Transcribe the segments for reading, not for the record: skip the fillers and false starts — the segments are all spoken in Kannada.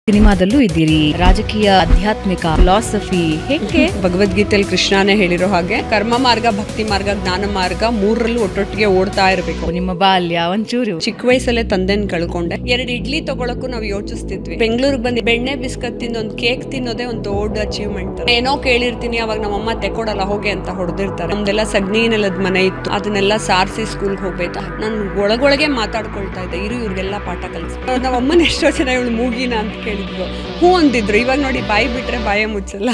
ಸಿನಿಮಾದಲ್ಲೂ ಇದ್ದೀರಿ, ರಾಜಕೀಯ, ಆಧ್ಯಾತ್ಮಿಕ, ಫಿಲಾಸಫಿ, ಹೇಗೆ ಭಗವದ್ಗೀತೆಯಲ್ಲಿ ಕೃಷ್ಣನೇ ಹೇಳಿರೋ ಹಾಗೆ ಕರ್ಮ ಮಾರ್ಗ, ಭಕ್ತಿ ಮಾರ್ಗ, ಜ್ಞಾನ ಮಾರ್ಗ ಮೂರರಲ್ಲೂ ಒಟ್ಟೊಟ್ಟಿಗೆ ಓಡ್ತಾ ಇರಬೇಕು. ನಿಮ್ಮ ಬಾಲ್ಯ ಒಂಚೂರು ಚಿಕ್ಕ ವಯಸ್ಸಲ್ಲೇ ತಂದೆನ್ ಕಳ್ಕೊಂಡೆ. 2 ಇಡ್ಲಿ ತಗೊಳಕ್ಕೂ ನಾವು ಯೋಚಿಸ್ತಿದ್ವಿ. ಬೆಂಗಳೂರಿಗೆ ಬಂದು ಬೆಣ್ಣೆ ಬಿಸ್ಕತ್ ತಿಂದು ಒಂದು ಕೇಕ್ ತಿನ್ನೋದೇ ಒಂದು ದೊಡ್ಡ ಅಚೀವ್ಮೆಂಟ್. ಏನೋ ಕೇಳಿರ್ತೀನಿ, ಅವಾಗ ನಮ್ಮಮ್ಮ ತೆಕೊಡಲ್ಲ ಹೋಗಿ ಅಂತ ಹೊಡೆದಿರ್ತಾರೆ. ನಮ್ದೆಲ್ಲ ಸಗಣಿ ನೆಲದ ಮನೆ ಇತ್ತು, ಅದನ್ನೆಲ್ಲ ಸಾರಿಸಿ ಸ್ಕೂಲ್ಗೆ ಹೋಗ್ಬೇಕು. ನಾನು ಒಳಗೊಳಗೆ ಮಾತಾಡ್ಕೊಳ್ತಾ ಇದ್ದೆ, ಇವ್ರಿಗೆಲ್ಲ ಪಾಠ ಕಲಿಸ್ತಾರೆ. ನಮ್ಮಮ್ಮನ ಎಷ್ಟೋ ಜನ ಇವಳು ಮೂಗಿನ ಅಂತ ಕೇಳಿದ್ರು, ಹೂ ಅಂದಿದ್ರು. ಇವಾಗ ನೋಡಿ ಬಾಯಿ ಬಿಟ್ರೆ ಬಾಯೇ ಮುಚ್ಚಲ್ಲ.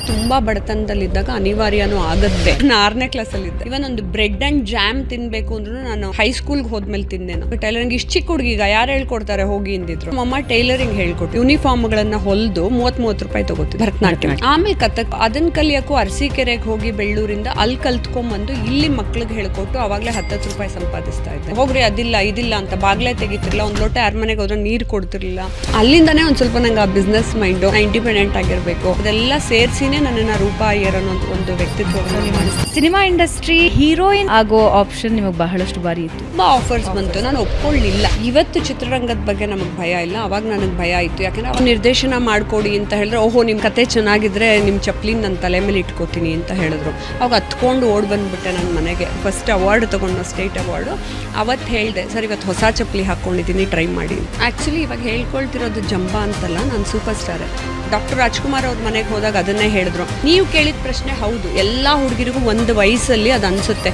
ತುಂಬಾ ಬಡತನದಲ್ಲಿದ್ದಾಗ ಅನಿವಾರ್ಯನೂ ಆಗತ್ತೆ. ನಾನು 6ನೇ ಕ್ಲಾಸಲ್ಲಿ ಇದ್ದೆ. ಇವನ್ ಒಂದು ಬ್ರೆಡ್ ಅಂಡ್ ಜಾಮ್ ತಿನ್ಬೇಕು ಅಂದ್ರೂ ನಾನು ಹೈಸ್ಕೂಲ್ಗೆ ಹೋದ್ಮೇಲೆ ತಿಂದೇನು. ಟೈಲರಿಂಗ್ ಇಷ್ಟು ಚಿಕ್ಕ ಹುಡುಗಿಗ ಯಾರು ಹೇಳ್ಕೊಡ್ತಾರೆ ಹೋಗಿ ಅಂದಿದ್ರು. ಅಮ್ಮ ಟೈಲರಿಂಗ್ ಹೇಳ್ಕೊಟ್ಟು ಯೂನಿಫಾರ್ಮ್ ಗಳನ್ನ ಹೊಲ್ದು 30 ರೂಪಾಯಿ ತಗೋತಿದ್ರು ಭರತನಾಟ್ಯ. ಆಮೇಲೆ ಕಥಕ್ ಅದನ್ನ ಕಲಿಯಕ್ಕೂ ಅರಸೀಕೆರೆಗೆ ಹೋಗಿ ಬೆಳ್ಳೂರಿಂದ ಅಲ್ಲಿ ಕಲ್ತ್ಕೊಂಡ್ಬಂದು ಇಲ್ಲಿ ಮಕ್ಳಿಗೆ ಹೇಳ್ಕೊಟ್ಟು ಅವಾಗಲೇ 10 ರೂಪಾಯಿ ಸಂಪಾದಿಸ್ತಾ ಇದ್ದೆ. ಹೋಗ್ರಿ ಅದಿಲ್ಲ ಇದಿಲ್ಲ ಅಂತ ಬಾಗ್ಲೇ ತೆಗಿತಿರ್ಲಿಲ್ಲ. ಒಂದ್ ಲೋಟ ಅರಮನೆಗೆ ಹೋದ್ರೆ ನೀರು ಕೊಡ್ತಿರ್ಲಿಲ್ಲ. ಅಲ್ಲಿಂದಾನೇ ಒಂದ್ ಸ್ವಲ್ಪ ನಂಗೆ ಆ ಬಿಸ್ನೆಸ್ ಮೈಂಡ್, ಇಂಡಿಪೆಂಡೆಂಟ್ ಆಗಿರ್ಬೇಕು, ಅದೆಲ್ಲ ಸೇರ್ಸಿನೇ ನನ್ನನ್ನ ರೂಪಾ ಅಯ್ಯರ್ ಅನ್ನೋ ಒಂದು ವ್ಯಕ್ತಿತ್ವವನ್ನು ಮಾಡಿಸ್ತೀನಿ. ಸಿನಿಮಾ ಇಂಡಸ್ಟ್ರಿ ಹೀರೋಯಿನ್ ಆಗೋ ಆಪ್ಷನ್ ನಿಮಗೆ ಬಹಳಷ್ಟು ಬಾರಿ ಇತ್ತು, ತುಂಬಾ ಆಫರ್ಸ್ ಬಂತು, ನಾನು ಒಪ್ಕೊಳ್ಳಿಲ್ಲ. ಇವತ್ತು ಚಿತ್ರರಂಗದ ಬಗ್ಗೆ ನಮಗೆ ಭಯ ಇಲ್ಲ, ಅವಾಗ ನನಗೆ ಭಯ ಇತ್ತು. ಯಾಕಂದ್ರೆ ಅವ್ರು ನಿರ್ದೇಶನ ಮಾಡ್ಕೊಡಿ ಅಂತ ಹೇಳಿದ್ರೆ, ಓಹೋ ನಿಮ್ ಕತೆ ಚೆನ್ನಾಗಿದ್ರೆ ನಿಮ್ ಚಪ್ಲಿನ ನನ್ನ ತಲೆ ಮೇಲೆ ಇಟ್ಕೋತೀನಿ ಅಂತ ಹೇಳಿದ್ರು. ಅವಾಗ ಹತ್ಕೊಂಡು ಓಡ್ ಬಂದ್ಬಿಟ್ಟೆ ನನ್ನ ಮನೆಗೆ. ಫಸ್ಟ್ ಅವಾರ್ಡ್ ತಗೊಂಡು, ಸ್ಟೇಟ್ ಅವಾರ್ಡು. ಅವತ್ತು ಹೇಳಿದೆ, ಸರ್ ಇವತ್ತು ಹೊಸ ಚಪ್ಪಲಿ ಹಾಕೊಂಡಿದ್ದೀನಿ, ಟ್ರೈ ಮಾಡಿ. ಆಕ್ಚುಲಿ ಇವಾಗ ಹೇಳ್ಕೊಳ್ತಿರೋದು ಜಂಬಾ ಅಂತಲ್ಲ, ನಾನು ಸೂಪರ್ ಸ್ಟಾರ್. ಡಾಕ್ಟರ್ ರಾಜ್ಕುಮಾರ್ ಅವ್ರ ಮನೆಗೆ ಹೋದಾಗ ಅದನ್ನೇ ಹೇಳಿದ್ರು. ನೀವು ಕೇಳಿದ ಪ್ರಶ್ನೆ ಹೌದು, ಎಲ್ಲಾ ಹುಡುಗಿರಿಗೂ ಒಂದು ವಯಸ್ಸಲ್ಲಿ ಅದು ಅನ್ಸುತ್ತೆ.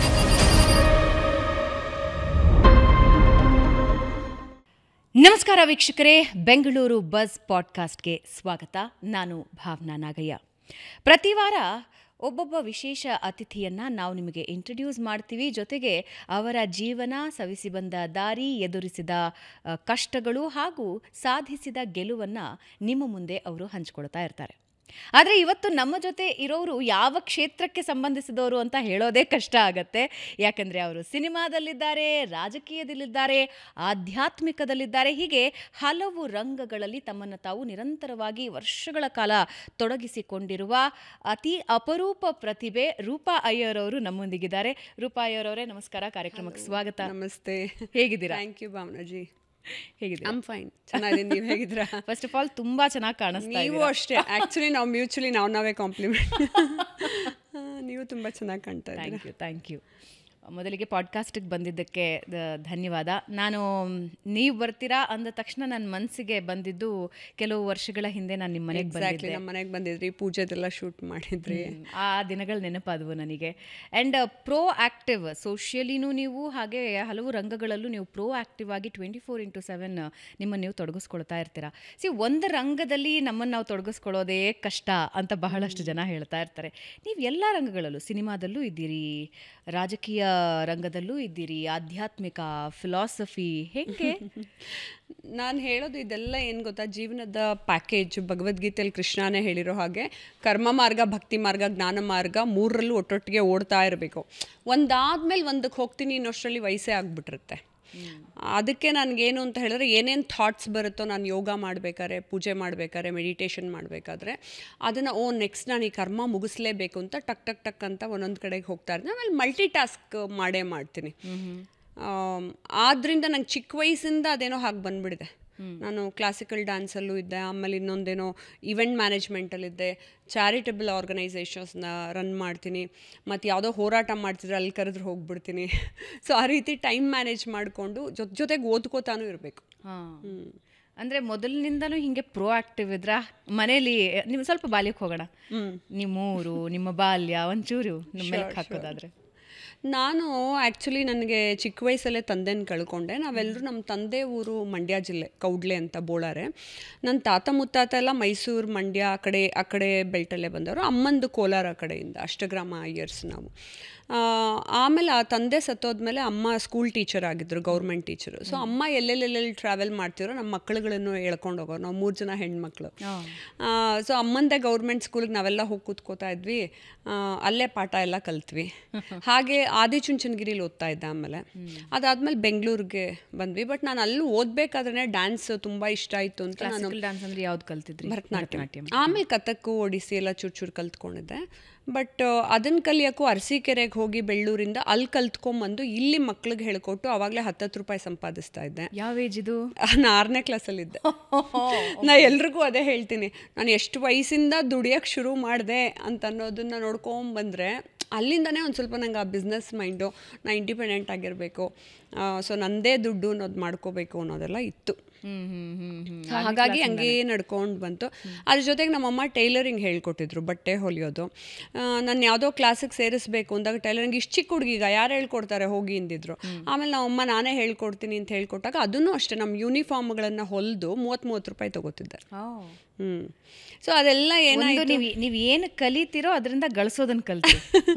ನಮಸ್ಕಾರ ವೀಕ್ಷಕರೇ, ಬೆಂಗಳೂರು ಬಸ್ ಪಾಡ್ಕಾಸ್ಟ್ಗೆ ಸ್ವಾಗತ. ನಾನು ಭಾವನಾ ನಾಗಯ್ಯ. ಪ್ರತಿ ವಾರ ಒಬ್ಬೊಬ್ಬ ವಿಶೇಷ ಅತಿಥಿಯನ್ನು ನಾವು ನಿಮಗೆ ಇಂಟ್ರಡ್ಯೂಸ್ ಮಾಡ್ತೀವಿ. ಜೊತೆಗೆ ಅವರ ಜೀವನ, ಸವಿಸಿ ಬಂದ ದಾರಿ, ಎದುರಿಸಿದ ಕಷ್ಟಗಳು ಹಾಗೂ ಸಾಧಿಸಿದ ಗೆಲುವನ್ನು ನಿಮ್ಮ ಮುಂದೆ ಅವರು ಹಂಚಿಕೊಳ್ತಾ ಇರ್ತಾರೆ. ಆದರೆ ಇವತ್ತು ನಮ್ಮ ಜೊತೆ ಇರೋರು ಯಾವ ಕ್ಷೇತ್ರಕ್ಕೆ ಸಂಬಂಧಿಸಿದವರು ಅಂತ ಹೇಳೋದೇ ಕಷ್ಟ ಆಗತ್ತೆ. ಯಾಕಂದರೆ ಅವರು ಸಿನಿಮಾದಲ್ಲಿದ್ದಾರೆ, ರಾಜಕೀಯದಲ್ಲಿದ್ದಾರೆ, ಆಧ್ಯಾತ್ಮಿಕದಲ್ಲಿದ್ದಾರೆ. ಹೀಗೆ ಹಲವು ರಂಗಗಳಲ್ಲಿ ತಮ್ಮನ್ನು ತಾವು ನಿರಂತರವಾಗಿ ವರ್ಷಗಳ ಕಾಲ ತೊಡಗಿಸಿಕೊಂಡಿರುವ ಅತಿ ಅಪರೂಪ ಪ್ರತಿಭೆ ರೂಪಾ ಅಯ್ಯರ್ ಅವರು ನಮ್ಮೊಂದಿಗಿದ್ದಾರೆ. ರೂಪಾ ಅಯ್ಯರ್ ಅವರೇ ನಮಸ್ಕಾರ, ಕಾರ್ಯಕ್ರಮಕ್ಕೆ ಸ್ವಾಗತ. ನಮಸ್ತೆ, ಹೇಗಿದ್ದೀರಾ? Thank you Bhavanaji. ಹೇಗಿದ್ದೀರಾ? ಐಮ್ ಫೈನ್, ಚೆನ್ನಾಗಿದ್ದೀನಿ. ನೀವು ಹೇಗಿದ್ದೀರಾ? ಫಸ್ಟ್ ಆಫ್ ಆಲ್ ತುಂಬಾ ಚೆನ್ನಾಗಿ ಕಾಣಿಸ್ತಾ ನೀವು ಅಷ್ಟೇ. ಆಕ್ಚುಲಿ ನಾವು ಮ್ಯೂಚುಲಿ ನಾವೇ ಕಾಂಪ್ಲಿಮೆಂಟ್. ನೀವು ತುಂಬ ಚೆನ್ನಾಗಿ ಕಾಣ್ತಾ ಇದ್ದೀರಾ. Thank you. ಮೊದಲಿಗೆ ಪಾಡ್ಕಾಸ್ಟಿಗೆ ಬಂದಿದ್ದಕ್ಕೆ ಧನ್ಯವಾದ. ನಾನು ನೀವು ಬರ್ತೀರಾ ಅಂದ ತಕ್ಷಣ ನನ್ನ ಮನಸ್ಸಿಗೆ ಬಂದಿದ್ದು ಕೆಲವು ವರ್ಷಗಳ ಹಿಂದೆ ನಾನು ನಿಮ್ಮ ಮನೆಗೆ ಬಂದಿದ್ದೆ. ನಮ್ಮ ಮನೆಗೆ ಬಂದಿದ್ರಿ, ಪೂಜೆದೆಲ್ಲ ಶೂಟ್ ಮಾಡಿದ್ರಿ. ಆ ದಿನಗಳು ನೆನಪಾದವು ನನಗೆ. ಆ್ಯಂಡ್ ಪ್ರೋ ಆ್ಯಕ್ಟಿವ್, ಸೋಷಿಯಲಿನೂ ನೀವು, ಹಾಗೆ ಹಲವು ರಂಗಗಳಲ್ಲೂ ನೀವು ಪ್ರೋ ಆ್ಯಕ್ಟಿವ್ ಆಗಿ 24x7 ನಿಮ್ಮನ್ನು ನೀವು ತೊಡಗಿಸ್ಕೊಳ್ತಾ ಇರ್ತೀರಾ. ಒಂದು ರಂಗದಲ್ಲಿ ನಮ್ಮನ್ನು ನಾವು ತೊಡಗಿಸ್ಕೊಳ್ಳೋದೇ ಕಷ್ಟ ಅಂತ ಬಹಳಷ್ಟು ಜನ ಹೇಳ್ತಾ ಇರ್ತಾರೆ. ನೀವು ಎಲ್ಲ ರಂಗಗಳಲ್ಲೂ, ಸಿನಿಮಾದಲ್ಲೂ ಇದ್ದೀರಿ, ರಾಜಕೀಯ ರಂಗದಲ್ಲೂ ಇದ್ದೀರಿ, ಆಧ್ಯಾತ್ಮಿಕ, ಫಿಲಾಸಫಿ, ಹೇಗೆ? ನಾನು ಹೇಳೋದು ಇದೆಲ್ಲ ಏನು ಗೊತ್ತಾ, ಜೀವನದ ಪ್ಯಾಕೇಜ್. ಭಗವದ್ಗೀತೆಯಲ್ಲಿ ಕೃಷ್ಣನೇ ಹೇಳಿರೋ ಹಾಗೆ ಕರ್ಮ ಮಾರ್ಗ, ಭಕ್ತಿ ಮಾರ್ಗ, ಜ್ಞಾನ ಮಾರ್ಗ ಮೂರರಲ್ಲೂ ಒಟ್ಟೊಟ್ಟಿಗೆ ಓಡ್ತಾ ಇರಬೇಕು. ಒಂದಾದ್ಮೇಲೆ ಒಂದಕ್ಕೆ ಹೋಗ್ತೀನಿ ಅನ್ನೋಷ್ಟರಲ್ಲಿ ವಯಸ್ಸೇ ಆಗ್ಬಿಟ್ಟಿರುತ್ತೆ. ಅದಕ್ಕೆ ನನಗೇನು ಅಂತ ಹೇಳಿದ್ರೆ, ಏನೇನು ಥಾಟ್ಸ್ ಬರುತ್ತೋ ನಾನು ಯೋಗ ಮಾಡಬೇಕಾದ್ರೆ, ಪೂಜೆ ಮಾಡಬೇಕಾದ್ರೆ, ಮೆಡಿಟೇಷನ್ ಮಾಡಬೇಕಾದ್ರೆ ಅದನ್ನು ನೆಕ್ಸ್ಟ್ ನಾನು ಈ ಕರ್ಮ ಮುಗಿಸ್ಲೇಬೇಕು ಅಂತ ಟಕ್ ಟಕ್ ಟಕ್ ಅಂತ ಒಂದೊಂದು ಕಡೆಗೆ ಹೋಗ್ತಾ ಇರ್ತೀನಿ. ಆಮೇಲೆ ಮಲ್ಟಿ ಟಾಸ್ಕ್ ಮಾಡೇ ಮಾಡ್ತೀನಿ. ಆದ್ದರಿಂದ ನಂಗೆ ಚಿಕ್ಕ ವಯಸ್ಸಿಂದ ಅದೇನೋ ಹಾಗೆ ಬಂದ್ಬಿಡಿದೆ. ನಾನು ಕ್ಲಾಸಿಕಲ್ ಡ್ಯಾನ್ಸಲ್ಲೂ ಇದ್ದೆ, ಆಮೇಲೆ ಇನ್ನೊಂದೇನೋ ಇವೆಂಟ್ ಮ್ಯಾನೇಜ್ಮೆಂಟಲ್ಲಿದ್ದೆ, ಚಾರಿಟಬಲ್ ಆರ್ಗನೈಸೇಷನ್ಸ್ನ ರನ್ ಮಾಡ್ತೀನಿ, ಮತ್ತು ಯಾವುದೋ ಹೋರಾಟ ಮಾಡ್ತಿದ್ರೆ ಅಲ್ಲಿ ಕರೆದ್ರೆ ಹೋಗ್ಬಿಡ್ತೀನಿ. ಸೊ ಆ ರೀತಿ ಟೈಮ್ ಮ್ಯಾನೇಜ್ ಮಾಡಿಕೊಂಡು ಜೊತೆಗೆ ಓದ್ಕೋತಾನೂ ಇರಬೇಕು. ಅಂದರೆ ಮೊದಲಿನಿಂದನೂ ಹೀಗೆ ಪ್ರೋ ಆ್ಯಕ್ಟಿವ್ ಇದ್ರಾ? ಮನೇಲಿ ನಿಮ್ಮ ಸ್ವಲ್ಪ ಬಾಲ್ಯಕ್ಕೆ ಹೋಗೋಣ. ನಿಮ್ಮೂರು, ನಿಮ್ಮ ಬಾಲ್ಯ ಒಂಚೂರು ನಮ್ಮ ಮೇಲೆ ಹಾಕೋದಾದ್ರೆ. ನಾನು ಆ್ಯಕ್ಚುಲಿ ನನಗೆ ಚಿಕ್ಕ ವಯಸ್ಸಲ್ಲೇ ತಂದೆನ ಕಳ್ಕೊಂಡೆ. ನಾವೆಲ್ಲರೂ, ನಮ್ಮ ತಂದೆ ಊರು ಮಂಡ್ಯ ಜಿಲ್ಲೆ, ಕೌಡ್ಲೆ ಅಂತ, ಬೋಳಾರೆ. ನನ್ನ ತಾತ ಮುತ್ತಾತ ಎಲ್ಲ ಮೈಸೂರು, ಮಂಡ್ಯ ಆ ಕಡೆ ಬೆಲ್ಟಲ್ಲೇ ಬಂದವರು. ಅಮ್ಮಂದು ಕೋಲಾರ ಕಡೆಯಿಂದ, ಅಷ್ಟಗ್ರಾಮ ಅಯ್ಯರ್ಸ್ ನಾವು. ಆಮೇಲೆ ಆ ತಂದೆ ಸತ್ತೋದ್ಮೇಲೆ ಅಮ್ಮ ಸ್ಕೂಲ್ ಟೀಚರ್ ಆಗಿದ್ದರು, ಗೌರ್ಮೆಂಟ್ ಟೀಚರು. ಸೊ ಅಮ್ಮ ಎಲ್ಲೆಲ್ಲೆಲ್ಲಿ ಟ್ರಾವೆಲ್ ಮಾಡ್ತಿದ್ರು, ನಮ್ಮ ಮಕ್ಕಳುಗಳನ್ನು ಹೇಳ್ಕೊಂಡು ಹೋಗೋರು. ನಾವು 3 ಜನ ಹೆಣ್ಮಕ್ಳು. ಸೊ ಅಮ್ಮಂದೇ ಗೌರ್ಮೆಂಟ್ ಸ್ಕೂಲಿಗೆ ನಾವೆಲ್ಲ ಹೋಗಿ ಕೂತ್ಕೋತಾ ಇದ್ವಿ, ಅಲ್ಲೇ ಪಾಠ ಎಲ್ಲ ಕಲ್ತ್ವಿ. ಹಾಗೆ ಆದಿಚುಂಚನಗಿರಿಲಿ ಓದ್ತಾ ಇದ್ದೆ. ಆಮೇಲೆ ಅದಾದ್ಮೇಲೆ ಬೆಂಗಳೂರಿಗೆ ಬಂದ್ವಿ. ಬಟ್ ನಾನು ಅಲ್ಲಿ ಓದ್ಬೇಕಾದ್ರೆ ಡ್ಯಾನ್ಸ್ ತುಂಬ ಇಷ್ಟ ಆಯಿತು ಅಂತ ನಾನು ಡ್ಯಾನ್ಸ್ ಅಂದರೆ ಯಾವ್ದು ಕಲ್ತಿದ್ರಿ? ಭರತನಾಟ್ಯ. ಆಮೇಲೆ ಕಥಕ್ಕು, ಒಡಿಸ್ಸಿ ಎಲ್ಲ ಚೂರು ಕಲ್ತ್ಕೊಂಡಿದ್ದೆ. ಬಟ್ ಅದನ್ನು ಕಲಿಯೋಕ್ಕೂ ಅರಸೀಕೆರೆಗೆ ಹೋಗಿ ಬೆಳ್ಳೂರಿಂದ ಅಲ್ಲಿ ಕಲ್ತ್ಕೊಂಬಂದು ಇಲ್ಲಿ ಮಕ್ಳಿಗೆ ಹೇಳ್ಕೊಟ್ಟು ಅವಾಗಲೇ 10 ರೂಪಾಯಿ ಸಂಪಾದಿಸ್ತಾ ಇದ್ದೆ. ಯಾವ ಏಜ್ ಇದು? ನಾನು 6ನೇ ಕ್ಲಾಸಲ್ಲಿದ್ದೆ. ನಾ ಎಲ್ರಿಗೂ ಅದೇ ಹೇಳ್ತೀನಿ, ನಾನು ಎಷ್ಟು ವಯಸ್ಸಿಂದ ದುಡಿಯೋಕ್ಕೆ ಶುರು ಮಾಡಿದೆ ಅಂತ ಅನ್ನೋದನ್ನು ನೋಡ್ಕೊಂಬಂದರೆ ಅಲ್ಲಿಂದನೇ ಒಂದು ಸ್ವಲ್ಪ ನಂಗೆ ಆ ಬಿಸ್ನೆಸ್ ಮೈಂಡು, ನಾ ಇಂಡಿಪೆಂಡೆಂಟ್ ಆಗಿರಬೇಕು, ಸೊ ನನ್ನದೇ ದುಡ್ಡು ಅನ್ನೋದು ಮಾಡ್ಕೋಬೇಕು ಅನ್ನೋದೆಲ್ಲ ಇತ್ತು. ಹಾಗಾಗಿ ಹಂಗೇ ನಡ್ಕೊಂಡು ಬಂತು. ಅದ್ರ ಜೊತೆಗೆ ನಮ್ಮಮ್ಮ ಟೈಲರಿಂಗ್ ಹೇಳ್ಕೊಟ್ಟಿದ್ರು, ಬಟ್ಟೆ ಹೊಲಿಯೋದು. ನಾನು ಯಾವುದೋ ಕ್ಲಾಸಿಗೆ ಸೇರಿಸ್ಬೇಕು ಅಂದಾಗ ಟೈಲರಿಂಗ್ ಇಷ್ಟು ಚಿಕ್ಕ ಹುಡುಗಿಗ ಯಾರು ಹೇಳ್ಕೊಡ್ತಾರೆ ಹೋಗಿ ಅಂದಿದ್ರು. ಆಮೇಲೆ ನಮ್ಮಮ್ಮ ನಾನೇ ಹೇಳ್ಕೊಡ್ತೀನಿ ಅಂತ ಹೇಳ್ಕೊಟ್ಟಾಗ ಅದನ್ನು ಅಷ್ಟೇ ನಮ್ಮ ಯೂನಿಫಾರ್ಮ್ಗಳನ್ನು ಹೊಲಿದು 30 ರೂಪಾಯಿ ತೊಗೋತಿದ್ದೆ. ಸೊ ಅದೆಲ್ಲ ಏನಾಯ್ತು, ನೀವು ಏನು ಕಲಿತೀರೋ ಅದರಿಂದ ಗಳಿಸೋದನ್ನು ಕಲಿತು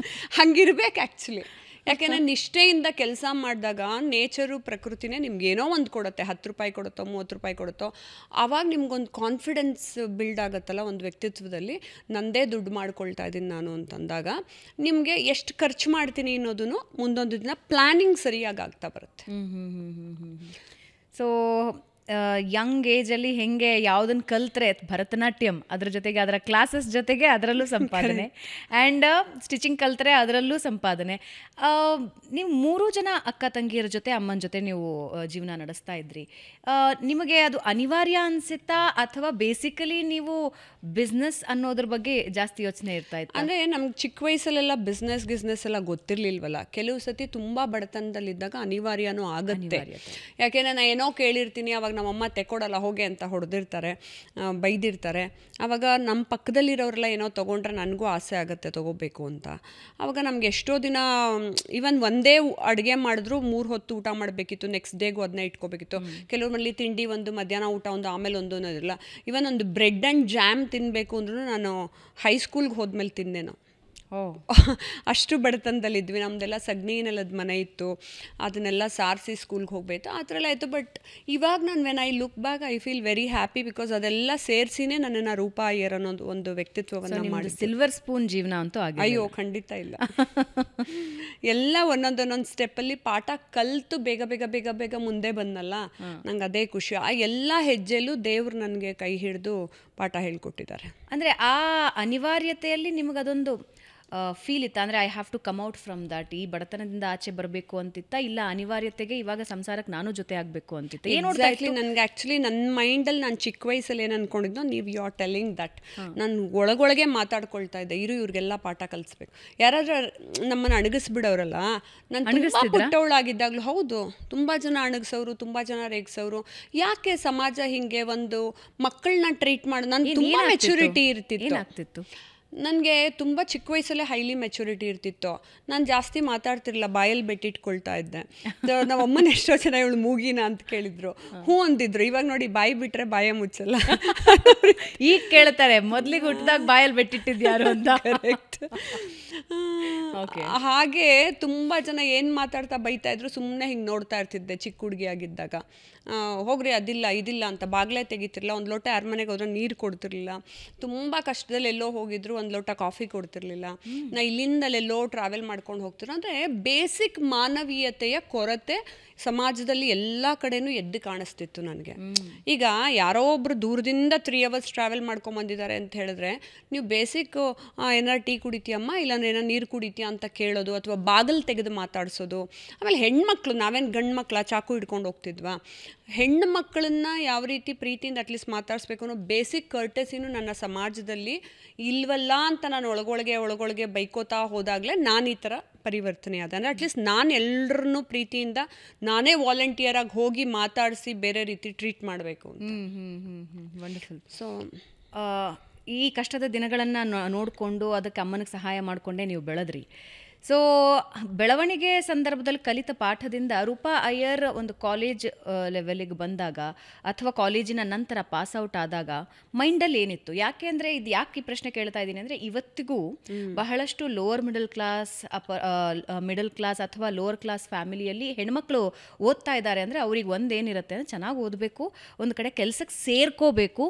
ಹಂಗಿರ್ಬೇಕು ಆ್ಯಕ್ಚುಲಿ. ಯಾಕೆಂದರೆ ನಿಷ್ಠೆಯಿಂದ ಕೆಲಸ ಮಾಡಿದಾಗ ನೇಚರು ಪ್ರಕೃತಿನೇ ನಿಮ್ಗೆ ಏನೋ ಒಂದು ಕೊಡುತ್ತೆ, 10 ರೂಪಾಯಿ ಕೊಡುತ್ತೋ 30 ರೂಪಾಯಿ ಕೊಡುತ್ತೋ, ಆವಾಗ ನಿಮ್ಗೊಂದು ಕಾನ್ಫಿಡೆನ್ಸ್ ಬಿಲ್ಡ್ ಆಗುತ್ತಲ್ಲ ಒಂದು ವ್ಯಕ್ತಿತ್ವದಲ್ಲಿ. ನಂದೇ ದುಡ್ಡು ಮಾಡ್ಕೊಳ್ತಾ ಇದ್ದೀನಿ ನಾನು ಅಂತಂದಾಗ ನಿಮಗೆ ಎಷ್ಟು ಖರ್ಚು ಮಾಡ್ತೀನಿ ಅನ್ನೋದನ್ನು ಮುಂದೊಂದು ದಿನ ಪ್ಲ್ಯಾನಿಂಗ್ ಸರಿಯಾಗಿ ಆಗ್ತಾ ಬರುತ್ತೆ. ಸೊ ಯಂಗ್ ಏಜಲ್ಲಿ ಹೆಂಗೆ ಯಾವುದನ್ನು ಕಲ್ತ್ರೆ ಭರತನಾಟ್ಯಂ ಅದ್ರ ಜೊತೆಗೆ ಅದರ ಕ್ಲಾಸಸ್ ಜೊತೆಗೆ ಅದರಲ್ಲೂ ಸಂಪಾದನೆ, ಆ್ಯಂಡ್ ಸ್ಟಿಚಿಂಗ್ ಕಲ್ತ್ರೆ ಅದರಲ್ಲೂ ಸಂಪಾದನೆ. ನೀವು 3 ಜನ ಅಕ್ಕ ತಂಗಿಯರ ಜೊತೆ ಅಮ್ಮನ ಜೊತೆ ನೀವು ಜೀವನ ನಡೆಸ್ತಾ ಇದ್ರಿ. ನಿಮಗೆ ಅದು ಅನಿವಾರ್ಯ ಅನಿಸುತ್ತಾ ಅಥವಾ ಬೇಸಿಕಲಿ ನೀವು ಬಿಸ್ನೆಸ್ ಅನ್ನೋದ್ರ ಬಗ್ಗೆ ಜಾಸ್ತಿ ಯೋಚನೆ ಇರ್ತಾ ಇತ್ತು? ಅಂದರೆ ನಮ್ಗೆ ಚಿಕ್ಕ ವಯಸ್ಸಲ್ಲೆಲ್ಲ ಬಿಸ್ನೆಸ್ ಎಲ್ಲ ಗೊತ್ತಿರಲಿಲ್ವಲ್ಲ. ಕೆಲವು ಸತಿ ತುಂಬ ಬಡತನದಲ್ಲಿದ್ದಾಗ ಅನಿವಾರ್ಯನೂ ಆಗುತ್ತೆ. ಯಾಕೆಂದರೆ ನಾನು ಏನೋ ಕೇಳಿರ್ತೀನಿ, ಅವಾಗ ನಮ್ಮಮ್ಮ ತೆಕೊಡಲ್ಲ ಹೋಗಿ ಅಂತ ಹೊಡೆದಿರ್ತಾರೆ, ಬೈದಿರ್ತಾರೆ. ಆವಾಗ ನಮ್ಮ ಪಕ್ಕದಲ್ಲಿರೋರೆಲ್ಲ ಏನೋ ತೊಗೊಂಡ್ರೆ ನನಗೂ ಆಸೆ ಆಗುತ್ತೆ ತೊಗೋಬೇಕು ಅಂತ. ಆವಾಗ ನಮ್ಗೆ ಎಷ್ಟೋ ದಿನ ಈವನ್ ಒಂದೇ ಅಡುಗೆ ಮಾಡಿದ್ರು 3 ಹೊತ್ತು ಊಟ ಮಾಡಬೇಕಿತ್ತು, ನೆಕ್ಸ್ಟ್ ಡೇಗೂ ಅದನ್ನೇ ಇಟ್ಕೋಬೇಕಿತ್ತು. ಕೆಲವ್ರ ಮನೇಲಿ ತಿಂಡಿ ಒಂದು, ಮಧ್ಯಾಹ್ನ ಊಟ ಒಂದು, ಆಮೇಲೆ ಒಂದು ಅನ್ನೋದಿಲ್ಲ. ಈವನ್ ಒಂದು ಬ್ರೆಡ್ ಆ್ಯಂಡ್ ಜಾಮ್ ತಿನ್ನಬೇಕು ಅಂದ್ರೂ ನಾನು ಹೈಸ್ಕೂಲ್ಗೆ ಹೋದ್ಮೇಲೆ ತಿಂದೆ. ನಾವು ಅಷ್ಟು ಬಡತನದಲ್ಲಿದ್ವಿ. ನಮ್ಮದೆಲ್ಲ ಸಗಣಿ ನೆಲದ ಮನೆ ಇತ್ತು, ಅದನ್ನೆಲ್ಲ ಸಾರಿಸಿ ಸ್ಕೂಲ್ಗೆ ಹೋಗ್ಬೇಕು, ಆ ಥರ ಎಲ್ಲ ಆಯಿತು. ಬಟ್ ಇವಾಗ ನಾನು when I look back I feel very happy, because ಅದೆಲ್ಲ ಸೇರಿಸಿನೇ ನನ್ನನ್ನು ರೂಪಾ ಅಯ್ಯರ್ ಅನ್ನೋದು ಒಂದು ವ್ಯಕ್ತಿತ್ವವನ್ನು ಮಾಡಿ. ಸಿಲ್ವರ್ ಸ್ಪೂನ್ ಜೀವನ ಅಂತೂ ಆಗಿದೆ? ಅಯ್ಯೋ ಖಂಡಿತ ಇಲ್ಲ. ಎಲ್ಲ ಒಂದೊಂದೊಂದೊಂದು ಸ್ಟೆಪ್ಪಲ್ಲಿ ಪಾಠ ಕಲಿತು ಬೇಗ ಬೇಗ ಬೇಗ ಬೇಗ ಮುಂದೆ ಬಂದಲ್ಲ, ನಂಗೆ ಅದೇ ಖುಷಿ. ಆ ಎಲ್ಲ ಹೆಜ್ಜೆಯಲ್ಲೂ ದೇವ್ರು ನನಗೆ ಕೈ ಹಿಡಿದು ಪಾಠ ಹೇಳ್ಕೊಟ್ಟಿದ್ದಾರೆ. ಅಂದರೆ ಆ ಅನಿವಾರ್ಯತೆಯಲ್ಲಿ ನಿಮಗದೊಂದು ಫೀಲ್ ಇತ್ತ? ಅಂದರೆ I have to come out from that, ಈ ಬಡತನದಿಂದ ಆಚೆ ಬರಬೇಕು ಅಂತಿತ್ತ, ಇಲ್ಲ ಅನಿವಾರ್ಯತೆಗೆ ಇವಾಗ ಸಂಸಾರಕ್ಕೆ ನಾನು ಜೊತೆ ಆಗಬೇಕು ಅಂತಿತ್ತ? ಎಕ್ಸಾಕ್ಟ್ಲಿ. ನನಗೆ ಆ್ಯಕ್ಚುಲಿ ನನ್ನ ಮೈಂಡಲ್ಲಿ ನಾನು ಚಿಕ್ಕ ವಯಸ್ಸಲ್ಲಿ ಏನು ಅಂದ್ಕೊಂಡಿದ್ದೋ, ನೀವು ಯು ಆರ್ ಟೆಲ್ಲಿಂಗ್ ದಟ್. ನಾನು ಒಳಗೊಳಗೆ ಮಾತಾಡ್ಕೊಳ್ತಾ ಇದ್ದೆ, ಇವ್ರಿಗೆಲ್ಲ ಪಾಠ ಕಲಿಸ್ಬೇಕು. ಯಾರಾದ್ರೂ ನಮ್ಮನ್ನು ಅಣಗಿಸ್ಬಿಡೋರಲ್ಲ, ನಾನು ತುಂಬ ಪುಟ್ಟವಳಾಗಿದ್ದಾಗಲೂ ಹೌದು ತುಂಬ ಜನ ಅಣಗಿಸೋರು, ತುಂಬ ಜನ ರೇಗಿಸೋರು. ಯಾಕೆ ಸಮಾಜ ಹಿಂಗೆ ಒಂದು ಮಕ್ಕಳನ್ನ ಟ್ರೀಟ್ ಮಾಡಿ? ನಾನು ತುಂಬ ಮೆಚುರಿಟಿ ಇರ್ತಿತ್ತು. ನನಗೆ ತುಂಬ ಚಿಕ್ಕ ವಯಸ್ಸಲ್ಲೇ ಹೈಲಿ ಮೆಚುರಿಟಿ ಇರ್ತಿತ್ತು. ನಾನು ಜಾಸ್ತಿ ಮಾತಾಡ್ತಿರಲಿಲ್ಲ, ಬಾಯಲ್ಲಿ ಬೆಟ್ಟಿಟ್ಕೊಳ್ತಾ ಇದ್ದೆ. ನಾವು ಅಮ್ಮನ ಎಷ್ಟೋ ಜನ ಇವಳು ಮೂಗಿನ ಅಂತ ಕೇಳಿದ್ರು, ಹ್ಞೂ ಅಂದಿದ್ರು. ಇವಾಗ ನೋಡಿ ಬಾಯಿ ಬಿಟ್ಟರೆ ಬಾಯೇ ಮುಚ್ಚಲ್ಲ. ಈಗ ಕೇಳ್ತಾರೆ, ಮೊದಲಿಗೆ ಹುಟ್ಟಿದಾಗ ಬಾಯಲ್ಲಿ ಬೆಟ್ಟಿಟ್ಟಿದ್ಯಾರು ಅಂತ. ಕರೆಕ್ಟ್. ಹಾಗೆ ತುಂಬ ಜನ ಏನು ಮಾತಾಡ್ತಾ ಬೈತಾ ಇದ್ರು, ಸುಮ್ಮನೆ ಹಿಂಗೆ ನೋಡ್ತಾ ಇರ್ತಿದ್ದೆ ಚಿಕ್ಕ ಹುಡುಗಿ ಆಗಿದ್ದಾಗ. ಹೋಗ್ರಿ ಅದಿಲ್ಲ ಇದಿಲ್ಲ ಅಂತ ಬಾಗ್ಲೇ ತೆಗಿತಿರ್ಲಿಲ್ಲ. ಒಂದು ಲೋಟ ಯಾರ ಮನೆಗೆ ಹೋದ್ರೆ ನೀರು ಕೊಡ್ತಿರ್ಲಿಲ್ಲ. ತುಂಬ ಕಷ್ಟದಲ್ಲಿ ಎಲ್ಲೋ ಹೋಗಿದ್ರು ಒಂದು ಲೋಟ ಕಾಫಿ ಕೊಡ್ತಿರ್ಲಿಲ್ಲ. ನಾ ಇಲ್ಲಿಂದಲೆಲ್ಲೋ ಟ್ರಾವೆಲ್ ಮಾಡ್ಕೊಂಡು ಹೋಗ್ತಿರೋ. ಅಂದರೆ ಬೇಸಿಕ್ ಮಾನವೀಯತೆಯ ಕೊರತೆ ಸಮಾಜದಲ್ಲಿ ಎಲ್ಲ ಕಡೆನೂ ಎದ್ದು ಕಾಣಿಸ್ತಿತ್ತು ನನಗೆ. ಈಗ ಯಾರೋ ಒಬ್ರು ದೂರದಿಂದ 3 hours ಟ್ರಾವೆಲ್ ಮಾಡ್ಕೊಂಬಂದಿದ್ದಾರೆ ಅಂತ ಹೇಳಿದ್ರೆ, ನೀವು ಬೇಸಿಕ್ ಏನಾರು ಟೀ ಕುಡಿತೀಯಮ್ಮ, ಇಲ್ಲಾಂದ್ರೆ ಏನಾರು ನೀರು ಕುಡಿತೀಯ ಅಂತ ಕೇಳೋದು, ಅಥವಾ ಬಾಗಿಲು ತೆಗೆದು ಮಾತಾಡಿಸೋದು. ಆಮೇಲೆ ಹೆಣ್ಮಕ್ಳು, ನಾವೇನು ಗಂಡು ಮಕ್ಕಳ ಚಾಕು ಹಿಡ್ಕೊಂಡು ಹೋಗ್ತಿದ್ವಾ? ಹೆಣ್ಣು ಮಕ್ಕಳನ್ನ ಯಾವ ರೀತಿ ಪ್ರೀತಿಯಿಂದ ಅಟ್ಲೀಸ್ಟ್ ಮಾತಾಡಿಸ್ಬೇಕು ಅನ್ನೋ ಬೇಸಿಕ್ ಕರ್ಟೆಸಿನೂ ನನ್ನ ಸಮಾಜದಲ್ಲಿ ಇಲ್ವಲ್ಲ ಅಂತ ನಾನು ಒಳಗೊಳಗೆ ಬೈಕೋತಾ ಹೋದಾಗಲೇ ನಾನು ಈ ಥರ ಪರಿವರ್ತನೆ ಆದ. ಅಂದರೆ ಅಟ್ಲೀಸ್ಟ್ ನಾನು ಎಲ್ಲರನ್ನೂ ಪ್ರೀತಿಯಿಂದ ನಾನೇ ವಾಲಂಟಿಯರಾಗಿ ಹೋಗಿ ಮಾತಾಡಿಸಿ ಬೇರೆ ರೀತಿ ಟ್ರೀಟ್ ಮಾಡಬೇಕು ಅಂತ. ವಂಡರ್ಫುಲ್. ಸೊ ಈ ಕಷ್ಟದ ದಿನಗಳನ್ನು ನೋಡಿಕೊಂಡು ಅದಕ್ಕೆ ಅಮ್ಮನಿಗೆ ಸಹಾಯ ಮಾಡಿಕೊಂಡೇ ನೀವು ಬೆಳೆದ್ರಿ. ಸೊ ಬೆಳವಣಿಗೆ ಸಂದರ್ಭದಲ್ಲಿ ಕಲಿತ ಪಾಠದಿಂದ ರೂಪಾ ಅಯ್ಯರ್ ಒಂದು ಕಾಲೇಜ್ ಲೆವೆಲಿಗೆ ಬಂದಾಗ ಅಥವಾ ಕಾಲೇಜಿನ ನಂತರ ಪಾಸ್ಔಟ್ ಆದಾಗ ಮೈಂಡಲ್ಲಿ ಏನಿತ್ತು? ಯಾಕೆ ಅಂದರೆ ಇದು ಯಾಕೆ ಈ ಪ್ರಶ್ನೆ ಕೇಳ್ತಾ ಇದ್ದೀನಿ ಅಂದರೆ, ಇವತ್ತಿಗೂ ಬಹಳಷ್ಟು ಲೋವರ್ ಮಿಡಲ್ ಕ್ಲಾಸ್ ಅಥವಾ ಲೋವರ್ ಕ್ಲಾಸ್ ಫ್ಯಾಮಿಲಿಯಲ್ಲಿ ಹೆಣ್ಮಕ್ಳು ಓದ್ತಾ ಇದ್ದಾರೆ ಅಂದರೆ ಅವ್ರಿಗೆ ಒಂದೇನಿರುತ್ತೆ ಅಂದರೆ ಚೆನ್ನಾಗಿ ಓದಬೇಕು, ಒಂದು ಕಡೆ ಕೆಲಸಕ್ಕೆ ಸೇರ್ಕೋಬೇಕು,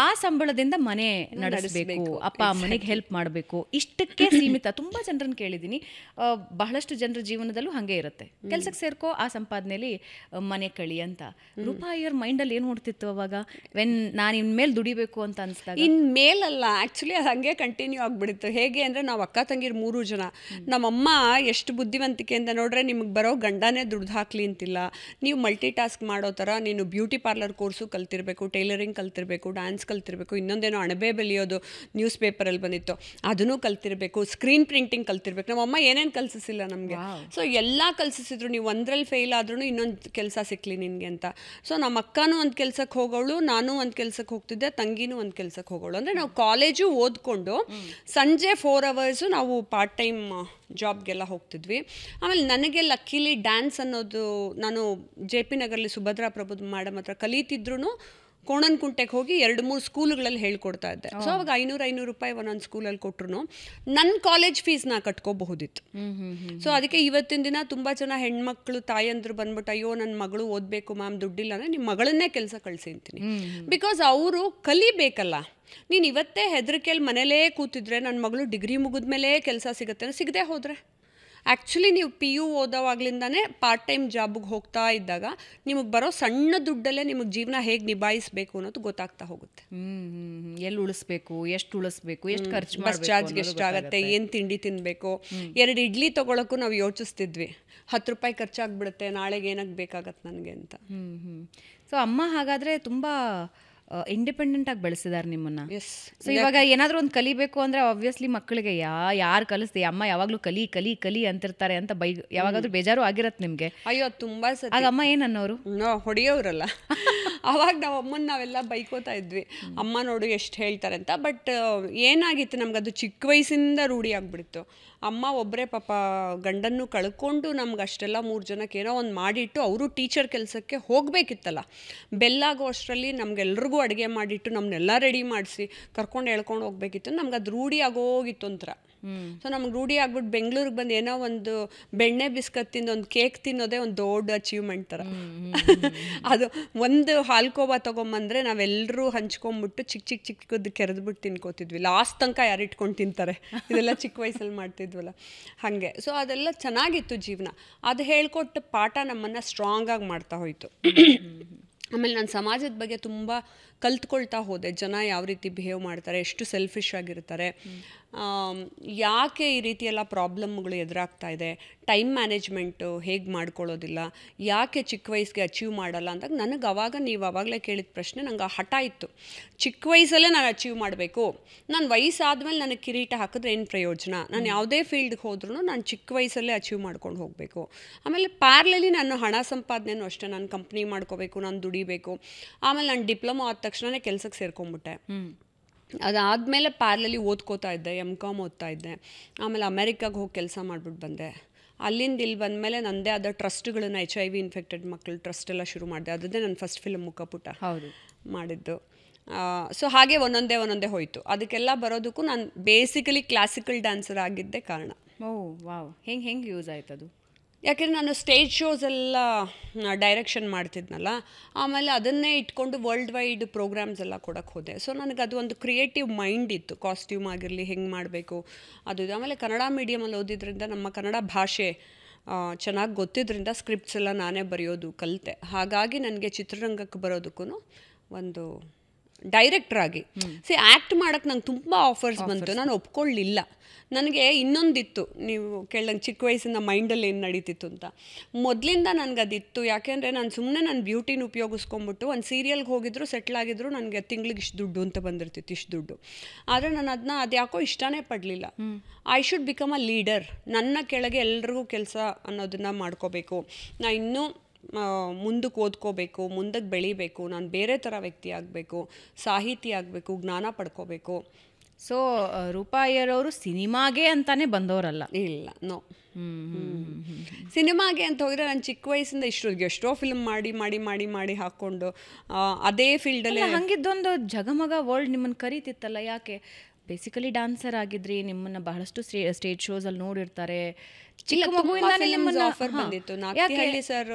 ಆ ಸಂಬಳದಿಂದ ಮನೆ ನಡೆಸಬೇಕು, ಅಪ್ಪ ಅಮ್ಮನಿಗೆ ಹೆಲ್ಪ್ ಮಾಡಬೇಕು, ಇಷ್ಟಕ್ಕೆ ಸೀಮಿತ. ತುಂಬ ಜನರನ್ನು ಕೇಳಿದ್ದೀನಿ. ಬಹಳಷ್ಟು ಜನರ ಜೀವನದಲ್ಲೂ ಹಾಗೆ ಇರುತ್ತೆ. ಕೆಲ್ಸಕ್ಕೆ ಸೇರ್ಕೋ, ಆ ಸಂಪಾದನೆಯಲ್ಲಿ ಮನೆ ಕಳಿ ಅಂತ. ರೂಪಾಯಿಯವ್ರ ಮೈಂಡಲ್ಲಿ ಏನು ಓಡ್ತಿತ್ತು ಅವಾಗ, ನಾನು ಇನ್ಮೇಲೆ ದುಡಿಬೇಕು ಅಂತ ಅನಿಸ್ದಾಗ? ಇನ್ಮೇಲಲ್ಲ, ಆ್ಯಕ್ಚುಲಿ ಅದು ಹಾಗೆ ಕಂಟಿನ್ಯೂ ಆಗಿಬಿಡುತ್ತೆ. ಹೇಗೆ ಅಂದರೆ, ನಾವು ಅಕ್ಕ ತಂಗಿರು 3 ಜನ. ನಮ್ಮಮ್ಮ ಎಷ್ಟು ಬುದ್ಧಿವಂತಿಕೆ ಅಂತ ನೋಡ್ರೆ, ನಿಮಗೆ ಬರೋ ಗಂಡನೇ ದುಡ್ದು ಹಾಕ್ಲಿ ಅಂತಿಲ್ಲ. ನೀವು ಮಲ್ಟಿ ಟಾಸ್ಕ್ ಮಾಡೋ ಥರ ನೀನು ಬ್ಯೂಟಿ ಪಾರ್ಲರ್ ಕೋರ್ಸು ಕಲ್ತಿರಬೇಕು, ಟೈಲರಿಂಗ್ ಕಲ್ತಿರಬೇಕು, ಡ್ಯಾನ್ಸ್ ಕಲ್ತಿರಬೇಕು, ಇನ್ನೊಂದೇನೋ ಅಣಬೆ ಬೆಳೆಯೋದು ನ್ಯೂಸ್ ಪೇಪರಲ್ಲಿ ಬಂದಿತ್ತು, ಅದನ್ನು ಕಲ್ತಿರಬೇಕು, ಸ್ಕ್ರೀನ್ ಪ್ರಿಂಟಿಂಗ್ ಕಲ್ತಿರ್ಬೇಕು. ನಮ್ಮಮ್ಮ ಏನೇನು ಕಲ್ಸಿಸಿಲ್ಲ ನಮಗೆ. ಸೊ ಎಲ್ಲ ಕಲ್ಸಿಸಿದ್ರು. ನೀವು ಒಂದ್ರಲ್ಲಿ ಫೇಲ್ ಆದ್ರೂ ಇನ್ನೊಂದು ಕೆಲಸ ಸಿಕ್ಕಲಿ ನಿನಗೆ ಅಂತ. ಸೊ ನಮ್ಮ ಅಕ್ಕನೂ ಒಂದು ಕೆಲಸಕ್ಕೆ ಹೋಗೋಳು, ನಾನು ಒಂದು ಕೆಲಸಕ್ಕೆ ಹೋಗ್ತಿದ್ದೆ, ತಂಗಿನೂ ಒಂದು ಕೆಲಸಕ್ಕೆ ಹೋಗೋಳು. ಅಂದರೆ ನಾವು ಕಾಲೇಜು ಓದ್ಕೊಂಡು ಸಂಜೆ 4 hours ನಾವು ಪಾರ್ಟ್ ಟೈಮ್ ಜಾಬ್ಗೆಲ್ಲ ಹೋಗ್ತಿದ್ವಿ. ಆಮೇಲೆ ನನಗೆ ಲಕ್ಕಿಲಿ ಡ್ಯಾನ್ಸ್ ಅನ್ನೋದು, ನಾನು JP ನಗರಲ್ಲಿ ಸುಭದ್ರಾ ಪ್ರಭುದ್ ಮೇಡಮ್ ಹತ್ರ ಕಲಿತಿದ್ರು ಕೋಣನಕುಂಟೆಗೆ ಹೋಗಿ 2-3 ಸ್ಕೂಲ್ಗಳಲ್ಲಿ ಹೇಳ್ಕೊಡ್ತಾ ಇದ್ದೆ. ಸೊ ಅವಾಗ 500 ರೂಪಾಯಿ ಒಂದೊಂದು ಸ್ಕೂಲಲ್ಲಿ ಕೊಟ್ಟರು ನನ್ನ ಕಾಲೇಜ್ ಫೀಸ್ನ ಕಟ್ಕೋಬಹುದಿತ್ತು. ಸೊ ಅದಕ್ಕೆ ಇವತ್ತಿನ ದಿನ ತುಂಬ ಜನ ಹೆಣ್ಮಕ್ಳು ತಾಯಂದ್ರು ಬಂದ್ಬಿಟ್ಟು, ಅಯ್ಯೋ ನನ್ನ ಮಗಳು ಓದಬೇಕು ಮ್ಯಾಮ್, ದುಡ್ಡಿಲ್ಲ ಅಂದರೆ ನಿಮ್ಮ ಮಗಳನ್ನೇ ಕೆಲಸ ಕಳಿಸಿ ಅಂತೀನಿ. ಬಿಕಾಸ್ ಅವರು ಕಲಿಬೇಕಲ್ಲ. ನೀನು ಇವತ್ತೇ ಹೆದರಿಕೆಯಲ್ಲಿ ಮನೇಲೇ ಕೂತಿದ್ರೆ ನನ್ನ ಮಗಳು ಡಿಗ್ರಿ ಮುಗಿದ್ಮೇಲೆ ಕೆಲಸ ಸಿಗುತ್ತೆ, ಸಿಗದೆ ಹೋದರೆ ಆ್ಯಕ್ಚುಲಿ ನೀವು PU ಓದೋವಾಗ್ಲಿಂದಾನೇ ಪಾರ್ಟ್ ಟೈಮ್ ಜಾಬ್ಗೆ ಹೋಗ್ತಾ ಇದ್ದಾಗ ನಿಮಗೆ ಬರೋ ಸಣ್ಣ ದುಡ್ಡಲ್ಲೇ ನಿಮಗೆ ಜೀವನ ಹೇಗೆ ನಿಭಾಯಿಸಬೇಕು ಅನ್ನೋದು ಗೊತ್ತಾಗ್ತಾ ಹೋಗುತ್ತೆ. ಎಲ್ಲಿ ಉಳಿಸ್ಬೇಕು, ಎಷ್ಟು ಉಳಿಸ್ಬೇಕು, ಎಷ್ಟು ಖರ್ಚು, ಬಸ್ ಚಾರ್ಜ್ಗೆ ಎಷ್ಟಾಗುತ್ತೆ, ಏನು ತಿಂಡಿ ತಿನ್ನಬೇಕು. 2 ಇಡ್ಲಿ ತೊಗೊಳಕ್ಕೂ ನಾವು ಯೋಚಿಸ್ತಿದ್ವಿ, 10 ರೂಪಾಯಿ ಖರ್ಚಾಗ್ಬಿಡುತ್ತೆ, ನಾಳೆಗೆ ಏನಾಗ ಬೇಕಾಗತ್ತೆ ನನಗೆ ಅಂತ. ಸೊ ಅಮ್ಮ ಹಾಗಾದರೆ ತುಂಬ ಇಂಡಿಪೆಂಡೆಂಟ್ ಆಗಿ ಬೆಳೆಸಿದಾರೆ ನಿಮ್ಮನ್ನ. ಎಸ್. ಸೊ ಇವಾಗ ಏನಾದರೂ ಒಂದು ಕಲಿಬೇಕು ಅಂದರೆ ಆಬ್ವಿಯಸ್ಲಿ ಮಕ್ಕಳಿಗೆ ಯಾರು ಕಲಿಸ್ತಿ, ಅಮ್ಮ ಯಾವಾಗಲೂ ಕಲಿ ಕಲಿ ಕಲಿ ಅಂತಿರ್ತಾರೆ ಅಂತ ಯಾವಾಗಾದ್ರೂ ಬೇಜಾರು ಆಗಿರತ್ತೆ ನಿಮಗೆ? ಅಯ್ಯೋ ತುಂಬ ಸರಿ. ಆಗ ಅಮ್ಮ ಏನನ್ನೋರು? ಹೊಡೆಯೋರಲ್ಲ. ಅವಾಗ ನಾವು ಅಮ್ಮನ ನಾವೆಲ್ಲ ಬೈಕೋತಾ ಇದ್ವಿ, ಅಮ್ಮ ನೋಡು ಎಷ್ಟು ಹೇಳ್ತಾರೆ ಅಂತ. ಬಟ್ ಏನಾಗಿತ್ತು, ನಮ್ಗೆ ಅದು ಚಿಕ್ಕ ವಯಸ್ಸಿಂದ ರೂಢಿ ಆಗಿಬಿಡ್ತು. ಅಮ್ಮ ಒಬ್ಬರೇ ಪಾಪ ಗಂಡನ್ನು ಕಳ್ಕೊಂಡು ನಮ್ಗೆ ಅಷ್ಟೆಲ್ಲ 3 ಜನಕ್ಕೆ ಏನೋ ಒಂದು ಮಾಡಿಟ್ಟು ಅವರು ಟೀಚರ್ ಕೆಲಸಕ್ಕೆ ಹೋಗಬೇಕಿತ್ತಲ್ಲ. ಬೆಲ್ಲಾಗೋ ಅಷ್ಟರಲ್ಲಿ ನಮಗೆಲ್ರಿಗೂ ಅಡುಗೆ ಮಾಡಿಟ್ಟು ನಮ್ಮನ್ನೆಲ್ಲ ರೆಡಿ ಮಾಡಿಸಿ ಕರ್ಕೊಂಡು ಎಳ್ಕೊಂಡು ಹೋಗ್ಬೇಕಿತ್ತು. ನಮ್ಗೆ ಅದು ರೂಢಿ ಆಗೋಗಿತ್ತು ಒಂಥರ. ಸೊ ನಮ್ಗೆ ರೂಢಿ ಆಗ್ಬಿಟ್ಟು ಬೆಂಗಳೂರಿಗೆ ಬಂದು ಏನೋ ಒಂದು ಬೆಣ್ಣೆ ಬಿಸ್ಕತ್ ತಿಂದು ಒಂದು ಕೇಕ್ ತಿನ್ನೋದೇ ಒಂದು ದೊಡ್ಡ ಅಚೀವ್ಮೆಂಟ್ ಥರ. ಅದು ಒಂದು ಹಾಲ್ಕೋಬಾ ತೊಗೊಂಬಂದರೆ ನಾವೆಲ್ಲರೂ ಹಂಚ್ಕೊಂಡ್ಬಿಟ್ಟು ಚಿಕ್ಕದು ಕೆರೆದ್ಬಿಟ್ಟು ತಿನ್ಕೋತಿದ್ವಿ. ಲಾಸ್ಟ್ ತನಕ ಯಾರು ಇಟ್ಕೊಂಡು ತಿಂತಾರೆ, ಇದೆಲ್ಲ ಚಿಕ್ಕ ವಯಸ್ಸಲ್ಲಿ ಮಾಡ್ತಿದ್ವಲ್ಲ ಹಾಗೆ. ಸೊ ಅದೆಲ್ಲ ಚೆನ್ನಾಗಿತ್ತು ಜೀವನ. ಅದು ಹೇಳ್ಕೊಟ್ಟು ಪಾಠ ನಮ್ಮನ್ನು ಸ್ಟ್ರಾಂಗಾಗಿ ಮಾಡ್ತಾ ಹೋಯಿತು. ಆಮೇಲೆ ನಾನು ಸಮಾಜದ ಬಗ್ಗೆ ತುಂಬ ಕಲ್ತ್ಕೊಳ್ತಾ ಹೋದೆ. ಜನ ಯಾವ ರೀತಿ ಬಿಹೇವ್ ಮಾಡ್ತಾರೆ, ಎಷ್ಟು ಸೆಲ್ಫಿಶ್ ಆಗಿರ್ತಾರೆ, ಯಾಕೆ ಈ ರೀತಿ ಎಲ್ಲ ಪ್ರಾಬ್ಲಮ್ಗಳು ಎದುರಾಗ್ತಾ ಇದೆ, ಟೈಮ್ ಮ್ಯಾನೇಜ್ಮೆಂಟು ಹೇಗೆ ಮಾಡ್ಕೊಳ್ಳೋದಿಲ್ಲ, ಯಾಕೆ ಚಿಕ್ಕ ವಯಸ್ಸಿಗೆ ಅಚೀವ್ ಮಾಡಲ್ಲ ಅಂದಾಗ ನನಗೆ ಅವಾಗ ನೀವು ಆವಾಗಲೇ ಕೇಳಿದ ಪ್ರಶ್ನೆ ನಂಗೆ ಆ ಹಠ ಇತ್ತು. ಚಿಕ್ಕ ವಯಸ್ಸಲ್ಲೇ ನಾನು ಅಚೀವ್ ಮಾಡಬೇಕು, ನಾನು ವಯಸ್ಸಾದ್ಮೇಲೆ ನನಗೆ ಕಿರೀಟ ಹಾಕಿದ್ರೆ ಏನು ಪ್ರಯೋಜನ, ನಾನು ಯಾವುದೇ ಫೀಲ್ಡ್ಗೆ ಹೋದ್ರೂ ನಾನು ಚಿಕ್ಕ ವಯಸ್ಸಲ್ಲೇ ಅಚೀವ್ ಮಾಡ್ಕೊಂಡು ಹೋಗಬೇಕು. ಆಮೇಲೆ ಪ್ಯಾರ್ಲಲಿ ನಾನು ಹಣ ಸಂಪಾದನೆಯೂ ಅಷ್ಟೇ, ನಾನು ಕಂಪ್ನಿ ಮಾಡ್ಕೋಬೇಕು, ನಾನು ದುಡಿಬೇಕು. ಆಮೇಲೆ ನಾನು ಡಿಪ್ಲೊಮಾ ಆದ ತಕ್ಷಣವೇ ಕೆಲಸಕ್ಕೆ ಸೇರ್ಕೊಂಡ್ಬಿಟ್ಟೆ. ಅದಾದಮೇಲೆ ಪ್ಯಾರ್ಲಲಿ ಓದ್ಕೋತಾ ಇದ್ದೆ, MCOM ಓದ್ತಾ ಇದ್ದೆ. ಆಮೇಲೆ ಅಮೆರಿಕಾಗೆ ಹೋಗಿ ಕೆಲಸ ಮಾಡಿಬಿಟ್ಟು ಬಂದೆ. ಅಲ್ಲಿಂದ ಇಲ್ಲಿ ಬಂದಮೇಲೆ ನನ್ನದೇ ಆದ ಟ್ರಸ್ಟ್ಗಳನ್ನು, HIV ಇನ್ಫೆಕ್ಟೆಡ್ ಮಕ್ಕಳು ಟ್ರಸ್ಟ್ ಎಲ್ಲ ಶುರು ಮಾಡಿದೆ. ಅದೇ ನನ್ನ ಫಸ್ಟ್ ಫಿಲ್ಮ್ ಮುಖಪುಟ ಮಾಡಿದ್ದು. ಸೊ ಹಾಗೆ ಒಂದೊಂದೇ ಹೋಯಿತು. ಅದಕ್ಕೆಲ್ಲ ಬರೋದಕ್ಕೂ ನಾನು ಬೇಸಿಕಲಿ ಕ್ಲಾಸಿಕಲ್ ಡ್ಯಾನ್ಸರ್ ಆಗಿದ್ದೆ ಕಾರಣ. ವಾವ್, ಹೆಂಗೆ ಯೂಸ್ ಆಯ್ತು ಅದು? ಯಾಕೆಂದರೆ ನಾನು ಸ್ಟೇಜ್ ಶೋಸ್ ಎಲ್ಲ ಡೈರೆಕ್ಷನ್ ಮಾಡ್ತಿದ್ನಲ್ಲ, ಆಮೇಲೆ ಅದನ್ನೇ ಇಟ್ಕೊಂಡು ವರ್ಲ್ಡ್ ವೈಡ್ ಪ್ರೋಗ್ರಾಮ್ಸ್ ಎಲ್ಲ ಕೊಡೋಕ್ಕೆ ಹೋದೆ. ಸೊ ನನಗೆ ಅದು ಒಂದು ಕ್ರಿಯೇಟಿವ್ ಮೈಂಡ್ ಇತ್ತು, ಕಾಸ್ಟ್ಯೂಮ್ ಆಗಿರಲಿ ಹೆಂಗೆ ಮಾಡಬೇಕು ಅದು ಇದು. ಆಮೇಲೆ ಕನ್ನಡ ಮೀಡಿಯಮಲ್ಲಿ ಓದಿದ್ರಿಂದ ನಮ್ಮ ಕನ್ನಡ ಭಾಷೆ ಚೆನ್ನಾಗಿ ಗೊತ್ತಿದ್ದರಿಂದ ಸ್ಕ್ರಿಪ್ಟ್ಸ್ ಎಲ್ಲ ನಾನೇ ಬರೆಯೋದು ಕಲಿತೆ. ಹಾಗಾಗಿ ನನಗೆ ಚಿತ್ರರಂಗಕ್ಕೆ ಬರೋದಕ್ಕೂ ಒಂದು ಡೈರೆಕ್ಟ್ರಾಗಿ ಆ್ಯಕ್ಟ್ ಮಾಡೋಕ್ಕೆ ನಂಗೆ ತುಂಬ ಆಫರ್ಸ್ ಬಂತು. ನಾನು ಒಪ್ಕೊಳ್ಳಿಲ್ಲ. ನನಗೆ ಇನ್ನೊಂದಿತ್ತು, ನೀವು ಕೇಳ್ದಂಗೆ ಚಿಕ್ಕ ವಯಸ್ಸಿನ ಮೈಂಡಲ್ಲಿ ಏನು ನಡೀತಿತ್ತು ಅಂತ. ಮೊದಲಿಂದ ನನಗದಿತ್ತು. ಯಾಕೆಂದರೆ ನಾನು ಸುಮ್ಮನೆ ನನ್ನ ಬ್ಯೂಟಿನ ಉಪಯೋಗಿಸ್ಕೊಂಬಿಟ್ಟು ಒಂದು ಸೀರಿಯಲ್ಗೆ ಹೋಗಿದ್ರು, ಸೆಟ್ಲ್ ಆಗಿದ್ರು, ನನಗೆ ತಿಂಗ್ಳಿಗೆ ಇಷ್ಟು ದುಡ್ಡು ಅಂತ ಬಂದಿರ್ತಿತ್ತು, ಇಷ್ಟು ದುಡ್ಡು. ಆದರೆ ನಾನು ಅದು ಯಾಕೋ ಇಷ್ಟನೇ ಪಡಲಿಲ್ಲ. I should become a leader. ನನ್ನ ಕೆಳಗೆ ಎಲ್ರಿಗೂ ಕೆಲಸ ಅನ್ನೋದನ್ನು ಮಾಡ್ಕೋಬೇಕು, ನಾನು ಇನ್ನೂ ಮುಂದಕ್ಕೆ ಓದ್ಕೋಬೇಕು, ಮುಂದಕ್ಕೆ ಬೆಳಿಬೇಕು, ನಾನು ಬೇರೆ ಥರ ವ್ಯಕ್ತಿ ಆಗಬೇಕು, ಸಾಹಿತಿ ಆಗಬೇಕು, ಜ್ಞಾನ ಪಡ್ಕೋಬೇಕು. ಸೊ ರೂಪಾಯಿಯರವರು ಸಿನಿಮಾಗೆ ಅಂತಾನೆ ಬಂದವರಲ್ಲ? ಇಲ್ಲ, ನೋ. ಸಿನಿಮಾಗೆ ಅಂತ ಹೋದರೆ ನಾನು ಚಿಕ್ಕ ವಯಸ್ಸಿಂದ ಎಷ್ಟೋ ಫಿಲ್ಮ್ ಮಾಡಿ ಹಾಕ್ಕೊಂಡು ಅದೇ ಫೀಲ್ಡಲ್ಲಿ ಹಂಗಿದ್ದೊಂದು ಜಗಮಗ ವರ್ಲ್ಡ್ ನಿಮ್ಮನ್ನು ಕರೀತಿತ್ತಲ್ಲ, ಯಾಕೆ? ಬೇಸಿಕಲಿ ಡ್ಯಾನ್ಸರ್ ಆಗಿದ್ರಿ, ನಿಮ್ಮನ್ನು ಬಹಳಷ್ಟು ಸ್ಟೇಜ್ ಶೋಸಲ್ಲಿ ನೋಡಿರ್ತಾರೆ, ಚಿಕ್ಕ ಮಗುವಿಂದಾನೇ ನಿಮ್ಮನ್ನ ಆಫರ್ ಬಂದಿತ್ತು. ನಾಗ್ತಿಹಳ್ಳಿ ಸರ್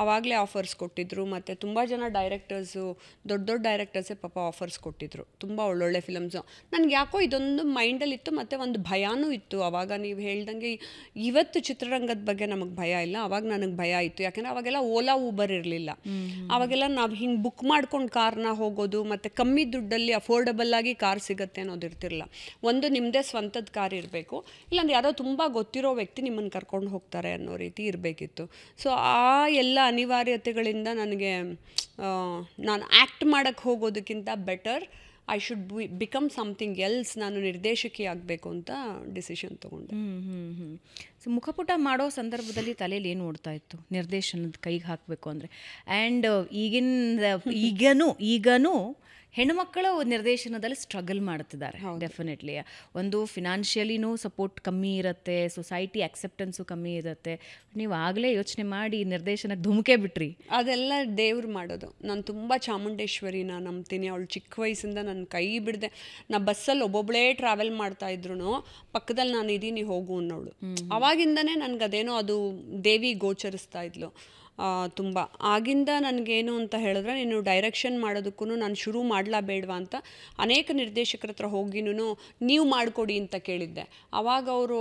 ಅವಾಗಲೇ ಆಫರ್ಸ್ ಕೊಟ್ಟಿದ್ರು, ಮತ್ತು ತುಂಬ ಜನ ಡೈರೆಕ್ಟರ್ಸು, ದೊಡ್ಡ ದೊಡ್ಡ ಡೈರೆಕ್ಟರ್ಸೇ ಪಾಪ ಆಫರ್ಸ್ ಕೊಟ್ಟಿದ್ರು, ತುಂಬ ಒಳ್ಳೊಳ್ಳೆ ಫಿಲಮ್ಸು. ನನಗೆ ಯಾಕೋ ಇದೊಂದು ಮೈಂಡಲ್ಲಿತ್ತು, ಮತ್ತು ಒಂದು ಭಯನೂ ಇತ್ತು. ಆವಾಗ ನೀವು ಹೇಳ್ದಂಗೆ ಇವತ್ತು ಚಿತ್ರರಂಗದ ಬಗ್ಗೆ ನಮಗೆ ಭಯ ಇಲ್ಲ, ಅವಾಗ ನನಗೆ ಭಯ ಇತ್ತು. ಯಾಕೆಂದರೆ ಅವಾಗೆಲ್ಲ ಓಲಾ ಊಬರ್ ಇರಲಿಲ್ಲ. ಅವಾಗೆಲ್ಲ ನಾವು ಹಿಂಗೆ ಬುಕ್ ಮಾಡ್ಕೊಂಡು ಕಾರ್ನ ಹೋಗೋದು, ಮತ್ತು ಕಮ್ಮಿ ದುಡ್ಡಲ್ಲಿ ಅಫೋರ್ಡಬಲ್ ಆಗಿ ಕಾರ್ ಸಿಗುತ್ತೆ ಅನ್ನೋದು ಇರ್ತಿರಲಿಲ್ಲ. ಒಂದು ನಿಮ್ಮದೇ ಸ್ವಂತದ ಕಾರ್ ಇರಬೇಕು, ಇಲ್ಲಾಂದ್ರೆ ಯಾರೋ ತುಂಬ ಗೊತ್ತಿರೋ ವ್ಯಕ್ತಿ ನಿಮ್ಮನ್ನು ಕರ್ಕೊಂಡು ಹೋಗ್ತಾರೆ ಅನ್ನೋ ರೀತಿ ಇರಬೇಕಿತ್ತು. ಸೊ ಆ ಎಲ್ಲ ಅನಿವಾರ್ಯತೆಗಳಿಂದ ನನಗೆ ನಾನು ಆ್ಯಕ್ಟ್ ಮಾಡೋಕ್ಕೆ ಹೋಗೋದಕ್ಕಿಂತ better I should become something else, ನಾನು ನಿರ್ದೇಶಕಿ ಆಗಬೇಕು ಅಂತ ಡಿಸಿಷನ್ ತೊಗೊಂಡೆ. ಸೊ ಮುಖಪುಟ ಮಾಡೋ ಸಂದರ್ಭದಲ್ಲಿ ತಲೆಯಲ್ಲಿ ಏನು ಓಡ್ತಾ ಇತ್ತು ನಿರ್ದೇಶನದ ಕೈಗೆ ಹಾಕಬೇಕು ಅಂದರೆ? ಆ್ಯಂಡ್ ಈಗನೂ ಹೆಣ್ಣುಮಕ್ಕಳು ನಿರ್ದೇಶನದಲ್ಲಿ ಸ್ಟ್ರಗಲ್ ಮಾಡ್ತಿದ್ದಾರೆ ಡೆಫಿನೆಟ್ಲಿ. ಒಂದು ಫಿನಾನ್ಷಿಯಲಿನೂ ಸಪೋರ್ಟ್ ಕಮ್ಮಿ ಇರುತ್ತೆ, ಸೊಸೈಟಿ ಅಕ್ಸೆಪ್ಟೆನ್ಸು ಕಮ್ಮಿ ಇರುತ್ತೆ. ನೀವು ಆಗಲೇ ಯೋಚನೆ ಮಾಡಿ ನಿರ್ದೇಶನಕ್ಕೆ ಧುಮುಕೆ ಬಿಟ್ರಿ. ಅದೆಲ್ಲ ದೇವ್ರು ಮಾಡೋದು. ನಾನು ತುಂಬ ಚಾಮುಂಡೇಶ್ವರಿನ ನಂಬ್ತೀನಿ. ಅವಳು ಚಿಕ್ಕ ವಯಸ್ಸಿಂದ ನನ್ನ ಕೈ ಬಿಡದೆ, ನಾ ಬಸ್ಸಲ್ಲಿ ಒಬ್ಬೊಬ್ಬಳೇ ಟ್ರಾವೆಲ್ ಮಾಡ್ತಾ ಇದ್ರು ಪಕ್ಕದಲ್ಲಿ ನಾನು ಇದ್ದೀನಿ ಹೋಗು ಅನ್ನೋಳು. ಅವಾಗಿಂದನೇ ನನಗದೇನೋ ಅದು ದೇವಿ ಗೋಚರಿಸ್ತಾ ಇದ್ಲು ತುಂಬ. ಆಗಿಂದ ನನಗೇನು ಅಂತ ಹೇಳಿದ್ರೆ, ನೀನು ಡೈರೆಕ್ಷನ್ ಮಾಡೋದಕ್ಕೂ ನಾನು ಶುರು ಮಾಡಲಾ ಬೇಡವಾ ಅಂತ ಅನೇಕ ನಿರ್ದೇಶಕರ ಹತ್ರ ಹೋಗಿನೂ ನೀವು ಮಾಡಿಕೊಡಿ ಅಂತ ಕೇಳಿದ್ದೆ. ಆವಾಗ ಅವರು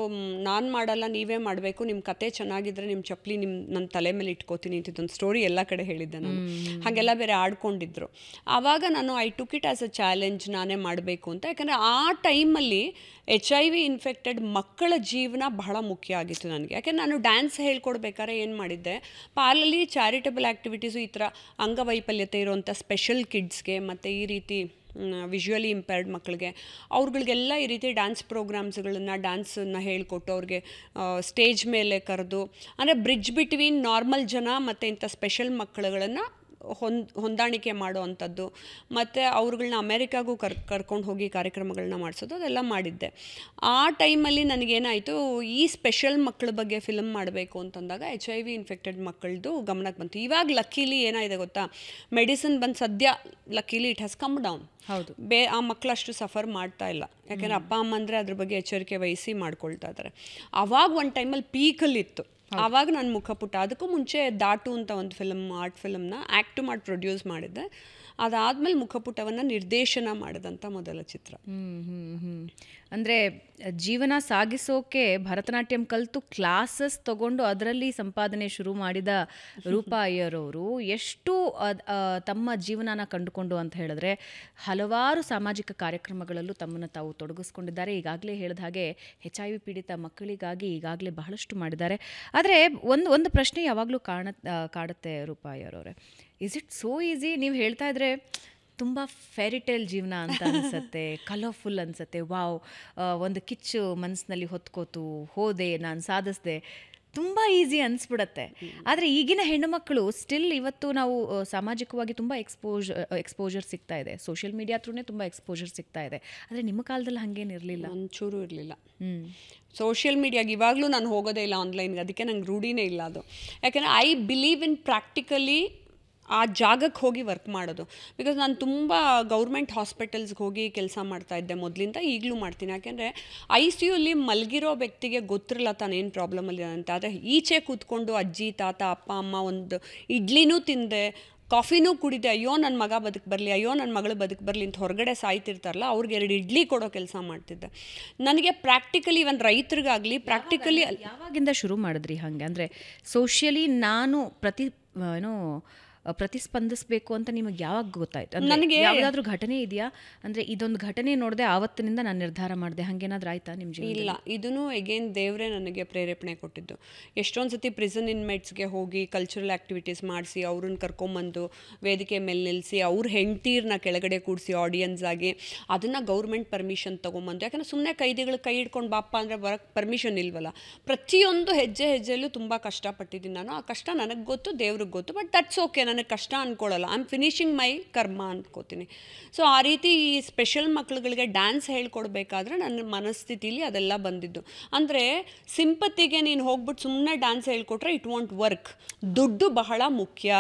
ನಾನು ಮಾಡಲ್ಲ, ನೀವೇ ಮಾಡಬೇಕು, ನಿಮ್ಮ ಕತೆ ಚೆನ್ನಾಗಿದ್ದರೆ ನಿಮ್ಮ ಚಪ್ಪಲಿ ನನ್ನ ತಲೆ ಮೇಲೆ ಇಟ್ಕೋತೀನಿ ಅಂತಿದ್ದೊಂದು ಸ್ಟೋರಿ ಎಲ್ಲ ಕಡೆ ಹೇಳಿದ್ದೆ ನಾನು. ಹಾಗೆಲ್ಲ ಬೇರೆ ಆಡ್ಕೊಂಡಿದ್ರು. ಆವಾಗ ನಾನು I took it as a challenge, ನಾನೇ ಮಾಡಬೇಕು ಅಂತ. ಯಾಕಂದರೆ ಆ ಟೈಮಲ್ಲಿ HIV ಇನ್ಫೆಕ್ಟೆಡ್ ಮಕ್ಕಳ ಜೀವನ ಬಹಳ ಮುಖ್ಯ ಆಗಿತ್ತು ನನಗೆ. ಯಾಕೆಂದರೆ ನಾನು ಡ್ಯಾನ್ಸ್ ಹೇಳ್ಕೊಡ್ಬೇಕಾದ್ರೆ ಏನು ಮಾಡಿದ್ದೆ, ಪಾರ್ಲಲ್ಲಿ ಚಾರಿಟಬಲ್ ಆ್ಯಕ್ಟಿವಿಟೀಸು ಈ ಥರ ಅಂಗವೈಫಲ್ಯತೆ ಇರೋವಂಥ ಸ್ಪೆಷಲ್ ಕಿಡ್ಸ್ಗೆ ಮತ್ತು ಈ ರೀತಿ ವಿಜುವಲಿ ಇಂಪೇರ್ಡ್ ಮಕ್ಕಳಿಗೆ ಅವ್ರುಗಳಿಗೆಲ್ಲ ಈ ರೀತಿ ಡ್ಯಾನ್ಸ್ ಪ್ರೋಗ್ರಾಮ್ಸ್ಗಳನ್ನು ಡ್ಯಾನ್ಸನ್ನು ಹೇಳಿಕೊಟ್ಟು ಅವ್ರಿಗೆ ಸ್ಟೇಜ್ ಮೇಲೆ ಕರೆದು, ಅಂದರೆ ಬ್ರಿಡ್ಜ್ ಬಿಟ್ವೀನ್ ನಾರ್ಮಲ್ ಜನ ಮತ್ತು ಇಂಥ ಸ್ಪೆಷಲ್ ಮಕ್ಕಳುಗಳನ್ನು ಹೊಂದಾಣಿಕೆ ಮಾಡೋ ಅಂಥದ್ದು, ಮತ್ತು ಅವ್ರುಗಳನ್ನ ಅಮೇರಿಕಾಗೂ ಕರ್ಕೊಂಡು ಹೋಗಿ ಕಾರ್ಯಕ್ರಮಗಳನ್ನ ಮಾಡಿಸೋದು, ಅದೆಲ್ಲ ಮಾಡಿದ್ದೆ. ಆ ಟೈಮಲ್ಲಿ ನನಗೇನಾಯಿತು, ಈ ಸ್ಪೆಷಲ್ ಮಕ್ಕಳ ಬಗ್ಗೆ ಫಿಲ್ಮ್ ಮಾಡಬೇಕು ಅಂತಂದಾಗ HIV ಇನ್ಫೆಕ್ಟೆಡ್ ಮಕ್ಕಳದು ಗಮನಕ್ಕೆ ಬಂತು. ಇವಾಗ ಲಕ್ಕೀಲಿ ಏನಾಗಿದೆ ಗೊತ್ತಾ, ಮೆಡಿಸಿನ್ ಬಂದು ಸದ್ಯ ಲಕ್ಕೀಲಿ ಇಟ್ ಹ್ಯಾಸ್ ಕಮ್ ಡೌನ್. ಹೌದು, ಆ ಮಕ್ಕಳು ಅಷ್ಟು ಸಫರ್ ಮಾಡ್ತಾ ಇಲ್ಲ. ಯಾಕೆಂದರೆ ಅಪ್ಪ ಅಮ್ಮ ಅಂದರೆ ಅದ್ರ ಬಗ್ಗೆ ಎಚ್ಚರಿಕೆ ವಹಿಸಿ ಮಾಡ್ಕೊಳ್ತಾ ಇದ್ದಾರೆ. ಆವಾಗ ಒಂದು ಟೈಮಲ್ಲಿ ಪೀಕಲ್ಲಿತ್ತು. ಆವಾಗ ನಾನು ಮುಖಪುಟ, ಅದಕ್ಕೂ ಮುಂಚೆ ದಾಟು ಅಂತ ಒಂದು ಆರ್ಟ್ ಫಿಲಮ್ನ ಆ್ಯಕ್ಟ್ ಮಾಡಿ ಪ್ರೊಡ್ಯೂಸ್ ಮಾಡಿದ್ದೆ. ಅದಾದಮೇಲೆ ಮುಖಪುಟವನ್ನು ನಿರ್ದೇಶನ ಮಾಡಿದಂಥ ಮೊದಲ ಚಿತ್ರ. ಅಂದರೆ ಜೀವನ ಸಾಗಿಸೋಕೆ ಭರತನಾಟ್ಯಂ ಕಲಿತು ಕ್ಲಾಸಸ್ ತಗೊಂಡು ಅದರಲ್ಲಿ ಸಂಪಾದನೆ ಶುರು ಮಾಡಿದ ರೂಪಾ ಅಯ್ಯರವರು ಎಷ್ಟು ತಮ್ಮ ಜೀವನನ ಕಂಡುಕೊಂಡು ಅಂತ ಹೇಳಿದ್ರೆ ಹಲವಾರು ಸಾಮಾಜಿಕ ಕಾರ್ಯಕ್ರಮಗಳಲ್ಲೂ ತಮ್ಮನ್ನು ತಾವು ತೊಡಗಿಸ್ಕೊಂಡಿದ್ದಾರೆ. ಈಗಾಗಲೇ ಹೇಳಿದ ಹಾಗೆ HIV ಪೀಡಿತ ಮಕ್ಕಳಿಗಾಗಿ ಈಗಾಗಲೇ ಬಹಳಷ್ಟು ಮಾಡಿದ್ದಾರೆ. ಆದರೆ ಒಂದು ಪ್ರಶ್ನೆ ಯಾವಾಗಲೂ ಕಾಡುತ್ತೆ ರೂಪಾ ಅಯ್ಯರವರೇ, ಇಸ್ ಇಟ್ ಸೋ ಈಸಿ? ನೀವು ಹೇಳ್ತಾ ಇದ್ರೆ ತುಂಬ ಫೇರಿಟೇಲ್ ಜೀವನ ಅಂತ ಅನಿಸುತ್ತೆ, ಕಲರ್ಫುಲ್ ಅನಿಸುತ್ತೆ, ವಾವ್, ಒಂದು ಕಿಚ್ಚು ಮನಸ್ಸಿನಲ್ಲಿ ಹೊತ್ಕೋತು ಹೋದೆ, ನಾನು ಸಾಧಿಸಿದೆ, ತುಂಬ ಈಸಿ ಅನಿಸ್ಬಿಡತ್ತೆ. ಆದರೆ ಈಗಿನ ಹೆಣ್ಣುಮಕ್ಕಳು ಸ್ಟಿಲ್ ಇವತ್ತು ನಾವು ಸಾಮಾಜಿಕವಾಗಿ ತುಂಬ ಎಕ್ಸ್ಪೋಜರ್ ಸಿಗ್ತಾ ಇದೆ, ಸೋಷಿಯಲ್ ಮೀಡಿಯಾ ಥ್ರೂನೇ ತುಂಬ ಎಕ್ಸ್ಪೋಜರ್ ಸಿಗ್ತಾ ಇದೆ. ಆದರೆ ನಿಮ್ಮ ಕಾಲದಲ್ಲಿ ಹಾಗೇನಿರಲಿಲ್ಲ, ಒಂಚೂರು ಇರಲಿಲ್ಲ. ಸೋಷಿಯಲ್ ಮೀಡಿಯಾಗೆ ಇವಾಗಲೂ ನಾನು ಹೋಗೋದೇ ಇಲ್ಲ ಆನ್ಲೈನ್ಗೆ, ಅದಕ್ಕೆ ನಂಗೆ ರೂಢಿನೇ ಇಲ್ಲ ಅದು. ಯಾಕೆಂದರೆ ಐ ಬಿಲೀವ್ ಇನ್ ಪ್ರಾಕ್ಟಿಕಲಿ ಆ ಜಾಗಕ್ಕೆ ಹೋಗಿ ವರ್ಕ್ ಮಾಡೋದು. ಬಿಕಾಸ್ ನಾನು ತುಂಬ ಗೌರ್ಮೆಂಟ್ ಹಾಸ್ಪಿಟಲ್ಸ್ಗೆ ಹೋಗಿ ಕೆಲಸ ಮಾಡ್ತಾಯಿದ್ದೆ ಮೊದಲಿಂದ, ಈಗಲೂ ಮಾಡ್ತೀನಿ. ಯಾಕೆಂದರೆ ICUಲಿ ಮಲಗಿರೋ ವ್ಯಕ್ತಿಗೆ ಗೊತ್ತಿರಲ್ಲ ತಾನೇನು ಪ್ರಾಬ್ಲಮಲ್ಲಿ ಅಂತ. ಆದರೆ ಈಚೆ ಕೂತ್ಕೊಂಡು ಅಜ್ಜಿ ತಾತ ಅಪ್ಪ ಅಮ್ಮ ಒಂದು ಇಡ್ಲಿನೂ ತಿಂದೆ, ಕಾಫಿನೂ ಕುಡಿದೆ, ಅಯ್ಯೋ ನನ್ನ ಮಗ ಬದುಕು ಬರಲಿ, ಅಯ್ಯೋ ನನ್ನ ಮಗಳು ಬದುಕು ಬರಲಿ ಅಂತ ಹೊರಗಡೆ ಸಾಯ್ತಿರ್ತಾರಲ್ಲ, ಅವ್ರಿಗೆ 2 ಇಡ್ಲಿ ಕೊಡೋ ಕೆಲಸ ಮಾಡ್ತಿದ್ದೆ. ನನಗೆ ಪ್ರಾಕ್ಟಿಕಲಿ ಇವನ್ ರೈತರಿಗಾಗಲಿ ಪ್ರಾಕ್ಟಿಕಲಿ ಯಾವಾಗಿಂದ ಶುರು ಮಾಡಿದ್ರಿ ಹಾಗೆ? ಅಂದರೆ ಸೋಷಿಯಲಿ ನಾನು ಪ್ರತಿಸ್ಪಂದಿಸಬೇಕು ಅಂತ ನಿಮಗೆ ಯಾವಾಗ ಗೊತ್ತಾಯ್ತು? ನನಗೆ ಯಾವುದಾದ್ರೂ ಘಟನೆ ಇದೆಯಾ? ಅಂದರೆ ಇದೊಂದು ಘಟನೆ ನೋಡಿದೆ ಆವತ್ತಿನಿಂದ ನಾನು ನಿರ್ಧಾರ ಮಾಡಿದೆ, ಹಾಗೇನಾದ್ರೂ ಆಯ್ತಾ ನಿಮ್ಮ ಜೀವನ? ಇಲ್ಲ, ಇದೂ ಎಗೇನ್ ದೇವರೇ ನನಗೆ ಪ್ರೇರೇಪಣೆ ಕೊಟ್ಟಿದ್ದು. ಎಷ್ಟೊಂದು ಸತಿ ಪ್ರಿಸನ್ ಇನ್ಮೇಟ್ಸ್ಗೆ ಹೋಗಿ ಕಲ್ಚರಲ್ ಆ್ಯಕ್ಟಿವಿಟೀಸ್ ಮಾಡಿಸಿ ಅವ್ರನ್ನ ಕರ್ಕೊಂಬಂದು ವೇದಿಕೆ ಮೇಲೆ ನಿಲ್ಲಿಸಿ ಅವ್ರ ಹೆಂಡ್ತೀರನ್ನ ಕೆಳಗಡೆ ಕೂಡಿಸಿ ಆಡಿಯನ್ಸ್ ಆಗಿ ಅದನ್ನು ಗೌರ್ಮೆಂಟ್ ಪರ್ಮಿಷನ್ ತೊಗೊಂಬಂದು. ಯಾಕಂದರೆ ಸುಮ್ಮನೆ ಕೈದಿಗಳು ಕೈ ಹಿಡ್ಕೊಂಡು ಬಾಪ್ಪ ಅಂದರೆ ಬರೋಕ್ಕೆ ಪರ್ಮಿಷನ್ ಇಲ್ವಲ್ಲ. ಪ್ರತಿಯೊಂದು ಹೆಜ್ಜೆಯಲ್ಲೂ ತುಂಬ ಕಷ್ಟಪಟ್ಟಿದ್ದೀನಿ ನಾನು. ಆ ಕಷ್ಟ ನನಗೆ ಗೊತ್ತು, ದೇವ್ರಿಗೆ ಗೊತ್ತು. ಬಟ್ ದಟ್ಸ್ ಓಕೆ, ನನಗೆ ಕಷ್ಟ ಅಂದ್ಕೊಳ್ಳಲ್ಲ, ಐ ಆಮ್ ಫಿನಿಶಿಂಗ್ ಮೈ ಕರ್ಮ ಅಂದ್ಕೋತೀನಿ. ಸೊ ಆ ರೀತಿ ಈ ಸ್ಪೆಷಲ್ ಮಕ್ಳುಗಳಿಗೆ ಡ್ಯಾನ್ಸ್ ಹೇಳ್ಕೊಡ್ಬೇಕಾದ್ರೆ ನನ್ನ ಮನಸ್ಥಿತಿಲಿ ಅದೆಲ್ಲ ಬಂದಿದ್ದು. ಅಂದರೆ ಸಿಂಪತ್ತಿಗೆ ನೀನು ಹೋಗ್ಬಿಟ್ಟು ಸುಮ್ಮನೆ ಡ್ಯಾನ್ಸ್ ಹೇಳ್ಕೊಟ್ರೆ ಇಟ್ ವಾಂಟ್ ವರ್ಕ್. ದುಡ್ಡು ಬಹಳ ಮುಖ್ಯ.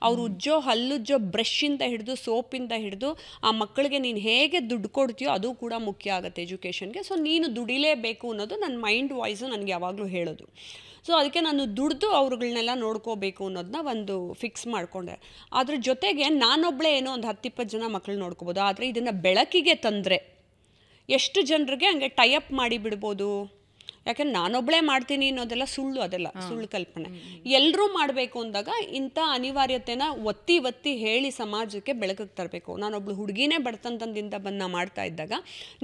ಅವ್ರು ಉಜ್ಜೋ ಹಲ್ಲುಜ್ಜೋ ಬ್ರಷಿಂದ ಹಿಡಿದು ಸೋಪಿಂದ ಹಿಡಿದು ಆ ಮಕ್ಕಳಿಗೆ ನೀನು ಹೇಗೆ ದುಡ್ಡು ಕೊಡ್ತೀಯೋ ಅದು ಕೂಡ ಮುಖ್ಯ ಆಗುತ್ತೆ ಎಜುಕೇಷನ್ಗೆ. ಸೊ ನೀನು ದುಡಿಲೇಬೇಕು ಅನ್ನೋದು ನನ್ನ ಮೈಂಡ್ ವಾಯ್ಸು ನನಗೆ ಯಾವಾಗಲೂ ಹೇಳೋದು. ಸೊ ಅದಕ್ಕೆ ನಾನು ದುಡ್ದು ಅವ್ರುಗಳನ್ನೆಲ್ಲ ನೋಡ್ಕೋಬೇಕು ಅನ್ನೋದನ್ನ ಒಂದು ಫಿಕ್ಸ್ ಮಾಡಿಕೊಂಡೆ. ಅದ್ರ ಜೊತೆಗೆ ನಾನೊಬ್ಬಳೇ ಏನೋ ಒಂದು 10-20 ಜನ ಮಕ್ಕಳು ನೋಡ್ಕೋಬೋದು. ಆದರೆ ಇದನ್ನು ಬೆಳಕಿಗೆ ತಂದರೆ ಎಷ್ಟು ಜನರಿಗೆ ಹಂಗೆ ಟೈಅಪ್ ಮಾಡಿ ಬಿಡ್ಬೋದು. ಯಾಕಂದ್ರೆ ನಾನೊಬ್ಬಳೇ ಮಾಡ್ತೀನಿ ಅನ್ನೋದೆಲ್ಲ ಸುಳ್ಳು, ಅದೆಲ್ಲ ಸುಳ್ಳು ಕಲ್ಪನೆ. ಎಲ್ಲರೂ ಮಾಡಬೇಕು ಅಂದಾಗ ಇಂಥ ಅನಿವಾರ್ಯತೆನ ಒತ್ತಿ ಹೇಳಿ ಸಮಾಜಕ್ಕೆ ಬೆಳಕಿಗೆ ತರಬೇಕು. ನಾನೊಬ್ಳು ಹುಡುಗಿನೇ ಬಡತನದಿಂದ ಬಂದು ಮಾಡ್ತಾ ಇದ್ದಾಗ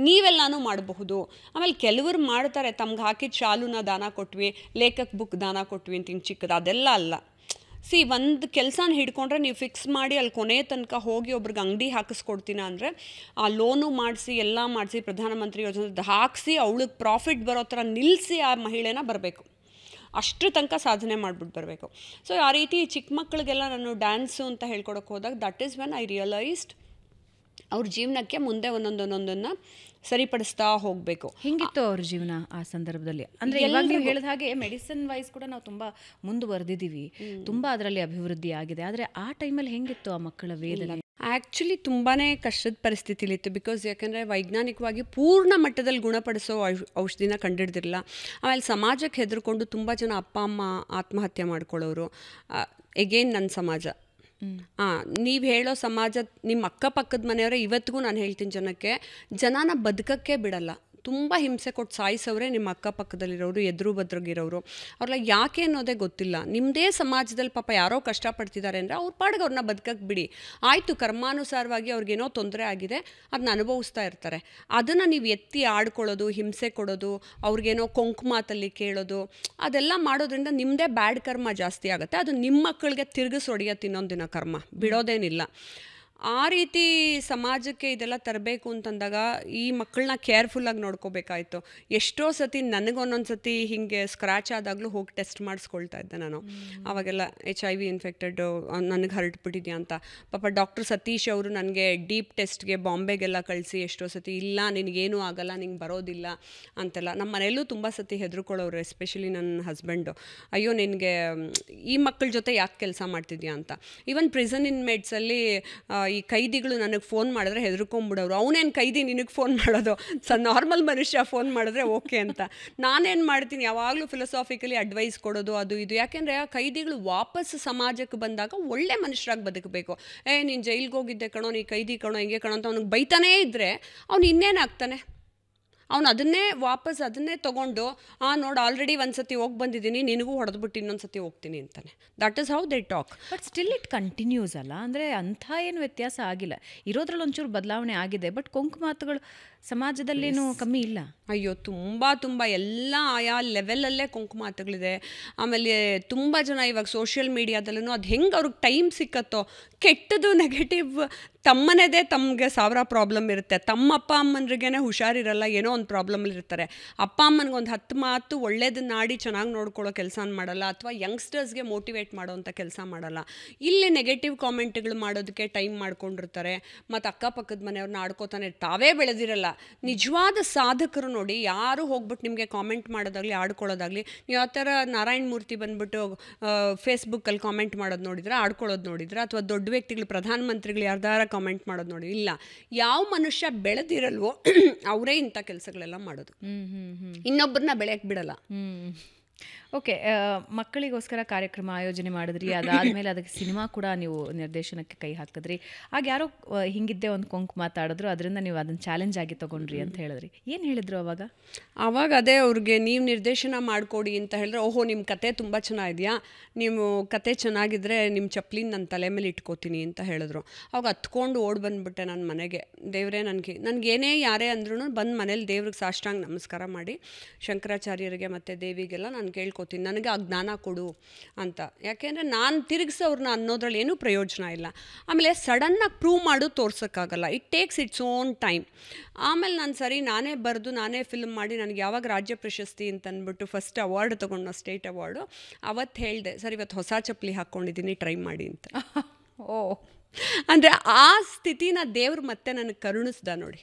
ನೀವೆಲ್ಲಾನು ಮಾಡಬಹುದು. ಆಮೇಲೆ ಕೆಲವರು ಮಾಡ್ತಾರೆ, ತಮ್ಗೆ ಹಾಕಿದ ಶಾಲುನ ದಾನ ಕೊಟ್ವಿ, ಲೇಖಕ್ ಬುಕ್ ದಾನ ಕೊಟ್ವಿ ಅಂತ ಹಿಂಗೆ ಚಿಕ್ಕದು, ಅದೆಲ್ಲ ಅಲ್ಲ. ಒಂದು ಕೆಲಸನ ಹಿಡ್ಕೊಂಡ್ರೆ ನೀವು ಫಿಕ್ಸ್ ಮಾಡಿ ಅಲ್ಲಿ ಕೊನೆ ತನಕ ಹೋಗಿ ಒಬ್ರಿಗೆ ಅಂಗಡಿ ಹಾಕಿಸ್ಕೊಡ್ತೀನ ಅಂದರೆ ಆ ಲೋನು ಮಾಡಿಸಿ ಎಲ್ಲ ಮಾಡಿಸಿ ಪ್ರಧಾನಮಂತ್ರಿ ಯೋಜನೆ ಹಾಕಿಸಿ ಅವಳಿಗೆ ಪ್ರಾಫಿಟ್ ಬರೋ ಥರ ನಿಲ್ಲಿಸಿ ಆ ಮಹಿಳೆನ ಬರಬೇಕು. ಅಷ್ಟು ತನಕ ಸಾಧನೆ ಮಾಡಿಬಿಟ್ಟು ಬರಬೇಕು. ಸೊ ಆ ರೀತಿ ಚಿಕ್ಕ ಮಕ್ಕಳಿಗೆಲ್ಲ ನಾನು ಡ್ಯಾನ್ಸು ಅಂತ ಹೇಳ್ಕೊಡೋಕೆ ಹೋದಾಗ that is when I realised ಅವ್ರ ಜೀವನಕ್ಕೆ ಮುಂದೆ ಒಂದೊಂದನ್ನು ಸರಿಪಡಿಸ್ತಾ ಹೋಗಬೇಕು. ಹಿಂಗಿತ್ತು ಅವ್ರ ಜೀವನ ಆ ಸಂದರ್ಭದಲ್ಲಿ? ಅಂದರೆ ಇವಾಗ ನೀವು ಹೇಳಿದ ಹಾಗೆ ಮೆಡಿಸಿನ್ ವೈಸ್ ಕೂಡ ನಾವು ತುಂಬ ಮುಂದುವರೆದಿದ್ದೀವಿ, ತುಂಬ ಅದರಲ್ಲಿ ಅಭಿವೃದ್ಧಿ ಆಗಿದೆ. ಆದರೆ ಆ ಟೈಮಲ್ಲಿ ಹೆಂಗಿತ್ತು ಆ ಮಕ್ಕಳ ವೇದನೆ? ಆ್ಯಕ್ಚುಲಿ ತುಂಬಾ ಕಷ್ಟದ ಪರಿಸ್ಥಿತಿಲಿತ್ತು. ಬಿಕಾಸ್ ಯಾಕೆಂದರೆ ವೈಜ್ಞಾನಿಕವಾಗಿ ಪೂರ್ಣ ಮಟ್ಟದಲ್ಲಿ ಗುಣಪಡಿಸೋ ಔಷಧಿನ ಕಂಡಿಡ್ದಿರಲಿಲ್ಲ. ಆಮೇಲೆ ಸಮಾಜಕ್ಕೆ ಹೆದರ್ಕೊಂಡು ತುಂಬ ಜನ ಅಪ್ಪ ಅಮ್ಮ ಆತ್ಮಹತ್ಯೆ ಮಾಡ್ಕೊಳ್ಳೋರು. ಎಗೇನ್ ನನ್ನ ಸಮಾಜ, ನೀವು ಹೇಳೋ ಸಮಾಜ, ನಿಮ್ಮ ಅಕ್ಕಪಕ್ಕದ ಮನೆಯವರೇ ಇವತ್ತಿಗೂ ನಾನು ಹೇಳ್ತೀನಿ ಜನನ ಬದುಕಕ್ಕೆ ಬಿಡಲ್ಲ. ತುಂಬ ಹಿಂಸೆ ಕೊಟ್ಟು ಸಾಯಿಸೋರೆ ನಿಮ್ಮ ಅಕ್ಕಪಕ್ಕದಲ್ಲಿರೋರು, ಎದುರು ಬದ್ರಗಿರೋರು. ಅವ್ರೆಲ್ಲ ಯಾಕೆ ಅನ್ನೋದೇ ಗೊತ್ತಿಲ್ಲ. ನಿಮ್ಮದೇ ಸಮಾಜದಲ್ಲಿ ಪಾಪ ಯಾರೋ ಕಷ್ಟಪಡ್ತಿದ್ದಾರೆ ಅಂದರೆ ಅವ್ರ ಪಾಡಿಗೆ ಅವ್ರನ್ನ ಬದುಕಕ್ಕೆ ಬಿಡಿ. ಆಯಿತು, ಕರ್ಮಾನುಸಾರವಾಗಿ ಅವ್ರಿಗೇನೋ ತೊಂದರೆ ಆಗಿದೆ, ಅದನ್ನ ಅನುಭವಿಸ್ತಾ ಇರ್ತಾರೆ. ಅದನ್ನು ನೀವು ಎತ್ತಿ ಆಡ್ಕೊಳ್ಳೋದು, ಹಿಂಸೆ ಕೊಡೋದು, ಅವ್ರಿಗೇನೋ ಕೊಂಕು ಮಾತಲ್ಲಿ ಕೇಳೋದು, ಅದೆಲ್ಲ ಮಾಡೋದ್ರಿಂದ ನಿಮ್ಮದೇ ಬ್ಯಾಡ್ ಕರ್ಮ ಜಾಸ್ತಿ ಆಗುತ್ತೆ. ಅದು ನಿಮ್ಮ ಮಕ್ಕಳಿಗೆ ತಿರುಗಿಸಿ ಹೊಡೆಯತ್ತೆ ಇನ್ನೊಂದು ದಿನ ಕರ್ಮ, ಬಿಡೋದೇನಿಲ್ಲ. ಆ ರೀತಿ ಸಮಾಜಕ್ಕೆ ಇದೆಲ್ಲ ತರಬೇಕು ಅಂತಂದಾಗ ಈ ಮಕ್ಕಳನ್ನ ಕೇರ್ಫುಲ್ಲಾಗಿ ನೋಡ್ಕೋಬೇಕಾಯ್ತು. ಎಷ್ಟೋ ಸತಿ ನನಗೊಂದೊಂದು ಸತಿ ಹೀಗೆ ಸ್ಕ್ರ್ಯಾಚ್ ಆದಾಗಲೂ ಹೋಗಿ ಟೆಸ್ಟ್ ಮಾಡಿಸ್ಕೊಳ್ತಾ ಇದ್ದೆ ನಾನು. ಆವಾಗೆಲ್ಲ HIV ಇನ್ಫೆಕ್ಟೆಡ್ ನನಗೆ ಹರಡ್ಬಿಟ್ಟಿದ್ಯಾ ಅಂತ. ಪಾಪ ಡಾಕ್ಟರ್ ಸತೀಶ್ ಅವರು ನನಗೆ ಡೀಪ್ ಟೆಸ್ಟ್ಗೆ ಬಾಂಬೆಗೆಲ್ಲ ಕಳಿಸಿ ಎಷ್ಟೋ ಸತಿ ಇಲ್ಲ ನಿನಗೇನೂ ಆಗಲ್ಲ, ನಿಂಗೆ ಬರೋದಿಲ್ಲ ಅಂತೆಲ್ಲ. ನಮ್ಮ ಮನೆಯಲ್ಲೂ ತುಂಬ ಸತಿ ಹೆದರ್ಕೊಳ್ಳೋರು, ಎಸ್ಪೆಷಲಿ ನನ್ನ ಹಸ್ಬೆಂಡು, ಅಯ್ಯೋ ನಿನಗೆ ಈ ಮಕ್ಕಳ ಜೊತೆ ಯಾಕೆ ಕೆಲಸ ಮಾಡ್ತಿದ್ಯಾ ಅಂತ. ಈವನ್ ಪ್ರಿಸನ್ ಇನ್ಮೇಟ್ಸಲ್ಲಿ ಈ ಕೈದಿಗಳು ನನಗೆ ಫೋನ್ ಮಾಡಿದ್ರೆ ಹೆದರ್ಕೊಂಡ್ಬಿಡೋರು. ಅವನೇನು ಕೈದಿ ನಿನಗೆ ಫೋನ್ ಮಾಡೋದು, ನಾರ್ಮಲ್ ಮನುಷ್ಯ ಫೋನ್ ಮಾಡಿದ್ರೆ ಓಕೆ ಅಂತ. ನಾನೇನು ಮಾಡ್ತೀನಿ, ಯಾವಾಗಲೂ ಫಿಲಸಾಫಿಕಲಿ ಅಡ್ವೈಸ್ ಕೊಡೋದು ಅದು ಇದು. ಯಾಕೆಂದರೆ ಆ ಕೈದಿಗಳು ವಾಪಸ್ ಸಮಾಜಕ್ಕೆ ಬಂದಾಗ ಒಳ್ಳೆ ಮನುಷ್ಯರಾಗಿ ಬದುಕಬೇಕು. ನೀನು ಜೈಲಿಗೆ ಹೋಗಿದ್ದೆ ಕಣೋ, ನೀ ಕೈದಿ ಕಣೋ, ಹಿಂಗೆ ಕಣೋ ಅಂತ ಅವ್ನಿಗೆ ಬೈತಾನೇ ಇದ್ದರೆ ಅವ್ನು ಇನ್ನೇನಾಗ್ತಾನೆ? ಅವ್ನು ಅದನ್ನೇ ತೊಗೊಂಡು ನೋಡಿ ಆಲ್ರೆಡಿ ಒಂದು ಸತಿ ಹೋಗಿ ಬಂದಿದ್ದೀನಿ, ನಿನಗೂ ಹೊಡೆದ್ಬಿಟ್ಟು ಇನ್ನೊಂದು ಸತಿ ಹೋಗ್ತೀನಿ ಅಂತಾನೆ. That is how they talk. But still it continues ಅಲ್ಲ? ಅಂದರೆ ಅಂಥ ಏನು ವ್ಯತ್ಯಾಸ ಆಗಿಲ್ಲ, ಇರೋದ್ರಲ್ಲಿ ಒಂಚೂರು ಬದಲಾವಣೆ ಆಗಿದೆ. ಬಟ್ ಕೊಂಕು ಮಾತುಗಳು ಸಮಾಜದಲ್ಲೇನು ಕಮ್ಮಿ ಇಲ್ಲ. ಅಯ್ಯೋ ತುಂಬ ಎಲ್ಲ ಆಯಾ ಲೆವೆಲಲ್ಲೇ ಕೊಂಕು ಮಾತುಗಳಿದೆ. ಆಮೇಲೆ ತುಂಬ ಜನ ಇವಾಗ ಸೋಷಿಯಲ್ ಮೀಡಿಯಾದಲ್ಲೂ ಅದು ಹೆಂಗೆ ಅವ್ರಿಗೆ ಟೈಮ್ ಸಿಕ್ಕತ್ತೋ, ಕೆಟ್ಟದು ನೆಗೆಟಿವ್ ತಮ್ಮನೇದೇ ತಮಗೆ 1000 ಪ್ರಾಬ್ಲಮ್ ಇರುತ್ತೆ. ತಮ್ಮ ಅಪ್ಪ ಅಮ್ಮನಿಗೇ ಹುಷಾರಿರಲ್ಲ, ಏನೋ ಒಂದು ಪ್ರಾಬ್ಲಮಲ್ಲಿರ್ತಾರೆ. ಅಪ್ಪ ಅಮ್ಮನಿಗೆ ಒಂದು 10 ಮಾತು ಒಳ್ಳೇದನ್ನ ಆಡಿ ಚೆನ್ನಾಗಿ ನೋಡ್ಕೊಳ್ಳೋ ಕೆಲಸ ಮಾಡಲ್ಲ, ಅಥವಾ ಯಂಗ್ಸ್ಟರ್ಸ್ಗೆ ಮೋಟಿವೇಟ್ ಮಾಡೋವಂಥ ಕೆಲಸ ಮಾಡಲ್ಲ. ಇಲ್ಲಿ ನೆಗೆಟಿವ್ ಕಾಮೆಂಟ್ಗಳು ಮಾಡೋದಕ್ಕೆ ಟೈಮ್ ಮಾಡ್ಕೊಂಡಿರ್ತಾರೆ. ಮತ್ತು ಅಕ್ಕಪಕ್ಕದ ಮನೆಯವ್ರನ್ನ ಆಡ್ಕೋತಾನೆ, ತಾವೇ ಬೆಳೆದಿರಲ್ಲ. ನಿಜವಾದ ಸಾಧಕರು ನೋಡಿ, ಯಾರು ಹೋಗ್ಬಿಟ್ಟು ನಿಮಗೆ ಕಾಮೆಂಟ್ ಮಾಡೋದಾಗಲಿ ಆಡ್ಕೊಳ್ಳೋದಾಗಲಿ, ನೀವು ಯಾವ ಥರ ನಾರಾಯಣ ಮೂರ್ತಿ ಬಂದುಬಿಟ್ಟು ಫೇಸ್ಬುಕ್ಕಲ್ಲಿ ಕಾಮೆಂಟ್ ಮಾಡೋದು ನೋಡಿದ್ರೆ, ಆಡ್ಕೊಳ್ಳೋದು ನೋಡಿದ್ರೆ, ಅಥವಾ ದೊಡ್ಡ ವ್ಯಕ್ತಿಗಳು ಪ್ರಧಾನಮಂತ್ರಿಗಳು ಯಾರ್ದಾರ ಕಾಮೆಂಟ್ ಮಾಡೋದು ನೋಡಿ, ಇಲ್ಲ. ಯಾವ ಮನುಷ್ಯ ಬೆಳೆದಿರಲ್ವೋ ಅವರೇ ಇಂಥ ಕೆಲಸಗಳೆಲ್ಲ ಮಾಡೋದು. ಇನ್ನೊಬ್ಬರನ್ನ ಬೆಳೆಯಕ್ಕೆ ಬಿಡಲ್ಲ. ಓಕೆ, ಮಕ್ಕಳಿಗೋಸ್ಕರ ಕಾರ್ಯಕ್ರಮ ಆಯೋಜನೆ ಮಾಡಿದ್ರಿ, ಅದಾದಮೇಲೆ ಅದಕ್ಕೆ ಸಿನಿಮಾ ಕೂಡ ನೀವು ನಿರ್ದೇಶನಕ್ಕೆ ಕೈ ಹಾಕಿದ್ರಿ. ಆಗ ಯಾರೋ ಹಿಂಗಿದ್ದೆ ಒಂದು ಕೊಂಕು ಮಾತಾಡಿದ್ರು, ಅದರಿಂದ ನೀವು ಅದನ್ನು ಚಾಲೆಂಜ್ ಆಗಿ ತೊಗೊಂಡ್ರಿ ಅಂತ ಹೇಳಿದ್ರಿ. ಏನು ಹೇಳಿದ್ರು ಅವಾಗ? ಅದೇ ಅವ್ರಿಗೆ ನೀವು ನಿರ್ದೇಶನ ಮಾಡಿಕೊಡಿ ಅಂತ ಹೇಳಿದ್ರೆ, ಓಹೋ ನಿಮ್ಮ ಕತೆ ತುಂಬ ಚೆನ್ನಾಗಿದೆಯಾ, ನೀವು ಕತೆ ಚೆನ್ನಾಗಿದ್ರೆ ನಿಮ್ಮ ಚಪ್ಪಲಿನ ನನ್ನ ತಲೆ ಮೇಲೆ ಇಟ್ಕೋತೀನಿ ಅಂತ ಹೇಳಿದ್ರು. ಅವಾಗ ಹತ್ಕೊಂಡು ಓಡಿ ಬಂದುಬಿಟ್ಟೆ ನನ್ನ ಮನೆಗೆ. ದೇವರೇ ನನಗೇನೇ ಯಾರೇ ಅಂದ್ರೂ ಬಂದು ಮನೇಲಿ ದೇವ್ರಿಗೆ ಸಾಷ್ಟಾಂಗ ನಮಸ್ಕಾರ ಮಾಡಿ ಶಂಕರಾಚಾರ್ಯರಿಗೆ ಮತ್ತು ದೇವಿಗೆಲ್ಲ ನಾನು ಕೇಳ್ಕೊತೀನಿ, ನನಗೆ ಆ ಜ್ಞಾನ ಕೊಡು ಅಂತ. ಯಾಕೆಂದರೆ ನಾನು ತಿರುಗಿಸೋರ್ನ ಅನ್ನೋದ್ರಲ್ಲಿ ಏನೂ ಪ್ರಯೋಜನ ಇಲ್ಲ. ಆಮೇಲೆ ಸಡನ್ನಾಗಿ ಪ್ರೂವ್ ಮಾಡು ತೋರ್ಸೋಕ್ಕಾಗಲ್ಲ. It takes its own time. ಆಮೇಲೆ ನಾನು ಸರಿ ನಾನೇ ಬರೆದು ನಾನೇ ಫಿಲ್ಮ್ ಮಾಡಿ ನನಗೆ ಯಾವಾಗ ರಾಜ್ಯ ಪ್ರಶಸ್ತಿ ಅಂತ ಅಂದ್ಬಿಟ್ಟು ಫಸ್ಟ್ ಅವಾರ್ಡ್ ತೊಗೊಂಡು ಸ್ಟೇಟ್ ಅವಾರ್ಡು, ಅವತ್ತು ಹೇಳಿದೆ, ಸರ್ ಇವತ್ತು ಹೊಸ ಚಪ್ಪಲಿ ಹಾಕ್ಕೊಂಡಿದ್ದೀನಿ, ಟ್ರೈ ಮಾಡಿ ಅಂತ. ಅಂದರೆ ಆ ಸ್ಥಿತಿನ ದೇವ್ರು ಮತ್ತೆ ನನಗೆ ಕರುಣಿಸ್ದ ನೋಡಿ.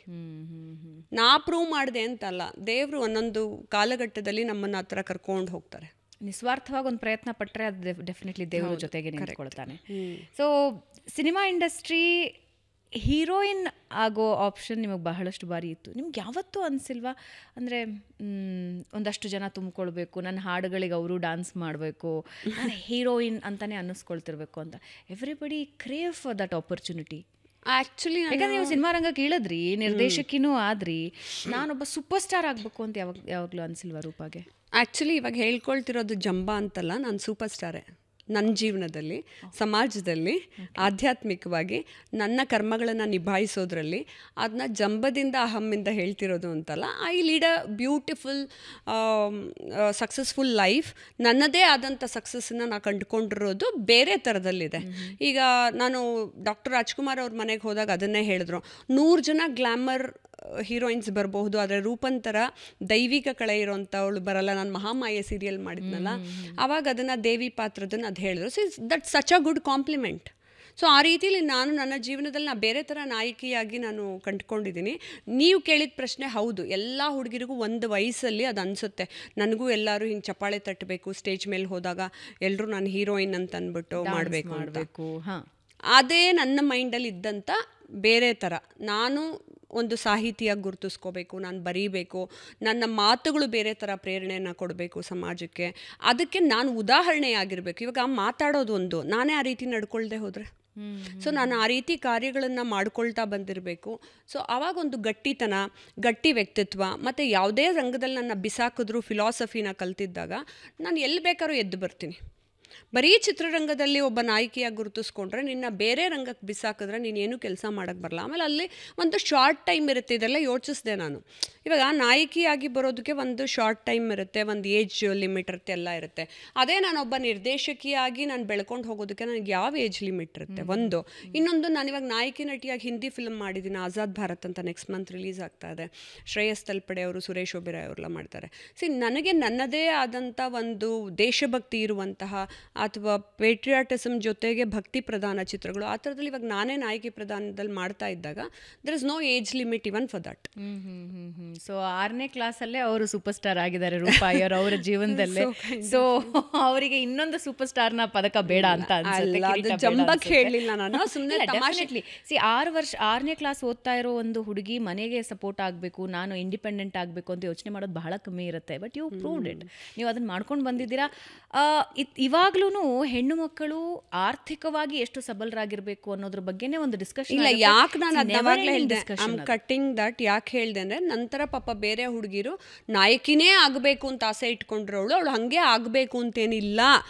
ನಾ ಪ್ರೂವ್ ಮಾಡಿದೆ ಅಂತಲ್ಲ, ದೇವರು ಒಂದೊಂದು ಕಾಲಘಟ್ಟದಲ್ಲಿ ನಮ್ಮನ್ನು ಆ ಥರ ಕರ್ಕೊಂಡು ಹೋಗ್ತಾರೆ. ನಿಸ್ವಾರ್ಥವಾಗಿ ಒಂದು ಪ್ರಯತ್ನ ಪಟ್ಟರೆ ಅದು ಡೆಫಿನೆಟ್ಲಿ ದೇವರ ಜೊತೆಗೆ ನಿಂತ್ಕೊಳ್ತಾನೆ. ಸೊ ಸಿನಿಮಾ ಇಂಡಸ್ಟ್ರಿ ಹೀರೋಯಿನ್ ಆಗೋ ಆಪ್ಷನ್ ನಿಮಗೆ ಬಹಳಷ್ಟು ಬಾರಿ ಇತ್ತು. ನಿಮ್ಗೆ ಯಾವತ್ತೂ ಅನಿಸಿಲ್ವಾ, ಅಂದರೆ ಒಂದಷ್ಟು ಜನ ತುಂಬಿಕೊಳ್ಬೇಕು, ನನ್ನ ಹಾಡುಗಳಿಗೆ ಅವರು ಡ್ಯಾನ್ಸ್ ಮಾಡಬೇಕು, ನಾನು ಹೀರೋಯಿನ್ ಅಂತಲೇ ಅನ್ನಿಸ್ಕೊಳ್ತಿರ್ಬೇಕು ಅಂತ? Everybody crave for that opportunity. Actually ಯಾಕಂದರೆ ನೀವು ಸಿನಿಮಾ ರಂಗಕ್ಕೆ ಇಳಿದ್ರಿ, ನಿರ್ದೇಶಕಿನೂ ಆದ್ರಿ, ನಾನೊಬ್ಬ ಸೂಪರ್ ಸ್ಟಾರ್ ಆಗಬೇಕು ಅಂತ ಯಾವಾಗಲೂ ಅನಿಸಿಲ್ವಾ ರೂಪಾಗೆ? ಆ್ಯಕ್ಚುಲಿ ಇವಾಗ ಹೇಳ್ಕೊಳ್ತಿರೋದು ಜಂಬ ಅಂತಲ್ಲ, ನಾನು ಸೂಪರ್ ಸ್ಟಾರೇ ನನ್ನ ಜೀವನದಲ್ಲಿ, ಸಮಾಜದಲ್ಲಿ, ಆಧ್ಯಾತ್ಮಿಕವಾಗಿ ನನ್ನ ಕರ್ಮಗಳನ್ನು ನಿಭಾಯಿಸೋದ್ರಲ್ಲಿ. ಅದನ್ನ ಜಂಬದಿಂದ ಅಹಮ್ಮಿಂದ ಹೇಳ್ತಿರೋದು ಅಂತಲ್ಲ. I lead a beautiful successful life. ನನ್ನದೇ ಆದಂಥ ಸಕ್ಸಸ್ಸನ್ನು ನಾನು ಕಂಡುಕೊಂಡಿರೋದು ಬೇರೆ ಥರದಲ್ಲಿದೆ. ಈಗ ನಾನು ಡಾಕ್ಟರ್ ರಾಜ್ಕುಮಾರ್ ಅವ್ರ ಮನೆಗೆ ಹೋದಾಗ ಅದನ್ನೇ ಹೇಳಿದ್ರು, 100 ಜನ ಗ್ಲ್ಯಾಮರ್ ಹೀರೋಯಿನ್ಸ್ ಬರಬಹುದು, ಆದರೆ ರೂಪಂತರ ದೈವಿಕ ಕಳೆ ಇರೋಂಥವಳು ಬರಲ್ಲ. ನಾನು ಮಹಾಮಾಯೆ ಸೀರಿಯಲ್ ಮಾಡಿದ್ನಲ್ಲ, ಆವಾಗ ಅದನ್ನು ದೇವಿ ಪಾತ್ರದನ್ನು ಅದು ಹೇಳಿದ್ರು. So that such a good compliment. So ಆ ರೀತಿಯಲ್ಲಿ ನಾನು ನನ್ನ ಜೀವನದಲ್ಲಿ ಬೇರೆ ಥರ ನಾಯಕಿಯಾಗಿ ನಾನು ಕಂಡುಕೊಂಡಿದ್ದೀನಿ. ನೀವು ಕೇಳಿದ ಪ್ರಶ್ನೆ ಹೌದು, ಎಲ್ಲ ಹುಡುಗಿರಿಗೂ ಒಂದು ವಯಸ್ಸಲ್ಲಿ ಅದು ಅನಿಸುತ್ತೆ, ನನಗೂ ಎಲ್ಲರೂ ಹಿಂಗೆ ಚಪ್ಪಾಳೆ ತಟ್ಟಬೇಕು, ಸ್ಟೇಜ್ ಮೇಲೆ ಹೋದಾಗ ಎಲ್ಲರೂ ನಾನು ಹೀರೋಯಿನ್ ಅಂತ ಅಂದ್ಬಿಟ್ಟು ಮಾಡಬೇಕು. ಅದೇ ನನ್ನ ಮೈಂಡಲ್ಲಿ ಇದ್ದಂಥ ಬೇರೆ ಥರ. ನಾನು ಒಂದು ಸಾಹಿತಿಯಾಗಿ ಗುರುತಿಸ್ಕೋಬೇಕು, ನಾನು ಬರೀಬೇಕು, ನನ್ನ ಮಾತುಗಳು ಬೇರೆ ಥರ ಪ್ರೇರಣೆಯನ್ನು ಕೊಡಬೇಕು ಸಮಾಜಕ್ಕೆ. ಅದಕ್ಕೆ ನಾನು ಉದಾಹರಣೆಯಾಗಿರಬೇಕು. ಇವಾಗ ಮಾತಾಡೋದು ಒಂದು, ನಾನೇ ಆ ರೀತಿ ನಡ್ಕೊಳ್ದೆ ಹೋದರೆ, ಸೊ ನಾನು ಆ ರೀತಿ ಕಾರ್ಯಗಳನ್ನು ಮಾಡ್ಕೊಳ್ತಾ ಬಂದಿರಬೇಕು. ಸೊ ಆವಾಗೊಂದು ಗಟ್ಟಿತನ, ಗಟ್ಟಿ ವ್ಯಕ್ತಿತ್ವ, ಮತ್ತು ಯಾವುದೇ ರಂಗದಲ್ಲಿ ನನ್ನ ಬಿಸಾಕಿದ್ರು ಫಿಲಾಸಫಿನ ಕಲ್ತಿದ್ದಾಗ ನಾನು ಎಲ್ಲಿ ಬೇಕಾದ್ರೂ ಎದ್ದು ಬರ್ತೀನಿ. ಬರೀ ಚಿತ್ರರಂಗದಲ್ಲಿ ಒಬ್ಬ ನಾಯಕಿಯಾಗಿ ಗುರುತಿಸ್ಕೊಂಡ್ರೆ ನಿನ್ನ ಬೇರೆ ರಂಗಕ್ಕೆ ಬಿಸಾಕಿದ್ರೆ ನೀನೇನು ಕೆಲಸ ಮಾಡೋಕ್ಕೆ ಬರಲ್ಲ. ಆಮೇಲೆ ಅಲ್ಲಿ ಒಂದು ಶಾರ್ಟ್ ಟೈಮ್ ಇರುತ್ತೆ. ಇದೆಲ್ಲ ಯೋಚಿಸಿದೆ ನಾನು. ಇವಾಗ ನಾಯಕಿಯಾಗಿ ಬರೋದಕ್ಕೆ ಒಂದು ಶಾರ್ಟ್ ಟೈಮ್ ಇರುತ್ತೆ, ಒಂದು ಏಜ್ ಲಿಮಿಟ್ ಇರುತ್ತೆ, ಎಲ್ಲ ಇರುತ್ತೆ. ಅದೇ ನಾನೊಬ್ಬ ನಿರ್ದೇಶಕಿಯಾಗಿ ನಾನು ಬೆಳ್ಕೊಂಡು ಹೋಗೋದಕ್ಕೆ ನನಗೆ ಯಾವ ಏಜ್ ಲಿಮಿಟ್ ಇರುತ್ತೆ? ಒಂದು. ಇನ್ನೊಂದು, ನಾನಿವಾಗ ನಾಯಕಿ ನಟಿಯಾಗಿ ಹಿಂದಿ ಫಿಲ್ಮ್ ಮಾಡಿದ್ದೀನಿ, ಆಜಾದ್ ಭಾರತ್ ಅಂತ, ನೆಕ್ಸ್ಟ್ ಮಂತ್ ರಿಲೀಸ್ ಆಗ್ತಾ ಇದೆ. ಶ್ರೇಯಸ್ ತಲ್ಪಡೆ ಅವರು, ಸುರೇಶ್ ಒಬೆರಾಯ್ ಅವರೆಲ್ಲ ಮಾಡ್ತಾರೆ. ನನಗೆ ನನ್ನದೇ ಆದಂಥ ಒಂದು ದೇಶಭಕ್ತಿ ಇರುವಂತಹ ಅಥವಾ ಪೇಟ್ರಿಯಾಟಿಸಮ್ ಜೊತೆಗೆ ಭಕ್ತಿ ಪ್ರಧಾನ ಚಿತ್ರಗಳು, ಆ ಥರದಲ್ಲಿ ಇವಾಗ ನಾನೇ ನಾಯಕಿ ಪ್ರಧಾನದಲ್ಲಿ ಮಾಡ್ತಾ ಇದ್ದಾಗ there is no age limit even for that. So 6ನೇ ಕ್ಲಾಸಲ್ಲೇ ಅವರು ಸೂಪರ್ ಸ್ಟಾರ್ ಆಗಿದ್ದಾರೆ ರೂಪಾಯಿಯವರು ಅವರ ಜೀವನದಲ್ಲೇ. ಸೊ ಅವರಿಗೆ ಇನ್ನೊಂದು ಸೂಪರ್ ಸ್ಟಾರ್ನ ಪದಕ ಬೇಡ ಅಂತ ಜಂಬಕ್ಕೆ ಹೇಳಲಿಲ್ಲ ನಾನು, ಸುಮ್ಮನೆ ಡೆಫಿನೆಟ್ಲಿ. 6ನೇ ಕ್ಲಾಸ್ ಓದ್ತಾ ಇರೋ ಒಂದು ಹುಡುಗಿ ಮನೆಗೆ ಸಪೋರ್ಟ್ ಆಗಬೇಕು, ನಾನು ಇಂಡಿಪೆಂಡೆಂಟ್ ಆಗಬೇಕು ಅಂತ ಯೋಚನೆ ಮಾಡೋದು ಬಹಳ ಕಮ್ಮಿ ಇರುತ್ತೆ. ಬಟ್ ಯು ಪ್ರೂವ್ಡ್ ಇಟ್, ನೀವು ಅದನ್ನು ಮಾಡ್ಕೊಂಡು ಬಂದಿದ್ದೀರಾ. ಇವಾಗ್ಲೂ ಹೆಣ್ಣು ಮಕ್ಕಳು ಆರ್ಥಿಕವಾಗಿ ಎಷ್ಟು ಸಬಲರಾಗಿರ್ಬೇಕು ಅನ್ನೋದ್ರ ಬಗ್ಗೆನೇ ಒಂದು ಡಿಸ್ಕಷನ್ ಇಲ್ಲ. ಯಾಕೆ ನಾನು ಅದವಾಗಲೇ ಹೇಳಿದೆ, ಐ ಆಮ್ ಕಟ್ಟಿಂಗ್ ದಟ್. ಯಾಕೆ ಹೇಳಿದೆ ಅಂದರೆ, ನಂತರ ಪಾಪ ಬೇರೆ ಹುಡುಗಿರು ನಾಯಕಿನೇ ಆಗಬೇಕು ಅಂತ ಆಸೆ ಇಟ್ಕೊಂಡ್ರವಳು, ಅವಳು ಹಾಗೆ ಆಗಬೇಕು ಅಂತೇನಿಲ್ಲ.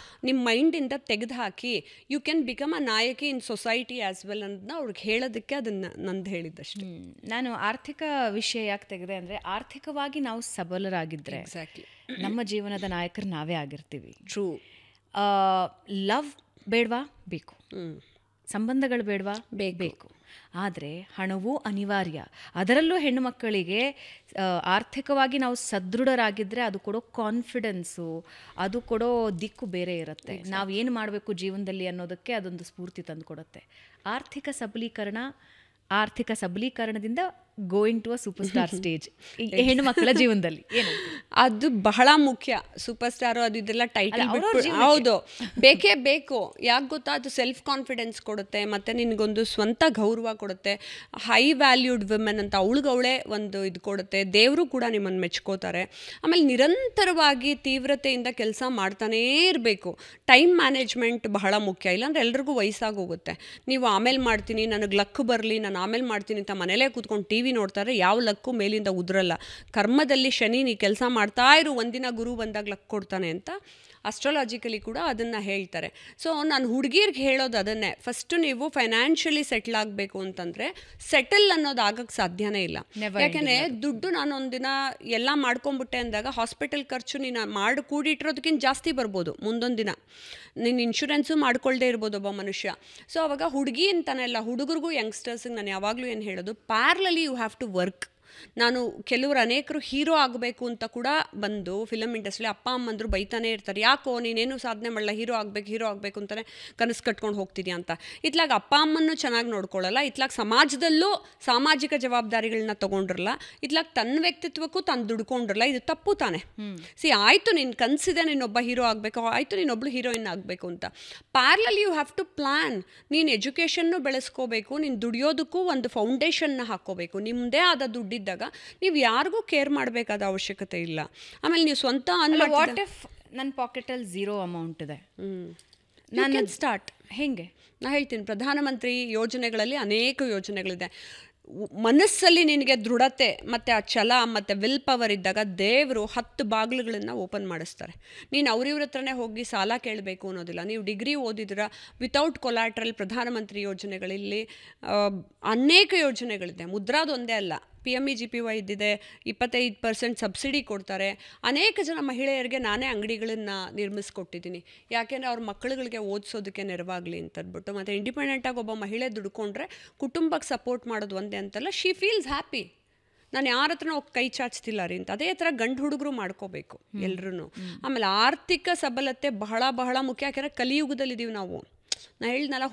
ನಿಮ್ಮ ಮೈಂಡಿಂದ ತೆಗೆದು ಹಾಕಿ ಯು ಕ್ಯಾನ್ ಬಿಕಮ್ ಅ ನಾಯಕಿ ಇನ್ ಸೊಸೈಟಿ ಆಸ್ ವೆಲ್ ಅಂತ ಅವ್ರಿಗೆ ಹೇಳೋದಕ್ಕೆ ಅದನ್ನು ನಂದು ಹೇಳಿದ್ದಷ್ಟೇ. ನಾನು ಆರ್ಥಿಕ ವಿಷಯ ಯಾಕೆ ತೆಗೆದೆ ಅಂದರೆ, ಆರ್ಥಿಕವಾಗಿ ನಾವು ಸಬಲರಾಗಿದ್ದರೆ ಎಕ್ಸಾಕ್ಟ್ಲಿ ನಮ್ಮ ಜೀವನದ ನಾಯಕರು ನಾವೇ ಆಗಿರ್ತೀವಿ. ಟ್ರೂ. ಲವ್ ಬೇಡವಾ? ಬೇಕು. ಸಂಬಂಧಗಳು ಬೇಡವಾ? ಬೇಕು. ಆದರೆ ಹಣವೂ ಅನಿವಾರ್ಯ. ಅದರಲ್ಲೂ ಹೆಣ್ಣು ಮಕ್ಕಳಿಗೆ ಆರ್ಥಿಕವಾಗಿ ನಾವು ಸದೃಢರಾಗಿದ್ದರೆ ಅದು ಕೊಡೋ ಕಾನ್ಫಿಡೆನ್ಸು, ಅದು ಕೊಡೋ ದಿಕ್ಕು ಬೇರೆ ಇರುತ್ತೆ. ನಾವು ಏನು ಮಾಡಬೇಕು ಜೀವನದಲ್ಲಿ ಅನ್ನೋದಕ್ಕೆ ಅದೊಂದು ಸ್ಫೂರ್ತಿ ತಂದು ಕೊಡುತ್ತೆ. ಆರ್ಥಿಕ ಸಬಲೀಕರಣದಿಂದ going to a super star stage ಹೆಣ್ಣು ಮಕ್ಕಳ ಜೀವನದಲ್ಲಿ ಏನು ಅದು ಬಹಳ ಮುಖ್ಯ. ಸೂಪರ್ ಸ್ಟಾರ್ ಅದು ಇದೆಲ್ಲ ಟೈಟಲ್ ಹೌದು, ಬೇಕೇ ಬೇಕು. ಯಾಕೆ ಗೊತ್ತಾ, ಅದು ಸೆಲ್ಫ್ ಕಾನ್ಫಿಡೆನ್ಸ್ ಕೊಡುತ್ತೆ, ಮತ್ತು ನಿನಗೊಂದು ಸ್ವಂತ ಗೌರವ ಕೊಡುತ್ತೆ. ಹೈ ವ್ಯಾಲ್ಯೂಡ್ ವಿಮೆನ್ ಅಂತ ಅವಳಿಗವಳೇ ಒಂದು ಇದು ಕೊಡುತ್ತೆ. ದೇವರು ಕೂಡ ನಿಮ್ಮನ್ನು ಮೆಚ್ಕೋತಾರೆ. ಆಮೇಲೆ ನಿರಂತರವಾಗಿ ತೀವ್ರತೆಯಿಂದ ಕೆಲಸ ಮಾಡ್ತಾನೇ ಇರಬೇಕು. ಟೈಮ್ ಮ್ಯಾನೇಜ್ಮೆಂಟ್ ಬಹಳ ಮುಖ್ಯ. ಇಲ್ಲಾಂದ್ರೆ ಎಲ್ರಿಗೂ ವಯಸ್ಸಾಗೋಗುತ್ತೆ. ನೀವು ಆಮೇಲೆ ಮಾಡ್ತೀನಿ, ನನಗೆ ಲಕ್ಕು ಬರಲಿ, ನಾನು ಆಮೇಲೆ ಮಾಡ್ತೀನಿ ಅಂತ ಮನೇಲೇ ಕೂತ್ಕೊಂಡು ಟಿ ವಿ ನೋಡ್ತಾರೆ. ಯಾವ ಲಕ್ಕು ಮೇಲಿಂದ ಉದುರಲ್ಲ. ಕರ್ಮದಲ್ಲಿ ಶನಿ ನೀ ಕೆಲಸ ಮಾಡ್ತಾ ಇರು, ಒಂದಿನ ಗುರು ಬಂದಾಗ ಲಕ್ ಕೊಡ್ತಾನೆ ಅಂತ ಅಸ್ಟ್ರಾಲಜಿಕಲಿ ಕೂಡ ಅದನ್ನು ಹೇಳ್ತಾರೆ. ಸೊ ನಾನು ಹುಡುಗಿರ್ಗೆ ಹೇಳೋದು ಅದನ್ನೇ, ಫಸ್ಟು ನೀವು ಫೈನಾನ್ಷಿಯಲಿ ಸೆಟ್ಲ್ ಆಗಬೇಕು ಅಂತಂದರೆ ಸೆಟಲ್ ಅನ್ನೋದು ಆಗಕ್ಕೆ ಸಾಧ್ಯನೇ ಇಲ್ಲ. ಯಾಕೆಂದರೆ ದುಡ್ಡು ನಾನು ಒಂದಿನ ಎಲ್ಲ ಮಾಡ್ಕೊಂಬಿಟ್ಟೆ ಅಂದಾಗ ಹಾಸ್ಪಿಟಲ್ ಖರ್ಚು ನೀನು ಮಾಡಿ ಕೂಡಿಟ್ಟಿರೋದಕ್ಕಿಂತ ಜಾಸ್ತಿ ಬರ್ಬೋದು ಮುಂದೊಂದು ದಿನ. ನೀನು ಇನ್ಶೂರೆನ್ಸು ಮಾಡ್ಕೊಳ್ದೇ ಇರ್ಬೋದು ಒಬ್ಬ ಮನುಷ್ಯ. ಸೊ ಅವಾಗ ಹುಡುಗಿ ಅಂತಾನೆ ಅಲ್ಲ, ಹುಡುಗರಿಗೂ ಯಂಗ್ಸ್ಟರ್ಸಿಗೆ ನಾನು ಯಾವಾಗಲೂ ಏನು ಹೇಳೋದು, parallelly you have to work. ನಾನು ಅನೇಕರು ಹೀರೋ ಆಗಬೇಕು ಅಂತ ಕೂಡ ಬಂದು ಫಿಲಮ್ ಇಂಡಸ್ಟ್ರಿ ಅಪ್ಪ ಅಮ್ಮಂದ್ರು ಬೈತಾನೆ ಇರ್ತಾರೆ, ಯಾಕೋ ನೀನೇನು ಸಾಧನೆ ಮಾಡಲ್ಲ, ಹೀರೋ ಆಗಬೇಕು ಅಂತಲೇ ಕನಸು ಕಟ್ಕೊಂಡು ಹೋಗ್ತಿದ್ಯಾ ಅಂತ. ಇತ್ಲಾಗ ಅಪ್ಪ ಅಮ್ಮನ್ನು ಚೆನ್ನಾಗಿ ನೋಡ್ಕೊಳ್ಳಲ್ಲ, ಇತ್ಲಾಗ ಸಮಾಜದಲ್ಲೂ ಸಾಮಾಜಿಕ ಜವಾಬ್ದಾರಿಗಳನ್ನ ತೊಗೊಂಡ್ರಲ್ಲ, ಇತ್ಲಾಗ ತನ್ನ ವ್ಯಕ್ತಿತ್ವಕ್ಕೂ ತಾನು ದುಡ್ಕೊಂಡಿರಲ್ಲ. ಇದು ತಪ್ಪು ತಾನೆ. ಆಯಿತು ನಿನ್ನ ಕನಸಿದೆ ನೀನೊಬ್ಬ ಹೀರೋ ಆಗಬೇಕು, ಆಯಿತು ನೀನೊಬ್ಳು ಹೀರೋಯಿನ್ ಆಗಬೇಕು ಅಂತ. Parallel you have to plan. ನೀನು ಎಜುಕೇಷನ್ನು ಬೆಳೆಸ್ಕೋಬೇಕು, ನೀನು ದುಡಿಯೋದಕ್ಕೂ ಒಂದು ಫೌಂಡೇಶನ್ನ ಹಾಕ್ಕೋಬೇಕು. ನಿಮ್ಮದೇ ಆದ ದುಡ್ಡಿದ್ದಾಗ ನೀವು ಯಾರಿಗೂ ಕೇರ್ ಮಾಡಬೇಕಾದ ಅವಶ್ಯಕತೆ ಇಲ್ಲ. ಆಮೇಲೆ ನೀವು ಸ್ವಂತ ವಾಟ್ ಇಫ್ ನನ್ನ ಪಾಕೆಟಲ್ಲಿ 0 ಅಮೌಂಟ್ ಇದೆ, ನಾನು ಸ್ಟಾರ್ಟ್ ಹೇಗೆ? ನಾನು ಹೇಳ್ತೀನಿ, ಪ್ರಧಾನಮಂತ್ರಿ ಯೋಜನೆಗಳಲ್ಲಿ ಅನೇಕ ಯೋಜನೆಗಳಿದೆ. ಮನಸ್ಸಲ್ಲಿ ನಿನಗೆ ದೃಢತೆ ಮತ್ತು ಆ ಛಲ ಮತ್ತು ವಿಲ್ ಪವರ್ ಇದ್ದಾಗ ದೇವರು 10 ಬಾಗಿಲುಗಳನ್ನು ಓಪನ್ ಮಾಡಿಸ್ತಾರೆ. ನೀನು ಅವ್ರಿವ್ರ ಹತ್ರನೇ ಹೋಗಿ ಸಾಲ ಕೇಳಬೇಕು ಅನ್ನೋದಿಲ್ಲ. ನೀವು ಡಿಗ್ರಿ ಓದಿದ್ರೆ ವಿತೌಟ್ ಕೊಲಾಟ್ರಲ್ ಪ್ರಧಾನಮಂತ್ರಿ ಯೋಜನೆಗಳಲ್ಲಿ ಅನೇಕ ಯೋಜನೆಗಳಿದೆ. ಮುದ್ರಾದೊಂದೇ ಅಲ್ಲ, PMEGPY ಇದ್ದಿದೆ, 25% ಸಬ್ಸಿಡಿ ಕೊಡ್ತಾರೆ. ಅನೇಕ ಜನ ಮಹಿಳೆಯರಿಗೆ ನಾನೇ ಅಂಗಡಿಗಳನ್ನು ನಿರ್ಮಿಸ್ಕೊಟ್ಟಿದ್ದೀನಿ, ಯಾಕೆಂದರೆ ಅವ್ರ ಮಕ್ಕಳುಗಳಿಗೆ ಓದಿಸೋದಕ್ಕೆ ನೆರವಾಗಲಿ ಅಂತಂದ್ಬಿಟ್ಟು. ಮತ್ತು ಇಂಡಿಪೆಂಡೆಂಟಾಗಿ ಒಬ್ಬ ಮಹಿಳೆ ದುಡ್ಕೊಂಡ್ರೆ ಕುಟುಂಬಕ್ಕೆ ಸಪೋರ್ಟ್ ಮಾಡೋದು ಒಂದೇ ಅಂತಲ್ಲ, ಶಿ ಫೀಲ್ಸ್ ಹ್ಯಾಪಿ. ನಾನು ಯಾರ ಹತ್ರನೂ ಕೈ ಚಾಚ್ತಿಲ್ಲ ರೀ ಅಂತ. ಅದೇ ಥರ ಗಂಡು ಹುಡುಗರು ಮಾಡ್ಕೋಬೇಕು ಎಲ್ಲರೂ. ಆಮೇಲೆ ಆರ್ಥಿಕ ಸಬಲತೆ ಬಹಳ ಬಹಳ ಮುಖ್ಯ, ಯಾಕೆಂದರೆ ಕಲಿಯುಗದಲ್ಲಿದ್ದೀವಿ ನಾವು. ನಾನು ಹೇಳಿದ್ನಲ್ಲ,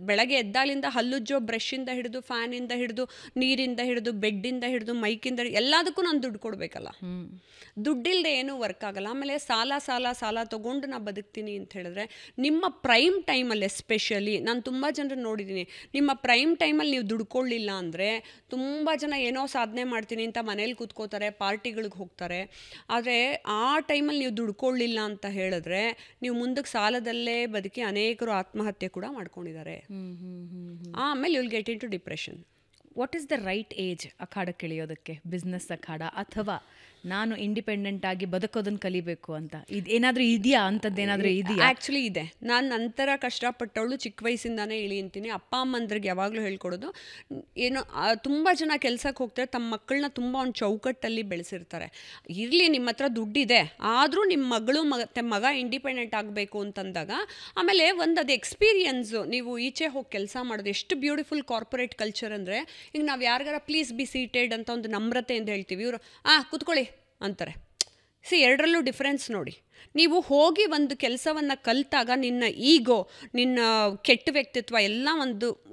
ಬೆಳಗ್ಗೆ ಎದ್ದಾಲಿಂದ ಹಲ್ಲುಜ್ಜೋ ಬ್ರಷಿಂದ ಹಿಡಿದು, ಫ್ಯಾನಿಂದ ಹಿಡಿದು, ನೀರಿಂದ ಹಿಡಿದು, ಬೆಡ್ಡಿಂದ ಹಿಡಿದು, ಮೈಕಿಂದ ಎಲ್ಲದಕ್ಕೂ ನಾನು ದುಡ್ಡು ಕೊಡಬೇಕಲ್ಲ. ದುಡ್ಡಿಲ್ಲದೆ ಏನೂ ವರ್ಕ್ ಆಗಲ್ಲ. ಆಮೇಲೆ ಸಾಲ ತೊಗೊಂಡು ನಾನು ಬದುಕ್ತೀನಿ ಅಂತ ಹೇಳಿದ್ರೆ, ನಿಮ್ಮ ಪ್ರೈಮ್ ಟೈಮಲ್ಲಿ ಎಸ್ಪೆಷಲಿ ನಾನು ತುಂಬ ಜನರನ್ನು ನೋಡಿದ್ದೀನಿ, ನಿಮ್ಮ ಪ್ರೈಮ್ ಟೈಮಲ್ಲಿ ನೀವು ದುಡ್ಕೊಳ್ಳಿಲ್ಲ ಅಂದರೆ ತುಂಬ ಜನ ಏನೋ ಸಾಧನೆ ಮಾಡ್ತೀನಿ ಅಂತ ಮನೇಲಿ ಕೂತ್ಕೋತಾರೆ, ಪಾರ್ಟಿಗಳಿಗೆ ಹೋಗ್ತಾರೆ. ಆದರೆ ಆ ಟೈಮಲ್ಲಿ ನೀವು ದುಡ್ಕೊಳ್ಳಿಲ್ಲ ಅಂತ ಹೇಳಿದ್ರೆ ನೀವು ಮುಂದಕ್ಕೆ ಸಾಲದಲ್ಲೇ ಬದುಕಿ ಅನೇಕರು ಆತ್ಮಹತ್ಯೆ ಕೂಡ ಮಾಡ್ಕೊಂಡಿದ್ದಾರೆ. ಆಮೇಲೆ you will get into depression. What is the right age ಅಖಾಡಕ್ಕೆ ಇಳಿಯೋದಕ್ಕೆ? ಬಿಸ್ನೆಸ್ ಅಖಾಡ ಅಥವಾ ನಾನು ಇಂಡಿಪೆಂಡೆಂಟ್ ಆಗಿ ಬದುಕೋದನ್ನು ಕಲಿಬೇಕು ಅಂತ ಏನಾದರೂ ಇದೆಯಾ? ಅಂಥದ್ದೇನಾದರೂ ಇದೆಯಾ? ಆ್ಯಕ್ಚುಲಿ ಇದೆ. ನಾನು ನಂತರ ಕಷ್ಟಪಟ್ಟವಳು ಚಿಕ್ಕ ವಯಸ್ಸಿಂದಾನೇ ಇಳಿಂತೀನಿ. ಅಪ್ಪ ಅಮ್ಮಂದ್ರಿಗೆ ಯಾವಾಗಲೂ ಹೇಳ್ಕೊಡೋದು, ಏನೋ ತುಂಬ ಜನ ಕೆಲಸಕ್ಕೆ ಹೋಗ್ತಾರೆ, ತಮ್ಮ ಮಕ್ಕಳನ್ನ ತುಂಬ ಒಂದು ಚೌಕಟ್ಟಲ್ಲಿ ಬೆಳೆಸಿರ್ತಾರೆ. ಇರಲಿ, ನಿಮ್ಮ ಹತ್ರ ದುಡ್ಡಿದೆ, ಆದರೂ ನಿಮ್ಮ ಮಗಳು ಮತ್ತು ಮಗ ಇಂಡಿಪೆಂಡೆಂಟ್ ಆಗಬೇಕು ಅಂತಂದಾಗ ಆಮೇಲೆ ಅದು ಎಕ್ಸ್ಪೀರಿಯನ್ಸು. ನೀವು ಈಚೆ ಹೋಗಿ ಕೆಲಸ ಮಾಡೋದು ಎಷ್ಟು ಬ್ಯೂಟಿಫುಲ್ ಕಾರ್ಪೊರೇಟ್ ಕಲ್ಚರ್ ಅಂದರೆ, ಈಗ ನಾವು ಯಾರಿಗಾರ ಪ್ಲೀಸ್ ಬಿ ಸೀಟೆಡ್ ಅಂತ ಒಂದು ನಮ್ರತೆಯಿಂದ ಹೇಳ್ತೀವಿ, ಇವರು ಕೂತ್ಕೊಳ್ಳಿ ಅಂತಾರೆ. ಎರಡರಲ್ಲೂ ಡಿಫ್ರೆನ್ಸ್ ನೋಡಿ. ನೀವು ಹೋಗಿ ಒಂದು ಕೆಲಸವನ್ನು ಕಲಿತಾಗ ನಿನ್ನ ಈಗೋ, ನಿನ್ನ ಕೆಟ್ಟ ವ್ಯಕ್ತಿತ್ವ ಎಲ್ಲ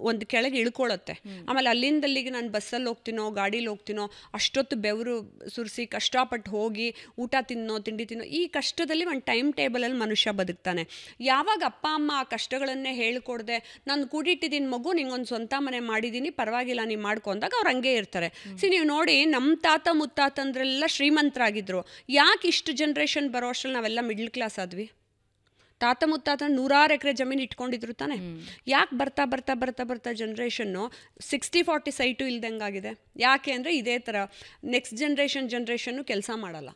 ಒಂದು ಕೆಳಗೆ ಇಳ್ಕೊಳ್ಳುತ್ತೆ. ಆಮೇಲೆ ಅಲ್ಲಿಂದಲ್ಲಿಗೆ ನಾನು ಬಸ್ಸಲ್ಲಿ ಹೋಗ್ತೀನೋ ಗಾಡೀಲಿ ಹೋಗ್ತೀನೋ ಅಷ್ಟೊತ್ತು ಬೆವರು ಸುರಿಸಿ ಕಷ್ಟಪಟ್ಟು ಹೋಗಿ ಊಟ ತಿಂಡಿ ತಿನ್ನೋ ಈ ಕಷ್ಟದಲ್ಲಿ ಒಂದು ಟೈಮ್ ಟೇಬಲಲ್ಲಿ ಮನುಷ್ಯ ಬದುಕ್ತಾನೆ. ಯಾವಾಗ ಅಪ್ಪ ಅಮ್ಮ ಆ ಕಷ್ಟಗಳನ್ನೇ ಹೇಳ್ಕೊಡ್ದೆ, ನಾನು ಕೂಡಿಟ್ಟಿದ್ದೀನಿ ಮಗು, ನಿಂಗೊಂದು ಸ್ವಂತ ಮನೆ ಮಾಡಿದ್ದೀನಿ, ಪರವಾಗಿಲ್ಲ ನೀವು ಮಾಡ್ಕೊಂಡಾಗ ಅವ್ರು ಹಂಗೆ ಇರ್ತಾರೆ. ನೀವು ನೋಡಿ, ನಮ್ಮ ತಾತ ಮುತ್ತಾತಂದ್ರೆಲ್ಲ ಶ್ರೀಮಂತರಾಗಿದ್ರು. ಯಾಕೆ ಇಷ್ಟು ಜನ್ರೇಷನ್ ಬರೋ ಅಷ್ಟರಲ್ಲಿ ನಾವೆಲ್ಲ ಮಿಡ್ಲ್ ಕ್ಲಾಸ್ ಆದ್ವಿ? ತಾತ ಮುತ್ತಾತ 100 ಎಕರೆ ಜಮೀನು ಇಟ್ಕೊಂಡಿದ್ರು ತಾನೆ. ಯಾಕೆ ಬರ್ತಾ ಬರ್ತಾ ಬರ್ತಾ ಬರ್ತಾ ಜನ್ರೇಷನ್ನು 60-40 ಸೈಟು ಇಲ್ದಂಗಾಗಿದೆ? ಯಾಕೆ ಅಂದರೆ ಇದೇ ಥರ ನೆಕ್ಸ್ಟ್ ಜನ್ರೇಷನ್ನು ಕೆಲಸ ಮಾಡಲ್ಲ.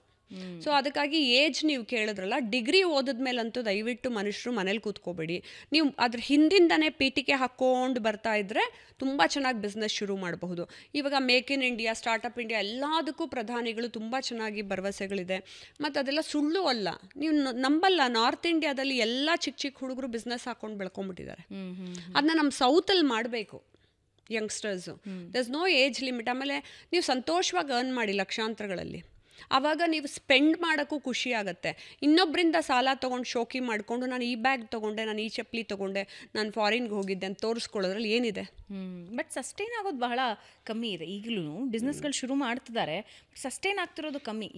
ಸೊ ಅದಕ್ಕಾಗಿ ಏಜ್ ನೀವು ಕೇಳಿದ್ರಲ್ಲ, ಡಿಗ್ರಿ ಓದಿದ್ಮೇಲಂತೂ ದಯವಿಟ್ಟು ಮನುಷ್ಯರು ಮನೇಲಿ ಕೂತ್ಕೋಬೇಡಿ. ನೀವು ಅದ್ರ ಹಿಂದಿಂದನೇ ಪೀಠಿಕೆ ಹಾಕ್ಕೊಂಡು ಬರ್ತಾ ಇದ್ದರೆ ತುಂಬ ಚೆನ್ನಾಗಿ ಬಿಸ್ನೆಸ್ ಶುರು ಮಾಡಬಹುದು. ಇವಾಗ make in India, startup India ಎಲ್ಲದಕ್ಕೂ ಪ್ರಧಾನಿಗಳು ತುಂಬ ಚೆನ್ನಾಗಿ ಭರವಸೆಗಳಿದೆ. ಮತ್ತು ಅದೆಲ್ಲ ಸುಳ್ಳು ಅಲ್ಲ, ನೀವು ನಂಬಲ್ಲ. ನಾರ್ತ್ ಇಂಡಿಯಾದಲ್ಲಿ ಎಲ್ಲ ಚಿಕ್ಕ ಚಿಕ್ಕ ಹುಡುಗರು ಬಿಸ್ನೆಸ್ ಹಾಕ್ಕೊಂಡು ಬೆಳ್ಕೊಂಡ್ಬಿಟ್ಟಿದ್ದಾರೆ. ಅದನ್ನ ನಮ್ಮ ಸೌತಲ್ಲಿ ಮಾಡಬೇಕು youngsters. There is no age limit. ಆಮೇಲೆ ನೀವು ಸಂತೋಷವಾಗಿ ಅರ್ನ್ ಮಾಡಿ ಲಕ್ಷಾಂತರಗಳಲ್ಲಿ, ಆವಾಗ ನೀವು ಸ್ಪೆಂಡ್ ಮಾಡೋಕ್ಕೂ ಖುಷಿ ಆಗುತ್ತೆ. ಇನ್ನೊಬ್ಬರಿಂದ ಸಾಲ ತೊಗೊಂಡು ಶೋಕಿ ಮಾಡಿಕೊಂಡು ನಾನು ಈ ಬ್ಯಾಗ್ ತೊಗೊಂಡೆ, ನಾನು ಈ ಚಪ್ಪಲಿ ತೊಗೊಂಡೆ, ನಾನು ಫಾರಿನ್ಗೆ ಹೋಗಿದ್ದೆ ಅಂತ ತೋರಿಸ್ಕೊಳ್ಳೋದ್ರಲ್ಲಿ ಏನಿದೆ? ಬಟ್ ಸಸ್ಟೈನ್ ಆಗೋದು ಬಹಳ ಕಮ್ಮಿ ಇದೆ. ಈಗಲೂ ಬಿಸ್ನೆಸ್ಗಳು ಶುರು ಮಾಡ್ತಿದ್ದಾರೆ, ಸಸ್ಟೈನ್ ಆಗ್ತಿರೋದು ಕಮ್ಮಿ.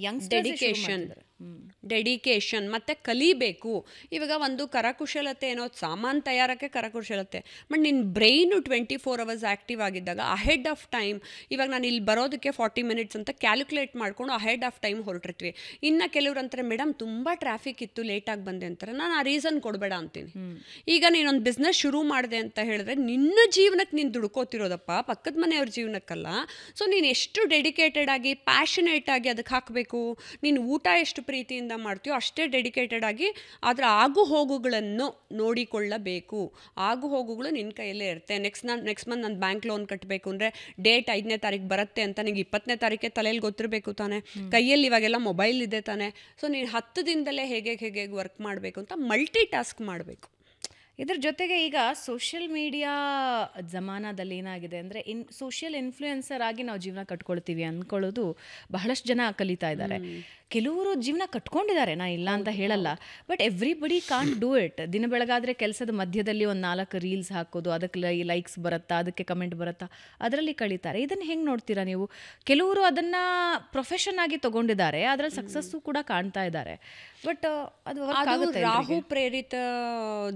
ಡೆಡಿಕೇಶನ್ ಮತ್ತು ಕಲಿಬೇಕು. ಇವಾಗ ಒಂದು ಕರಕುಶಲತೆ ಏನೋ ಸಾಮಾನು ತಯಾರಕ್ಕೆ ಕರಕುಶಲತೆ, ಬಟ್ ನಿನ್ನ ಬ್ರೈನು 24 hours ಆ್ಯಕ್ಟಿವ್ ಆಗಿದ್ದಾಗ ಅಹೆಡ್ ಆಫ್ ಟೈಮ್, ಇವಾಗ ನಾನು ಇಲ್ಲಿ ಬರೋದಕ್ಕೆ 40 minutes ಅಂತ ಕ್ಯಾಲ್ಕುಲೇಟ್ ಮಾಡಿಕೊಂಡು ಅಹೆಡ್ ಆಫ್ ಟೈಮ್ ಹೊರಟಿರ್ತೀವಿ. ಇನ್ನು ಕೆಲವ್ರು ಅಂತಾರೆ, ಮೇಡಮ್ ತುಂಬ ಟ್ರಾಫಿಕ್ ಇತ್ತು ಲೇಟಾಗಿ ಬಂದೆ ಅಂತಾರೆ. ನಾನು ಆ ರೀಸನ್ ಕೊಡಬೇಡ ಅಂತೀನಿ. ಈಗ ನೀನೊಂದು ಬಿಸ್ನೆಸ್ ಶುರು ಮಾಡಿದೆ ಅಂತ ಹೇಳಿದ್ರೆ ನಿನ್ನ ಜೀವನಕ್ಕೆ ನೀನು ದುಡ್ಕೋತಿರೋದಪ್ಪ, ಪಕ್ಕದ ಮನೆಯವ್ರ ಜೀವನಕ್ಕಲ್ಲ. ಸೊ ನೀನು ಎಷ್ಟು ಡೆಡಿಕೇಟೆಡ್ ಆಗಿ ಪ್ಯಾಷನೇಟ್ ಆಗಿ ಅದಕ್ಕೆ ಹಾಕಬೇಕು, ನೀನು ಊಟ ಎಷ್ಟು ಪ್ರೀತಿಯಿಂದ ಮಾಡ್ತೀಯೋ ಅಷ್ಟೇ ಡೆಡಿಕೇಟೆಡ್ ಆಗಿ ಅದರ ಆಗು ಹೋಗುಗಳನ್ನು ನೋಡಿಕೊಳ್ಳಬೇಕು. ಆಗು ಹೋಗುಗಳು ನಿನ್ನ ಕೈಯಲ್ಲೇ ಇರುತ್ತೆ. ನೆಕ್ಸ್ಟ್ ಮಂತ್ ನಾನು ಬ್ಯಾಂಕ್ ಲೋನ್ ಕಟ್ಟಬೇಕು ಅಂದರೆ ಡೇಟ್ 5ನೇ ತಾರೀಕು ಬರುತ್ತೆ ಅಂತ ನಿಂಗೆ 20ನೇ ತಾರೀಕೆ ತಲೆಯಲ್ಲಿ ಗೊತ್ತಿರಬೇಕು ತಾನೆ. ಕೈಯಲ್ಲಿ ಇವಾಗೆಲ್ಲ ಮೊಬೈಲ್ ಇದೆ ತಾನೆ. ಸೊ ನೀನು 10 ದಿನದಲ್ಲೇ ಹೇಗೆ ವರ್ಕ್ ಮಾಡಬೇಕು ಅಂತ ಮಲ್ಟಿ ಟಾಸ್ಕ್ ಮಾಡಬೇಕು. ಇದ್ರ ಜೊತೆಗೆ ಈಗ ಸೋಷಿಯಲ್ ಮೀಡಿಯಾ ಜಮಾನದಲ್ಲಿ ಏನಾಗಿದೆ ಅಂದರೆ ಸೋಷಿಯಲ್ ಇನ್ಫ್ಲೂಯೆನ್ಸರ್ ಆಗಿ ನಾವು ಜೀವನ ಕಟ್ಕೊಳ್ತೀವಿ ಅಂದ್ಕೊಳ್ಳೋದು ಬಹಳಷ್ಟು ಜನ ಕಲಿತಾ ಇದ್ದಾರೆ. ಕೆಲವರು ಜೀವನ ಕಟ್ಕೊಂಡಿದ್ದಾರೆ, ನಾ ಇಲ್ಲ ಅಂತ ಹೇಳಲ್ಲ, but everybody can't do it. ದಿನ ಬೆಳಗಾದರೆ ಕೆಲಸದ ಮಧ್ಯದಲ್ಲಿ ಒಂದು 4 ರೀಲ್ಸ್ ಹಾಕೋದು, ಅದಕ್ಕೆ ಲೈಕ್ಸ್ ಬರುತ್ತಾ, ಅದಕ್ಕೆ ಕಮೆಂಟ್ ಬರುತ್ತಾ, ಅದರಲ್ಲಿ ಕಳೀತಾರೆ. ಇದನ್ನು ಹೆಂಗೆ ನೋಡ್ತೀರಾ ನೀವು? ಕೆಲವರು ಅದನ್ನು ಪ್ರೊಫೆಷನ್ ಆಗಿ ತಗೊಂಡಿದ್ದಾರೆ, ಅದರಲ್ಲಿ ಸಕ್ಸಸ್ಸು ಕೂಡ ಕಾಣ್ತಾ ಇದ್ದಾರೆ, ಬಟ್ ಅದು ರಾಹು ಪ್ರೇರಿತ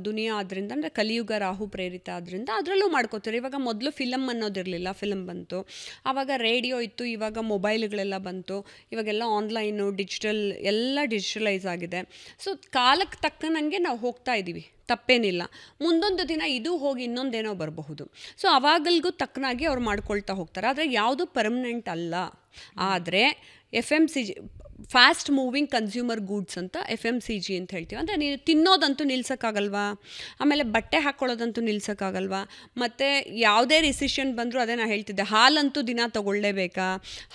ದುನಿಯಾ ಆದ್ರಿಂದ, ಅಂದರೆ ಕಲಿಯುಗ ರಾಹು ಪ್ರೇರಿತ ಆದ್ರಿಂದ ಅದರಲ್ಲೂ ಮಾಡ್ಕೋತಾರೆ. ಇವಾಗ ಮೊದಲು ಫಿಲಮ್ ಅನ್ನೋದಿರಲಿಲ್ಲ, ಫಿಲಮ್ ಬಂತು, ಆವಾಗ ರೇಡಿಯೋ ಇತ್ತು, ಇವಾಗ ಮೊಬೈಲ್ಗಳೆಲ್ಲ ಬಂತು, ಇವಾಗೆಲ್ಲ ಆನ್ಲೈನು, ಡಿಜಿಟಲ್ ಎಲ್ಲ ಡಿಜಿಟಲೈಸ್ ಆಗಿದೆ. ಸೊ ಕಾಲಕ್ಕೆ ತಕ್ಕನಂಗೆ ನಾವು ಹೋಗ್ತಾ ಇದ್ದೀವಿ, ತಪ್ಪೇನಿಲ್ಲ. ಮುಂದೊಂದು ದಿನ ಇದು ಹೋಗಿ ಇನ್ನೊಂದೇನೋ ಬರಬಹುದು. ಸೊ ಅವಾಗಲ್ಗೂ ತಕ್ಕನಾಗಿ ಅವ್ರು ಮಾಡ್ಕೊಳ್ತಾ ಹೋಗ್ತಾರೆ. ಆದರೆ ಯಾವುದು ಪರ್ಮನೆಂಟ್ ಅಲ್ಲ. ಆದರೆ FMCG, fast moving consumer goods ಅಂತ FMCG ಅಂತ ಹೇಳ್ತೀವಿ. ಅಂದರೆ ನೀವು ತಿನ್ನೋದಂತೂ ನಿಲ್ಸೋಕ್ಕಾಗಲ್ವಾ, ಆಮೇಲೆ ಬಟ್ಟೆ ಹಾಕ್ಕೊಳ್ಳೋದಂತೂ ನಿಲ್ಸೋಕ್ಕಾಗಲ್ವಾ, ಮತ್ತು ಯಾವುದೇ ರಿಸಿಷನ್ ಬಂದರೂ ಅದೇ ನಾನು ಹೇಳ್ತಿದ್ದೆ, ಹಾಲಂತೂ ದಿನ ತೊಗೊಳ್ಳೇಬೇಕಾ,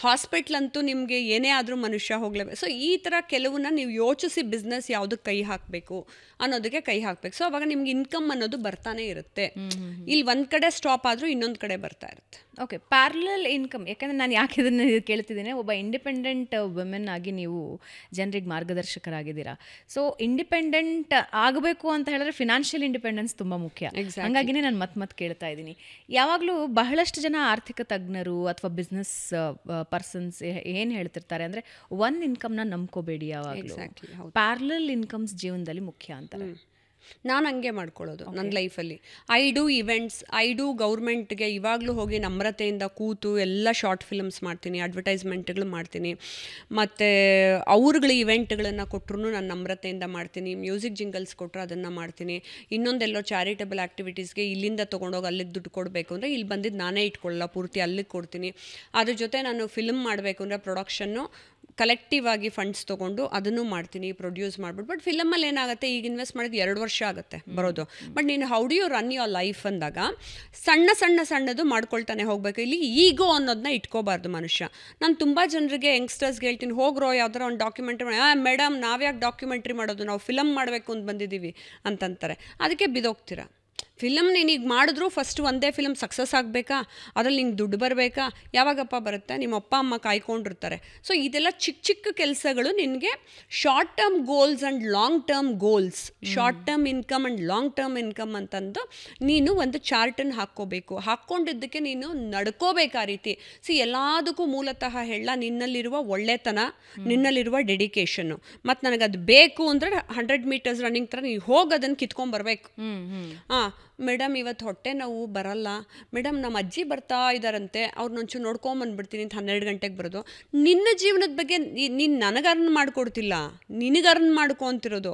ಹಾಸ್ಪಿಟ್ಲಂತೂ ನಿಮಗೆ ಏನೇ ಆದರೂ ಮನುಷ್ಯ ಹೋಗಲೇಬೇಕು. ಸೊ ಈ ಥರ ಕೆಲವನ್ನ ನೀವು ಯೋಚಿಸಿ ಬಿಸ್ನೆಸ್ ಯಾವುದಕ್ಕೆ ಕೈ ಹಾಕಬೇಕು ಅನ್ನೋದಕ್ಕೆ ಕೈ ಹಾಕಬೇಕು. ಸೊ ಅವಾಗ ನಿಮ್ಗೆ ಇನ್ಕಮ್ ಅನ್ನೋದು ಬರ್ತಾನೆ ಇರುತ್ತೆ. ಇಲ್ಲಿ ಒಂದು ಕಡೆ ಸ್ಟಾಪ್ ಆದರೂ ಇನ್ನೊಂದು ಕಡೆ ಬರ್ತಾ ಇರುತ್ತೆ. Okay, parallel income. ಯಾಕಂದರೆ ನಾನು ಯಾಕೆ ಇದನ್ನು ಕೇಳ್ತಿದ್ದೀನಿ, ಒಬ್ಬ ಇಂಡಿಪೆಂಡೆಂಟ್ ವುಮೆನ್ ಆಗಿ ನೀವು ಜನರಿಗೆ ಮಾರ್ಗದರ್ಶಕರಾಗಿದ್ದೀರಾ. ಸೊ ಇಂಡಿಪೆಂಡೆಂಟ್ ಆಗಬೇಕು ಅಂತ ಹೇಳಿದ್ರೆ ಫಿನಾನ್ಷಿಯಲ್ ಇಂಡಿಪೆಂಡೆನ್ಸ್ ತುಂಬ ಮುಖ್ಯ. ಹಾಗಾಗಿನೇ ನಾನು ಮತ್ತೆ ಕೇಳ್ತಾ ಇದ್ದೀನಿ. ಯಾವಾಗಲೂ ಬಹಳಷ್ಟು ಜನ ಆರ್ಥಿಕ ತಜ್ಞರು ಅಥವಾ ಬಿಸ್ನೆಸ್ ಪರ್ಸನ್ಸ್ ಏನು ಹೇಳ್ತಿರ್ತಾರೆ ಅಂದರೆ, ಒನ್ ಇನ್ಕಮ್ನ ನಂಬ್ಕೋಬೇಡಿ, ಯಾವಾಗಲೂ ಪ್ಯಾರಲಲ್ ಇನ್ಕಮ್ಸ್ ಜೀವನದಲ್ಲಿ ಮುಖ್ಯ ಅಂತಾರೆ. ನಾನು ಹಂಗೆ ಮಾಡ್ಕೊಳ್ಳೋದು ನನ್ನ ಲೈಫಲ್ಲಿ. I do events, I do ಗೌರ್ಮೆಂಟ್ಗೆ ಇವಾಗಲೂ ಹೋಗಿ ನಮ್ರತೆಯಿಂದ ಕೂತು ಎಲ್ಲ ಶಾರ್ಟ್ ಫಿಲ್ಮ್ಸ್ ಮಾಡ್ತೀನಿ, ಅಡ್ವರ್ಟೈಸ್ಮೆಂಟ್ಗಳು ಮಾಡ್ತೀನಿ, ಮತ್ತು ಅವ್ರುಗಳ ಇವೆಂಟ್ಗಳನ್ನು ಕೊಟ್ಟರು ನಾನು ನಮ್ರತೆಯಿಂದ ಮಾಡ್ತೀನಿ. ಮ್ಯೂಸಿಕ್ ಜಿಂಗಲ್ಸ್ ಕೊಟ್ಟರು ಅದನ್ನು ಮಾಡ್ತೀನಿ. ಇನ್ನೊಂದೆಲ್ಲೋ ಚಾರಿಟಬಲ್ ಆ್ಯಕ್ಟಿವಿಟೀಸ್ಗೆ ಇಲ್ಲಿಂದ ತೊಗೊಂಡೋಗಿ ಅಲ್ಲಿಗೆ ದುಡ್ಡು ಕೊಡಬೇಕು ಅಂದರೆ ಇಲ್ಲಿ ಬಂದಿದ್ದು ನಾನೇ ಇಟ್ಕೊಳ್ಳಲ್ಲ, ಪೂರ್ತಿ ಅಲ್ಲಿಗೆ ಕೊಡ್ತೀನಿ. ಅದ್ರ ಜೊತೆ ನಾನು ಫಿಲ್ಮ್ ಮಾಡಬೇಕು ಅಂದರೆ ಪ್ರೊಡಕ್ಷನ್ನು ಕಲೆಕ್ಟಿವ್ ಆಗಿ ಫಂಡ್ಸ್ ತೊಗೊಂಡು ಅದನ್ನು ಮಾಡ್ತೀನಿ, ಪ್ರೊಡ್ಯೂಸ್ ಮಾಡ್ಬಿಟ್ಟು. ಬಟ್ ಫಿಲಮಲ್ಲಿ ಏನಾಗುತ್ತೆ, ಈಗ ಇನ್ವೆಸ್ಟ್ ಮಾಡಿದ್ದು 2 ವರ್ಷ ಆಗುತ್ತೆ ಬರೋದು. ಬಟ್ ನೀನು how do you run your life ಅಂದಾಗ ಸಣ್ಣದು ಮಾಡ್ಕೊಳ್ತಾನೆ ಹೋಗಬೇಕು. ಇಲ್ಲಿ ಈಗೋ ಅನ್ನೋದನ್ನ ಇಟ್ಕೋಬಾರ್ದು ಮನುಷ್ಯ. ನಾನು ತುಂಬ ಜನರಿಗೆ ಯಂಗ್ಸ್ಟರ್ಸ್ಗೆ ಹೇಳ್ತೀನಿ, ಹೋಗ್ರೋ ಯಾವ್ದಾರ ಒಂದು ಡಾಕ್ಯುಮೆಂಟ್ರಿ ಮಾಡಿ. ಮೇಡಮ್ ನಾವ್ಯಾಕೆ ಡಾಕ್ಯುಮೆಂಟ್ರಿ ಮಾಡೋದು, ನಾವು ಫಿಲಮ್ ಮಾಡಬೇಕು ಅಂತ ಬಂದಿದ್ದೀವಿ ಅಂತಂತಾರೆ. ಅದಕ್ಕೆ ಬಿದೋಗ್ತೀರಾ. ಫಿಲಮ್ ನೀನೀಗ ಮಾಡಿದ್ರು ಫಸ್ಟ್ ಒಂದೇ ಫಿಲಮ್ ಸಕ್ಸಸ್ ಆಗಬೇಕಾ, ಅದ್ರಲ್ಲಿ ನಿಂಗೆ ದುಡ್ಡು ಬರಬೇಕಾ, ಯಾವಾಗಪ್ಪ ಬರುತ್ತೆ, ನಿಮ್ಮ ಅಪ್ಪ ಅಮ್ಮ ಕಾಯ್ಕೊಂಡಿರ್ತಾರೆ. ಸೊ ಇದೆಲ್ಲ ಚಿಕ್ಕ ಕೆಲಸಗಳು ನಿನಗೆ short term goals and long term goals, short term income and long term income ಅಂತಂದು ನೀನು ಒಂದು ಚಾರ್ಟನ್ನು ಹಾಕ್ಕೋಬೇಕು. ಹಾಕ್ಕೊಂಡಿದ್ದಕ್ಕೆ ನೀನು ನಡ್ಕೋಬೇಕು ಆ ರೀತಿ. ಎಲ್ಲದಕ್ಕೂ ಮೂಲತಃ ಹೇಳ, ನಿನ್ನಲ್ಲಿರುವ ಒಳ್ಳೆತನ, ನಿನ್ನಲ್ಲಿರುವ ಡೆಡಿಕೇಶನ್ನು, ಮತ್ತು ನನಗದು ಬೇಕು ಅಂದರೆ 100 ಮೀಟರ್ಸ್ ರನ್ನಿಂಗ್ ಥರ ನೀವು ಹೋಗಿ ಅದನ್ನು ಕಿತ್ಕೊಂಡ್ಬರ್ಬೇಕು. ಮೇಡಮ್ ಇವತ್ತು ಹೊಟ್ಟೆ ನೋವು ಬರಲ್ಲ, ಮೇಡಮ್ ನಮ್ಮ ಅಜ್ಜಿ ಬರ್ತಾ ಇದ್ದಾರಂತೆ, ಅವ್ರನ್ನೊಂಚೂರು ನೋಡ್ಕೊಂಬಂದ್ಬಿಡ್ತೀನಿ ಅಂತ 12 ಗಂಟೆಗೆ ಬರೋದು. ನಿನ್ನ ಜೀವನದ ಬಗ್ಗೆ ನೀನು ನನಗೆ ಅರ್ನ್ ಮಾಡಿಕೊಡ್ತಿಲ್ಲ, ನಿನಗೆ ಅರ್ನ್ ಮಾಡ್ಕೊತಿರೋದು.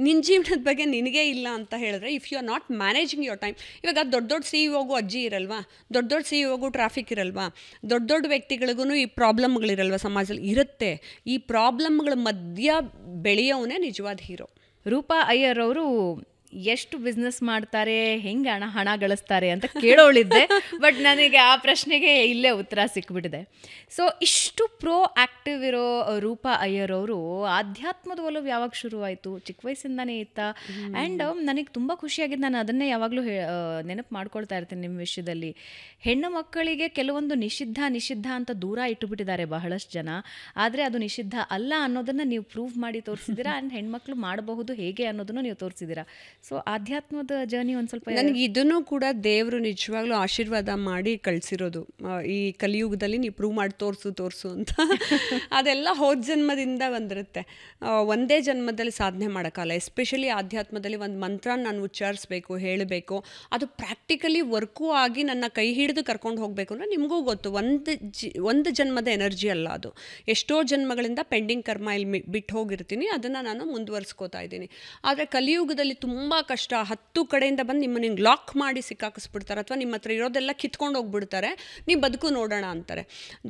ನಿನ್ನ ಜೀವನದ ಬಗ್ಗೆ ನಿನಗೇ ಇಲ್ಲ ಅಂತ ಹೇಳಿದ್ರೆ, if you are not managing your time. ಇವಾಗ ದೊಡ್ಡ CEO ಅಜ್ಜಿ ಇರಲ್ವಾ, ದೊಡ್ಡ CEO ಟ್ರಾಫಿಕ್ ಇರಲ್ವಾ, ದೊಡ್ಡ ವ್ಯಕ್ತಿಗಳಿಗೂ ಈ ಪ್ರಾಬ್ಲಮ್ಗಳಿರಲ್ವ ಸಮಾಜದಲ್ಲಿ ಇರುತ್ತೆ. ಈ ಪ್ರಾಬ್ಲಮ್ಗಳ ಮಧ್ಯ ಬೆಳೆಯೋನೇ ನಿಜವಾದ ಹೀರೋ. ರೂಪಾ ಅಯ್ಯರ್ ಅವರು ಎಷ್ಟು ಬಿಸ್ನೆಸ್ ಮಾಡ್ತಾರೆ, ಹೆಂಗೆ ಹಣ ಗಳಿಸ್ತಾರೆ ಅಂತ ಕೇಳೋಳಿದ್ದೆ, ಬಟ್ ನನಗೆ ಆ ಪ್ರಶ್ನೆಗೆ ಇಲ್ಲೇ ಉತ್ತರ ಸಿಕ್ಬಿಟ್ಟಿದೆ. ಸೊ ಇಷ್ಟು ಪ್ರೋ ಆ್ಯಕ್ಟಿವ್ ಇರೋ ರೂಪಾ ಅಯ್ಯರ್ ಅವರು ಆಧ್ಯಾತ್ಮದ ಒಲವು ಯಾವಾಗ ಶುರುವಾಯಿತು? ಚಿಕ್ಕ ವಯಸ್ಸಿಂದಾನೇ ಇತ್ತಾ? ಆ್ಯಂಡ್ ನನಗೆ ತುಂಬ ಖುಷಿಯಾಗಿದ್ದು, ನಾನು ಅದನ್ನೇ ಯಾವಾಗಲೂ ನೆನಪು ಮಾಡ್ಕೊಳ್ತಾ ಇರ್ತೀನಿ ನಿಮ್ಮ ವಿಷಯದಲ್ಲಿ. ಹೆಣ್ಣು ಮಕ್ಕಳಿಗೆ ಕೆಲವೊಂದು ನಿಷಿದ್ಧ ಅಂತ ದೂರ ಇಟ್ಟುಬಿಟ್ಟಿದ್ದಾರೆ ಬಹಳಷ್ಟು ಜನ. ಆದರೆ ಅದು ನಿಷಿದ್ಧ ಅಲ್ಲ ಅನ್ನೋದನ್ನು ನೀವು ಪ್ರೂವ್ ಮಾಡಿ ತೋರಿಸಿದ್ದೀರಾ. ಆ್ಯಂಡ್ ಹೆಣ್ಮಕ್ಳು ಮಾಡಬಹುದು ಹೇಗೆ ಅನ್ನೋದನ್ನು ನೀವು ತೋರಿಸಿದ್ದೀರಾ. ಸೊ ಆಧ್ಯಾತ್ಮದ ಜರ್ನಿ ಒಂದು ಸ್ವಲ್ಪ ನನಗೆ ಇದನ್ನು ಕೂಡ ದೇವರು ನಿಜವಾಗ್ಲೂ ಆಶೀರ್ವಾದ ಮಾಡಿ ಕಳಿಸಿರೋದು. ಈ ಕಲಿಯುಗದಲ್ಲಿ ನೀವು ಪ್ರೂವ್ ಮಾಡಿ ತೋರಿಸು ಅಂತ. ಅದೆಲ್ಲ ಹೋದ ಜನ್ಮದಿಂದ ಬಂದಿರುತ್ತೆ. ಒಂದೇ ಜನ್ಮದಲ್ಲಿ ಸಾಧನೆ ಮಾಡೋಕ್ಕಲ್ಲ. ಎಸ್ಪೆಷಲಿ ಆಧ್ಯಾತ್ಮದಲ್ಲಿ ಒಂದು ಮಂತ್ರ ನಾನು ಉಚ್ಚಾರಿಸ್ಬೇಕು, ಹೇಳಬೇಕು, ಅದು ಪ್ರಾಕ್ಟಿಕಲಿ ವರ್ಕೂ ಆಗಿ ನನ್ನ ಕೈ ಹಿಡಿದು ಕರ್ಕೊಂಡು ಹೋಗಬೇಕು ಅಂದರೆ ನಿಮಗೂ ಗೊತ್ತು, ಒಂದು ಜನ್ಮದ ಎನರ್ಜಿ ಅಲ್ಲ ಅದು. ಎಷ್ಟೋ ಜನ್ಮಗಳಿಂದ ಪೆಂಡಿಂಗ್ ಕರ್ಮ ಇಲ್ಲಿ ಬಿಟ್ಟು ಹೋಗಿರ್ತೀನಿ, ಅದನ್ನು ನಾನು ಮುಂದುವರಿಸ್ಕೋತಾ ಇದ್ದೀನಿ. ಆದರೆ ಕಲಿಯುಗದಲ್ಲಿ ತುಂಬ ಕಷ್ಟ. 10 ಕಡೆಯಿಂದ ಬಂದು ನಿಮ್ಮನ್ನು ಹಿಂಗೆ ಲಾಕ್ ಮಾಡಿ ಸಿಕ್ಕಾಕಿಸ್ಬಿಡ್ತಾರೆ, ಅಥವಾ ನಿಮ್ಮ ಹತ್ರ ಇರೋದೆಲ್ಲ ಕಿತ್ಕೊಂಡು ಹೋಗ್ಬಿಡ್ತಾರೆ, ನೀವು ಬದುಕು ನೋಡೋಣ ಅಂತಾರೆ.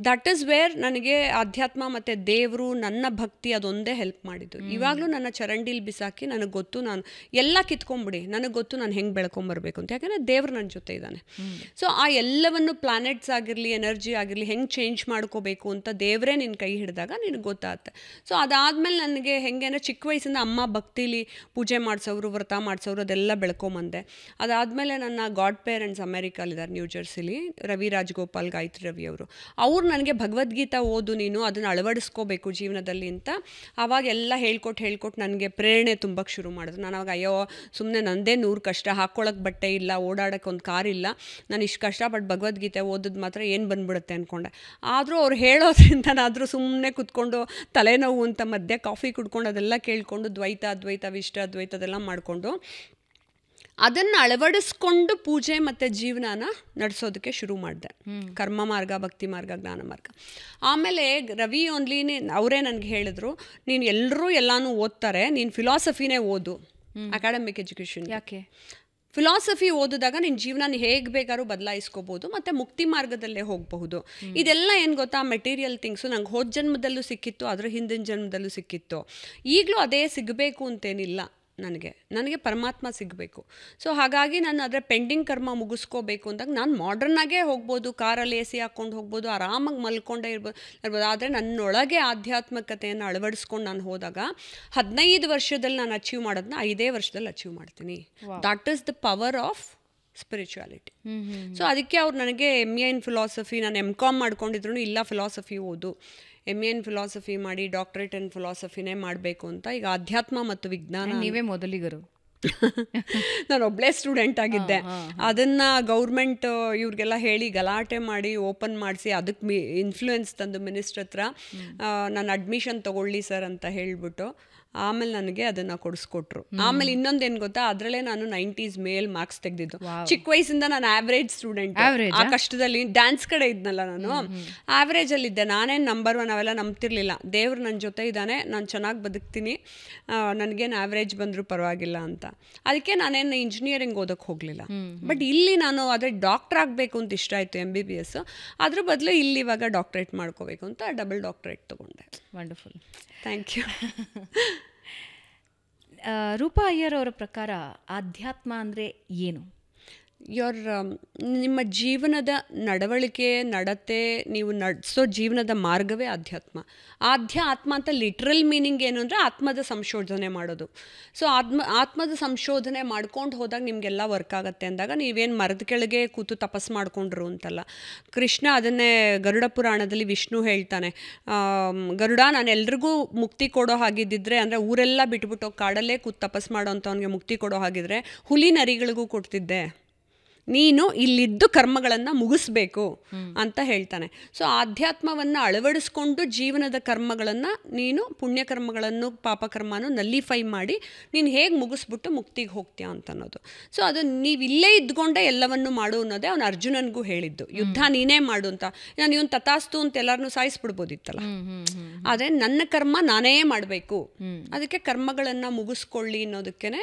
ದಟ್ ಈಸ್ ವೇರ್ ನನಗೆ ಆಧ್ಯಾತ್ಮ ಮತ್ತು ದೇವರು, ನನ್ನ ಭಕ್ತಿ ಅದೊಂದೇ ಹೆಲ್ಪ್ ಮಾಡಿದ್ದು. ಇವಾಗಲೂ ನನ್ನ ಚರಂಡಿಲಿ ಬಿಸಾಕಿ ನನಗೆ ಗೊತ್ತು, ನಾನು ಎಲ್ಲ ಕಿತ್ಕೊಂಡ್ಬಿಡಿ, ನನಗೆ ಗೊತ್ತು ನಾನು ಹೆಂಗೆ ಬೆಳ್ಕೊಂಬರ್ಬೇಕು ಅಂತ. ಯಾಕಂದರೆ ದೇವ್ರು ನನ್ನ ಜೊತೆ ಇದ್ದಾನೆ. ಸೊ ಆ ಎಲ್ಲವನ್ನು ಪ್ಲಾನೆಟ್ಸ್ ಆಗಿರಲಿ, ಎನರ್ಜಿ ಆಗಿರಲಿ, ಹೆಂಗೆ ಚೇಂಜ್ ಮಾಡ್ಕೋಬೇಕು ಅಂತ ದೇವರೇ ನಿನ್ನ ಕೈ ಹಿಡಿದಾಗ ನಿನಗೆ ಗೊತ್ತಾಗುತ್ತೆ. ಸೊ ಅದಾದಮೇಲೆ ನನಗೆ ಹೆಂಗೆ ಚಿಕ್ಕ ವಯಸ್ಸಿಂದ ಅಮ್ಮ ಭಕ್ತಿಲಿ ಪೂಜೆ ಮಾಡಿಸೋರು, ವ್ರತ ಮಾಡಿಸೋರು ಅದೆಲ್ಲ ಬೆಳ್ಕೊಂಬಂದೆ. ಅದಾದಮೇಲೆ ನನ್ನ ಗಾಡ್ ಪೇರೆಂಟ್ಸ್ ಅಮೇರಿಕಲ್ಲಿದ್ದಾರೆ, ನ್ಯೂ ಜೆರ್ಸಿಲಿ, ರವಿ ರಾಜಗೋಪಾಲ್, ಗಾಯತ್ರಿ ರವಿ ಅವರು. ಅವ್ರು ನನಗೆ ಭಗವದ್ಗೀತಾ ಓದು ನೀನು, ಅದನ್ನು ಅಳವಡಿಸ್ಕೋಬೇಕು ಜೀವನದಲ್ಲಿ ಅಂತ ಆವಾಗ ಎಲ್ಲ ಹೇಳ್ಕೊಟ್ಟು ನನಗೆ ಪ್ರೇರಣೆ ತುಂಬಕ್ಕೆ ಶುರು ಮಾಡಿದ್ರು. ನಾನು ಅವಾಗ ಅಯ್ಯೋ ಸುಮ್ಮನೆ ನನ್ನದೇ 100 ಕಷ್ಟ, ಹಾಕ್ಕೊಳ್ಳೋಕೆ ಬಟ್ಟೆ ಇಲ್ಲ, ಓಡಾಡೋಕ್ಕೆ ಒಂದು ಕಾರ್ ಇಲ್ಲ, ನಾನು ಇಷ್ಟು ಕಷ್ಟಪಟ್ಟು ಭಗವದ್ಗೀತೆ ಓದಿದ್ ಮಾತ್ರ ಏನು ಬಂದ್ಬಿಡುತ್ತೆ ಅಂದ್ಕೊಂಡೆ. ಆದರೂ ಅವ್ರು ಹೇಳೋದ್ರಿಂದ ನಾನಾದರೂ ಸುಮ್ಮನೆ ಕೂತ್ಕೊಂಡು ತಲೆನೋವು ಅಂತ ಮಧ್ಯೆ ಕಾಫಿ ಕುಡ್ಕೊಂಡು ಅದೆಲ್ಲ ಕೇಳಿಕೊಂಡು ದ್ವೈತ ಅದ್ವೈತ ವಿಷ್ಟ ಅದ್ವೈತ ಅದೆಲ್ಲ ಮಾಡಿಕೊಂಡು ಅದನ್ನು ಅಳವಡಿಸ್ಕೊಂಡು ಪೂಜೆ ಮತ್ತು ಜೀವನನ ನಡೆಸೋದಕ್ಕೆ ಶುರು ಮಾಡಿದೆ. ಕರ್ಮ ಮಾರ್ಗ, ಭಕ್ತಿ ಮಾರ್ಗ, ಜ್ಞಾನ ಮಾರ್ಗ. ಆಮೇಲೆ ರವಿ ಓನ್ಲಿನೇ ಅವರೇ ನನಗೆ ಹೇಳಿದ್ರು, ನೀನು ಎಲ್ಲರೂ ಎಲ್ಲನೂ ಓದ್ತಾರೆ, ನೀನು ಫಿಲಾಸಫಿನೇ ಓದು, ಅಕಾಡೆಮಿಕ್ ಎಜುಕೇಷನ್. ಯಾಕೆ? ಫಿಲಾಸಫಿ ಓದಿದಾಗ ನಿನ್ನ ಜೀವನ ಹೇಗೆ ಬೇಕಾದ್ರೂ ಬದಲಾಯಿಸ್ಕೋಬೋದು ಮತ್ತು ಮುಕ್ತಿ ಮಾರ್ಗದಲ್ಲೇ ಹೋಗಬಹುದು. ಇದೆಲ್ಲ ಏನು ಗೊತ್ತಾ, ಮೆಟೀರಿಯಲ್ ಥಿಂಗ್ಸು ನಂಗೆ ಹೋದ ಜನ್ಮದಲ್ಲೂ ಸಿಕ್ಕಿತ್ತು, ಅದರ ಹಿಂದಿನ ಜನ್ಮದಲ್ಲೂ ಸಿಕ್ಕಿತ್ತು, ಈಗಲೂ ಅದೇ ಸಿಗಬೇಕು ಅಂತೇನಿಲ್ಲ. ನನಗೆ ಪರಮಾತ್ಮ ಸಿಗಬೇಕು. ಸೊ ಹಾಗಾಗಿ ನಾನು ಅದರ ಪೆಂಡಿಂಗ್ ಕರ್ಮ ಮುಗಿಸ್ಕೋಬೇಕು ಅಂದಾಗ ನಾನು ಮಾಡ್ರನ್ನಾಗೇ ಹೋಗ್ಬೋದು, ಕಾರಲ್ಲಿ AC ಹಾಕ್ಕೊಂಡು ಹೋಗ್ಬೋದು, ಆರಾಮಾಗಿ ಮಲ್ಕೊಂಡೇ ಇರ್ಬೋದು. ಆದರೆ ನನ್ನೊಳಗೆ ಆಧ್ಯಾತ್ಮಿಕತೆಯನ್ನು ಅಳವಡಿಸ್ಕೊಂಡು ನಾನು ಹೋದಾಗ 15 ವರ್ಷದಲ್ಲಿ ನಾನು ಅಚೀವ್ ಮಾಡೋದನ್ನ 5 ವರ್ಷದಲ್ಲಿ ಅಚೀವ್ ಮಾಡ್ತೀನಿ. That is the power of spirituality. So ಅದಕ್ಕೆ ಅವ್ರು ನನಗೆ MA ಇನ್ ಫಿಲಾಸಫಿ, ನಾನು MCom ಮಾಡ್ಕೊಂಡಿದ್ರು, ಇಲ್ಲ ಫಿಲಾಸಫಿ ಓದು, MA ಇನ್ ಫಿಲಾಸಫಿ ಮಾಡಿ ಡಾಕ್ಟರೇಟ್ ಇನ್ ಫಿಲಾಸಫಿನೇ ಮಾಡಬೇಕು ಅಂತ. ಈಗ ಅಧ್ಯಾತ್ಮ ಮತ್ತು ವಿಜ್ಞಾನ, ನೀವೇ ಮೊದಲಿಗರು. ನಾನು ಒಬ್ಬಳೇ ಸ್ಟೂಡೆಂಟ್ ಆಗಿದ್ದೆ. ಅದನ್ನು ಗೌರ್ಮೆಂಟ್ ಇವ್ರಿಗೆಲ್ಲ ಹೇಳಿ ಗಲಾಟೆ ಮಾಡಿ ಓಪನ್ ಮಾಡಿಸಿ ಅದಕ್ಕೆ ಇನ್ಫ್ಲೂಯೆನ್ಸ್ ತಂದು ಮಿನಿಸ್ಟ್ರ್ ಹತ್ರ ನಾನು ಅಡ್ಮಿಷನ್ ತೊಗೊಳ್ಳಿ ಸರ್ ಅಂತ ಹೇಳಿಬಿಟ್ಟು ಆಮೇಲೆ ನನಗೆ ಅದನ್ನು ಕೊಡಿಸ್ಕೊಟ್ರು. ಆಮೇಲೆ ಇನ್ನೊಂದೇನು ಗೊತ್ತಾ, ಅದರಲ್ಲೇ ನಾನು 90s ಮೇಲ್ ಮಾರ್ಕ್ಸ್ ತೆಗೆದಿದ್ದು. ಚಿಕ್ಕ ವಯಸ್ಸಿಂದ ನಾನು ಆವ್ರೇಜ್ ಸ್ಟೂಡೆಂಟ್. ಆ ಕಷ್ಟದಲ್ಲಿ ಡ್ಯಾನ್ಸ್ ಕಡೆ ಇದ್ನಲ್ಲ, ನಾನು ಆವ್ರೇಜಲ್ಲಿದ್ದೆ. ನಾನೇನು ನಂಬರ್ 1 ಅವೆಲ್ಲ ನಂಬ್ತಿರ್ಲಿಲ್ಲ. ದೇವ್ರು ನನ್ನ ಜೊತೆ ಇದ್ದಾನೆ, ನಾನು ಚೆನ್ನಾಗಿ ಬದುಕ್ತೀನಿ, ನನಗೇನು ಆವ್ರೇಜ್ ಬಂದರೂ ಪರವಾಗಿಲ್ಲ ಅಂತ. ಅದಕ್ಕೆ ನಾನೇನು ಇಂಜಿನಿಯರಿಂಗ್ ಓದೋಕ್ಕೆ ಹೋಗಲಿಲ್ಲ. ಬಟ್ ಇಲ್ಲಿ ನಾನು ಅದೇ ಡಾಕ್ಟರ್ ಆಗಬೇಕು ಅಂತ ಇಷ್ಟ ಆಯಿತು, MBBS. ಅದ್ರ ಬದಲು ಇಲ್ಲಿ ಇವಾಗ ಡಾಕ್ಟ್ರೇಟ್ ಮಾಡ್ಕೋಬೇಕು ಅಂತ ಡಬಲ್ ಡಾಕ್ಟ್ರೇಟ್ ತೊಗೊಂಡೆ. Wonderful, thank you. Roopa Iyer ಅವರ ಪ್ರಕಾರ ಆಧ್ಯಾತ್ಮ ಅಂದರೆ ಏನು? ನಿಮ್ಮ ಜೀವನದ ನಡವಳಿಕೆ, ನಡತೆ, ನೀವು ನಡೆಸೋ ಜೀವನದ ಮಾರ್ಗವೇ ಆಧ್ಯಾತ್ಮ. ಆತ್ಮ ಅಂತ ಲಿಟ್ರಲ್ ಮೀನಿಂಗ್ ಏನು ಅಂದರೆ ಆತ್ಮದ ಸಂಶೋಧನೆ ಮಾಡೋದು. ಸೊ ಆತ್ಮದ ಸಂಶೋಧನೆ ಮಾಡ್ಕೊಂಡು ಹೋದಾಗ ನಿಮಗೆಲ್ಲ ವರ್ಕ್ ಆಗುತ್ತೆ ಅಂದಾಗ ನೀವೇನು ಮರದ ಕೆಳಗೆ ಕೂತು ತಪಸ್ಸು ಮಾಡ್ಕೊಂಡ್ರು ಅಂತಲ್ಲ. ಕೃಷ್ಣ ಅದನ್ನೇ ಗರುಡ ಪುರಾಣದಲ್ಲಿ ವಿಷ್ಣು ಹೇಳ್ತಾನೆ, ಗರುಡ ನಾನು ಎಲ್ರಿಗೂ ಮುಕ್ತಿ ಕೊಡೋ ಹಾಗಿದ್ದಿದ್ರೆ, ಅಂದರೆ ಊರೆಲ್ಲ ಬಿಟ್ಬಿಟ್ಟು ಕಾಡಲ್ಲೇ ಕೂತು ತಪಸ್ಸು ಮಾಡೋ ಅಂಥವ್ನಿಗೆ ಮುಕ್ತಿ ಕೊಡೋ ಹಾಗಿದ್ರೆ ಹುಲಿ ನರಿಗಳಿಗೂ ಕೊಡ್ತಿದ್ದೆ, ನೀನು ಇಲ್ಲಿದ್ದು ಕರ್ಮಗಳನ್ನು ಮುಗಿಸ್ಬೇಕು ಅಂತ ಹೇಳ್ತಾನೆ. ಸೊ ಆಧ್ಯಾತ್ಮವನ್ನು ಅಳವಡಿಸ್ಕೊಂಡು ಜೀವನದ ಕರ್ಮಗಳನ್ನು ನೀನು ಪುಣ್ಯಕರ್ಮಗಳನ್ನು ಪಾಪಕರ್ಮನೂ ನಲ್ಲಿಫೈ ಮಾಡಿ ನೀನು ಹೇಗೆ ಮುಗಿಸ್ಬಿಟ್ಟು ಮುಕ್ತಿಗೆ ಹೋಗ್ತೀಯ ಅಂತ ಅನ್ನೋದು. ಸೊ ಅದು ನೀವು ಇಲ್ಲೇ ಇದ್ಕೊಂಡೆ ಎಲ್ಲವನ್ನು ಮಾಡು ಅನ್ನೋದೇ ಅವನು ಅರ್ಜುನನಿಗೂ ಹೇಳಿದ್ದು. ಯುದ್ಧ ನೀನೇ ಮಾಡು ಅಂತ. ನಾನು ಇವನು ತಥಾಸ್ತು ಅಂತ ಎಲ್ಲರನ್ನೂ ಸಾಯಿಸ್ಬಿಡ್ಬೋದಿತ್ತಲ್ಲ. ಆದರೆ ನನ್ನ ಕರ್ಮ ನಾನೇ ಮಾಡಬೇಕು, ಅದಕ್ಕೆ ಕರ್ಮಗಳನ್ನು ಮುಗಿಸ್ಕೊಳ್ಳಿ ಅನ್ನೋದಕ್ಕೇ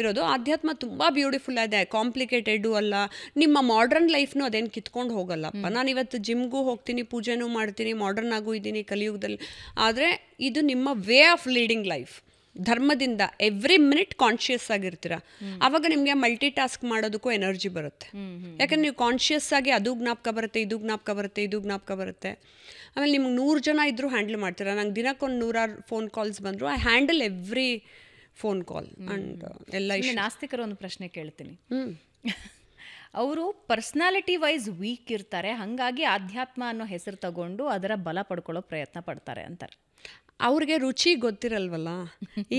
ಇರೋದು. ಆಧ್ಯಾತ್ಮ ತುಂಬ ಬ್ಯೂಟಿಫುಲ್ ಇದೆ, ಕಾಂಪ್ಲಿಕೇಟೆಡು ಅಲ್ಲ. ನಿಮ್ಮ ಮಾಡ್ರನ್ ಲೈಫ್ನು ಅದೇನು ಕಿತ್ಕೊಂಡು ಹೋಗಲ್ಲಪ್ಪ. ನಾನು ಇವತ್ತು ಜಿಮ್ಗೂ ಹೋಗ್ತೀನಿ, ಪೂಜೆನೂ ಮಾಡ್ತೀನಿ, ಮಾಡ್ರನ್ ಆಗೂ ಇದ್ದೀನಿ ಕಲಿಯುಗದಲ್ಲಿ. ಆದರೆ ಇದು ನಿಮ್ಮ ವೇ ಆಫ್ ಲೀಡಿಂಗ್ ಲೈಫ್. ಧರ್ಮದಿಂದ ಎವ್ರಿ ಮಿನಿಟ್ ಕಾನ್ಷಿಯಸ್ ಆಗಿರ್ತೀರ. ಆವಾಗ ನಿಮಗೆ ಮಲ್ಟಿ ಟಾಸ್ಕ್ ಮಾಡೋದಕ್ಕೂ ಎನರ್ಜಿ ಬರುತ್ತೆ. ಯಾಕಂದ್ರೆ ನೀವು ಕಾನ್ಷಿಯಸ್ ಆಗಿ ಅದು ಜ್ಞಾಪಕ ಬರುತ್ತೆ, ಇದು ಜ್ಞಾಪಕ ಬರುತ್ತೆ, ಇದು ಜ್ಞಾಪಕ ಬರುತ್ತೆ. ಆಮೇಲೆ ನಿಮ್ಗೆ 100 ಜನ ಇದ್ದರೂ ಹ್ಯಾಂಡಲ್ ಮಾಡ್ತೀರಾ. ನಂಗೆ ದಿನಕ್ಕೊಂದು 100 ಫೋನ್ ಕಾಲ್ಸ್ ಬಂದರು, I handle every phone call and ಎಲ್ಲ. ನಾಸ್ತಿಕರ ಒಂದು ಪ್ರಶ್ನೆ ಕೇಳ್ತೀನಿ. ಅವರು ಪರ್ಸ್ನಾಲಿಟಿ ವೈಸ್ ವೀಕ್ ಇರ್ತಾರೆ, ಹಾಗಾಗಿ ಆಧ್ಯಾತ್ಮ ಅನ್ನೋ ಹೆಸರು ತಗೊಂಡು ಅದರ ಬಲ ಪಡ್ಕೊಳ್ಳೋ ಪ್ರಯತ್ನ ಪಡ್ತಾರೆ ಅಂತಾರೆ. ಅವ್ರಿಗೆ ರುಚಿ ಗೊತ್ತಿರಲ್ವಲ್ಲ.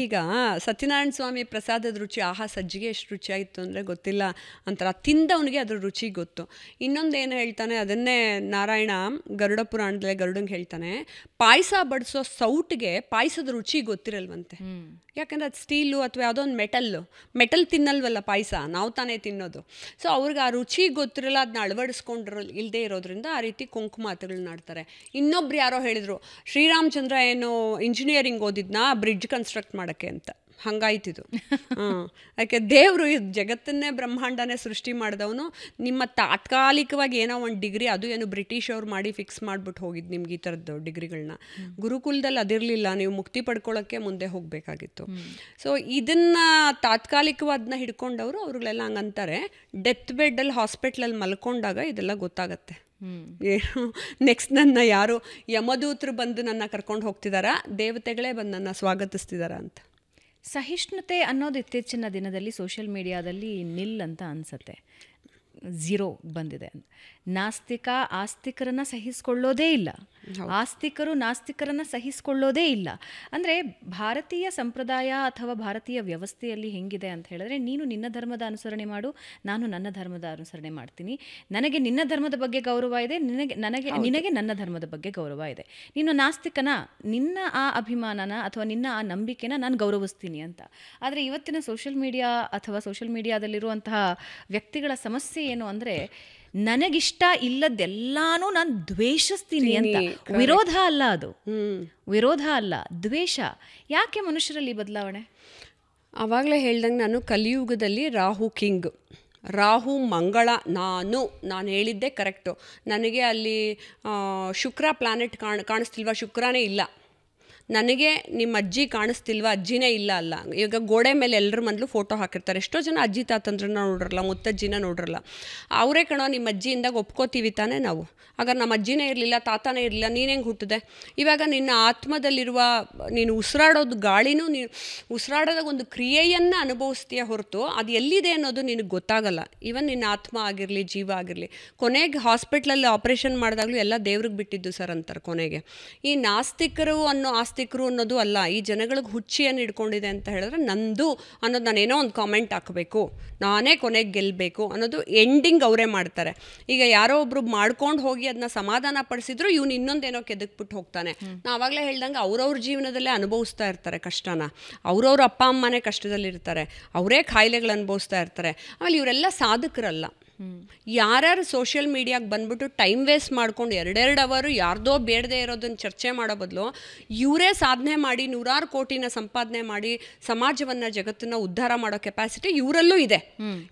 ಈಗ ಸತ್ಯನಾರಾಯಣ ಸ್ವಾಮಿ ಪ್ರಸಾದದ ರುಚಿ, ಆಹಾ ಸಜ್ಜಿಗೆ ಎಷ್ಟು ರುಚಿ ಆಯಿತು ಅಂದರೆ ಗೊತ್ತಿಲ್ಲ ಅಂತಾರೆ. ತಿಂದವನಿಗೆ ಅದ್ರ ರುಚಿ ಗೊತ್ತು. ಇನ್ನೊಂದೇನು ಹೇಳ್ತಾನೆ, ಅದನ್ನೇ ನಾರಾಯಣ ಗರುಡ ಪುರಾಣದಲ್ಲೇ ಗರುಡಂಗೆ ಹೇಳ್ತಾನೆ, ಪಾಯಸ ಬಡಿಸೋ ಸೌಟ್ಗೆ ಪಾಯಸದ ರುಚಿ ಗೊತ್ತಿರಲ್ವಂತೆ. ಯಾಕಂದರೆ ಅದು ಸ್ಟೀಲು ಅಥವಾ ಯಾವುದೋ ಒಂದು ಮೆಟಲ್ ತಿನ್ನಲ್ವಲ್ಲ ಪಾಯಸ, ನಾವು ತಾನೇ ತಿನ್ನೋದು. ಸೊ ಅವ್ರಿಗೆ ಆ ರುಚಿ ಗೊತ್ತಿರಲ್ಲ, ಅದನ್ನ ಅಳವಡಿಸ್ಕೊಂಡಿರೋ ಇಲ್ಲದೆ ಇರೋದ್ರಿಂದ ಆ ರೀತಿ ಕುಂಕು ಮಾತುಗಳನ್ನ ಆಡ್ತಾರೆ. ಇನ್ನೊಬ್ರು ಯಾರೋ ಹೇಳಿದರು, ಶ್ರೀರಾಮಚಂದ್ರ ಏನು ಇಂಜಿನಿಯರಿಂಗ್ ಓದಿದ್ನಾ ಬ್ರಿಡ್ಜ್ ಕನ್ಸ್ಟ್ರಕ್ಟ್ ಮಾಡೋಕ್ಕೆ ಅಂತ. ಹಂಗಾಯ್ತಿದು. ಯಾಕೆ ದೇವರು ಜಗತ್ತನ್ನೇ ಬ್ರಹ್ಮಾಂಡನೇ ಸೃಷ್ಟಿ ಮಾಡಿದವನು ನಿಮ್ಮ ತಾತ್ಕಾಲಿಕವಾಗಿ ಏನೋ ಒಂದು ಡಿಗ್ರಿ, ಅದು ಏನು ಬ್ರಿಟಿಷ್ ಅವ್ರು ಮಾಡಿ ಫಿಕ್ಸ್ ಮಾಡಿಬಿಟ್ಟು ಹೋಗಿದ್ದು ನಿಮ್ಗೆ ಈ ಥರದ್ದು ಡಿಗ್ರಿಗಳನ್ನ. ಗುರುಕುಲದಲ್ಲಿ ಅದಿರಲಿಲ್ಲ, ನೀವು ಮುಕ್ತಿ ಪಡ್ಕೊಳ್ಳೋಕ್ಕೆ ಮುಂದೆ ಹೋಗಬೇಕಾಗಿತ್ತು. ಸೊ ಇದನ್ನು ತಾತ್ಕಾಲಿಕವಾದನ್ನ ಹಿಡ್ಕೊಂಡವರು ಅವ್ರಿಗೆಲ್ಲ ಹಂಗಂತಾರೆ. ಡೆತ್ ಬೆಡ್ಡಲ್ಲಿ ಹಾಸ್ಪಿಟ್ಲಲ್ಲಿ ಮಲ್ಕೊಂಡಾಗ ಇದೆಲ್ಲ ಗೊತ್ತಾಗತ್ತೆ. ಏನು ನೆಕ್ಸ್ಟ್ ನನ್ನ ಯಾರು ಯಮದೂತರು ಬಂದು ನನ್ನ ಕರ್ಕೊಂಡು ಹೋಗ್ತಿದ್ದಾರಾ, ದೇವತೆಗಳೇ ಬಂದು ನನ್ನ ಸ್ವಾಗತಿಸ್ತಿದಾರ ಅಂತ. ಸಹಿಷ್ಣುತೆ ಅನ್ನೋದು ಇತ್ತೀಚಿನ ದಿನದಲ್ಲಿ ಸೋಷಿಯಲ್ ಮೀಡಿಯಾದಲ್ಲಿ ನಿಲ್ ಅಂತ ಅನಿಸುತ್ತೆ, ಝೀರೋ ಬಂದಿದೆ. ನಾಸ್ತಿಕ ಆಸ್ತಿಕರನ್ನು ಸಹಿಸಿಕೊಳ್ಳೋದೇ ಇಲ್ಲ, ಆಸ್ತಿಕರು ನಾಸ್ತಿಕರನ್ನು ಸಹಿಸಿಕೊಳ್ಳೋದೇ ಇಲ್ಲ. ಅಂದರೆ ಭಾರತೀಯ ಸಂಪ್ರದಾಯ ಅಥವಾ ಭಾರತೀಯ ವ್ಯವಸ್ಥೆಯಲ್ಲಿ ಹೆಂಗಿದೆ ಅಂತ ಹೇಳಿದ್ರೆ, ನೀನು ನಿನ್ನ ಧರ್ಮದ ಅನುಸರಣೆ ಮಾಡು, ನಾನು ನನ್ನ ಧರ್ಮದ ಅನುಸರಣೆ ಮಾಡ್ತೀನಿ, ನನಗೆ ನಿನ್ನ ಧರ್ಮದ ಬಗ್ಗೆ ಗೌರವ ಇದೆ, ನಿನಗೆ ನನ್ನ ಧರ್ಮದ ಬಗ್ಗೆ ಗೌರವ ಇದೆ. ನೀನು ನಾಸ್ತಿಕನ, ನಿನ್ನ ಆ ಅಭಿಮಾನನ ಅಥವಾ ನಿನ್ನ ಆ ನಂಬಿಕೆನ ನಾನು ಗೌರವಿಸ್ತೀನಿ ಅಂತ. ಆದರೆ ಇವತ್ತಿನ ಸೋಷಿಯಲ್ ಮೀಡಿಯಾ ಅಥವಾ ಸೋಷಿಯಲ್ ಮೀಡಿಯಾದಲ್ಲಿರುವಂತಹ ವ್ಯಕ್ತಿಗಳ ಸಮಸ್ಯೆ ಏನು ಅಂದರೆ, ನನಗಿಷ್ಟ ಇಲ್ಲದೆಲ್ಲಾನು ನಾನು ದ್ವೇಷಿಸ್ತೀನಿ ಅಂತ. ವಿರೋಧ ಅಲ್ಲ ಅದು, ವಿರೋಧ ಅಲ್ಲ, ದ್ವೇಷ. ಯಾಕೆ ಮನುಷ್ಯರಲ್ಲಿ ಬದಲಾವಣೆ? ಆವಾಗಲೇ ಹೇಳ್ದಂಗೆ ನಾನು ಕಲಿಯುಗದಲ್ಲಿ ರಾಹು ಕಿಂಗ್, ರಾಹು ಮಂಗಳ, ನಾನು ಹೇಳಿದ್ದೆ ಕರೆಕ್ಟು. ನನಗೆ ಅಲ್ಲಿ ಶುಕ್ರ ಪ್ಲಾನೆಟ್ ಕಾಣಿಸ್ತಿಲ್ವಾ, ಶುಕ್ರನೇ ಇಲ್ಲ. ನನಗೆ ನಿಮ್ಮ ಅಜ್ಜಿ ಕಾಣಿಸ್ತಿಲ್ವಾ, ಅಜ್ಜಿನೇ ಇಲ್ಲ ಅಲ್ಲ. ಈಗ ಗೋಡೆ ಮೇಲೆ ಎಲ್ಲರ ಮನೇಲೂ ಫೋಟೋ ಹಾಕಿರ್ತಾರೆ. ಎಷ್ಟೋ ಜನ ಅಜ್ಜಿ ತಾತಂದ್ರನ್ನ ನೋಡಿರಲ್ಲ, ಮುತ್ತಜ್ಜಿನ ನೋಡಿರಲ್ಲ. ಅವರೇ ಕಣೋ ನಿಮ್ಮ ಅಜ್ಜಿ ಇಂದಾಗ ಒಪ್ಕೋತೀವಿ ತಾನೇ ನಾವು. ಹಾಗಾದ್ರೆ ನಮ್ಮ ಅಜ್ಜಿನೇ ಇರಲಿಲ್ಲ, ತಾತನೇ ಇರಲಿಲ್ಲ, ನೀನು ಹೆಂಗೆ ಹುಟ್ಟಿದೆ? ಇವಾಗ ನಿನ್ನ ಆತ್ಮದಲ್ಲಿರುವ ನೀನು ಉಸಿರಾಡೋದು ಗಾಳಿನೂ, ನೀನು ಉಸಿರಾಡೋದಾಗ ಒಂದು ಕ್ರಿಯೆಯನ್ನು ಅನುಭವಿಸ್ತೀಯ ಹೊರತು ಅದು ಎಲ್ಲಿದೆ ಅನ್ನೋದು ನಿನಗೆ ಗೊತ್ತಾಗಲ್ಲ. ಈವನ್ ನಿನ್ನ ಆತ್ಮ ಆಗಿರಲಿ, ಜೀವ ಆಗಿರಲಿ. ಕೊನೆಗೆ ಹಾಸ್ಪಿಟ್ಲಲ್ಲಿ ಆಪ್ರೇಷನ್ ಮಾಡಿದಾಗಲೂ ಎಲ್ಲ ದೇವ್ರಿಗೆ ಬಿಟ್ಟಿದ್ದು ಸರ್ ಅಂತಾರೆ ಕೊನೆಗೆ. ಈ ನಾಸ್ತಿಕರು ಅನ್ನೋದು ಅಲ್ಲ. ಈ ಜನಗಳಿಗೆ ಹುಚ್ಚಿಯನ್ನು ಇಟ್ಕೊಂಡಿದೆ ಅಂತ ಹೇಳಿದ್ರೆ, ನಂದು ಅನ್ನೋದು ನಾನೇನೋ ಒಂದು ಕಾಮೆಂಟ್ ಹಾಕಬೇಕು, ನಾನೇ ಕೊನೆಗೆ ಗೆಲ್ಲಬೇಕು ಅನ್ನೋದು ಎಂಡಿಂಗ್ ಅವರೇ ಮಾಡ್ತಾರೆ. ಈಗ ಯಾರೋ ಒಬ್ರು ಮಾಡ್ಕೊಂಡು ಹೋಗಿ ಅದನ್ನ ಸಮಾಧಾನ ಪಡಿಸಿದ್ರು, ಇವ್ನು ಇನ್ನೊಂದೇನೋ ಕೆದಕ್ಬಿಟ್ಟು ಹೋಗ್ತಾನೆ. ನಾ ಆವಾಗಲೇ ಹೇಳ್ದಂಗೆ ಅವ್ರವ್ರ ಜೀವನದಲ್ಲೇ ಅನುಭವಿಸ್ತಾ ಇರ್ತಾರೆ ಕಷ್ಟನ. ಅವ್ರವ್ರ ಅಪ್ಪ ಅಮ್ಮನೇ ಕಷ್ಟದಲ್ಲಿರ್ತಾರೆ, ಅವರೇ ಕಾಯಿಲೆಗಳು ಅನುಭವಿಸ್ತಾ ಇರ್ತಾರೆ. ಆಮೇಲೆ ಇವರೆಲ್ಲ ಸಾಧಕರಲ್ಲ. ಯಾರ್ಯಾರು ಸೋಷಿಯಲ್ ಮೀಡಿಯಾಗೆ ಬಂದ್ಬಿಟ್ಟು ಟೈಮ್ ವೇಸ್ಟ್ ಮಾಡ್ಕೊಂಡು 2 ಅವರು ಯಾರ್ದೋ ಬೇಡದೇ ಇರೋದನ್ನು ಚರ್ಚೆ ಮಾಡೋ ಬದಲು ಇವರೇ ಸಾಧನೆ ಮಾಡಿ 100 ಕೋಟಿನ ಸಂಪಾದನೆ ಮಾಡಿ ಸಮಾಜವನ್ನು, ಜಗತ್ತನ್ನು ಉದ್ಧಾರ ಮಾಡೋ ಕೆಪಾಸಿಟಿ ಇವರಲ್ಲೂ ಇದೆ.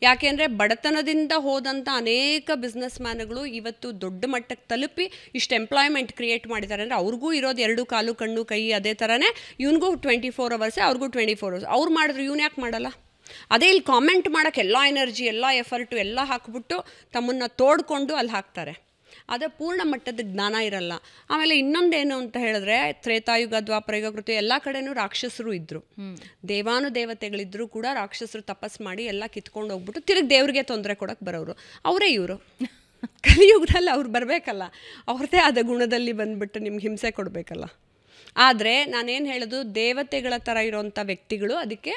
ಯಾಕೆಂದರೆ ಬಡತನದಿಂದ ಹೋದಂಥ ಅನೇಕ ಬಿಸ್ನೆಸ್ ಮ್ಯಾನ್ಗಳು ಇವತ್ತು ದೊಡ್ಡ ಮಟ್ಟಕ್ಕೆ ತಲುಪಿ ಇಷ್ಟು ಎಂಪ್ಲಾಯ್ಮೆಂಟ್ ಕ್ರಿಯೇಟ್ ಮಾಡಿದ್ದಾರೆ. ಅಂದರೆ ಅವ್ರಿಗೂ ಇರೋದು 2 ಕಾಲು ಕಣ್ಣು ಕೈ ಅದೇ ಥರನೇ, ಇವನಿಗೂ 24 ಅವರ್ಸೇ, ಅವ್ರಿಗೂ 24 ಅವರ್ಸ್. ಅವ್ರು ಮಾಡಿದ್ರು ಇವನು ಯಾಕೆ ಮಾಡಲ್ಲ? ಅದೇ ಇಲ್ಲಿ ಕಾಮೆಂಟ್ ಮಾಡೋಕ್ಕೆ ಎಲ್ಲ ಎನರ್ಜಿ, ಎಲ್ಲ ಎಫರ್ಟು ಎಲ್ಲ ಹಾಕ್ಬಿಟ್ಟು ತಮ್ಮನ್ನು ತೋಡ್ಕೊಂಡು ಅಲ್ಲಿ ಹಾಕ್ತಾರೆ. ಅದು ಪೂರ್ಣ ಮಟ್ಟದ ಜ್ಞಾನ ಇರಲ್ಲ. ಆಮೇಲೆ ಇನ್ನೊಂದೇನು ಅಂತ ಹೇಳಿದ್ರೆ, ತ್ರೇತಾಯುಗ, ದ್ವಾಪರಯುಗ, ಕೃತ ಎಲ್ಲ ಕಡೆನೂ ರಾಕ್ಷಸರು ಇದ್ದರು. ದೇವಾನುದೇವತೆಗಳಿದ್ದರೂ ಕೂಡ ರಾಕ್ಷಸರು ತಪಸ್ ಮಾಡಿ ಎಲ್ಲ ಕಿತ್ಕೊಂಡು ಹೋಗ್ಬಿಟ್ಟು ತಿರುಗಿ ದೇವ್ರಿಗೆ ತೊಂದರೆ ಕೊಡೋಕ್ಕೆ ಬರೋರು ಅವರೇ ಇವರು. ಕಲಿಯುಗದಲ್ಲಿ ಅವ್ರು ಬರಬೇಕಲ್ಲ, ಅವ್ರದ್ದೇ ಆದ ಗುಣದಲ್ಲಿ ಬಂದುಬಿಟ್ಟು ನಿಮ್ಗೆ ಹಿಂಸೆ ಕೊಡಬೇಕಲ್ಲ. ಆದರೆ ನಾನೇನು ಹೇಳೋದು, ದೇವತೆಗಳ ಥರ ಇರೋವಂಥ ವ್ಯಕ್ತಿಗಳು ಅದಕ್ಕೆ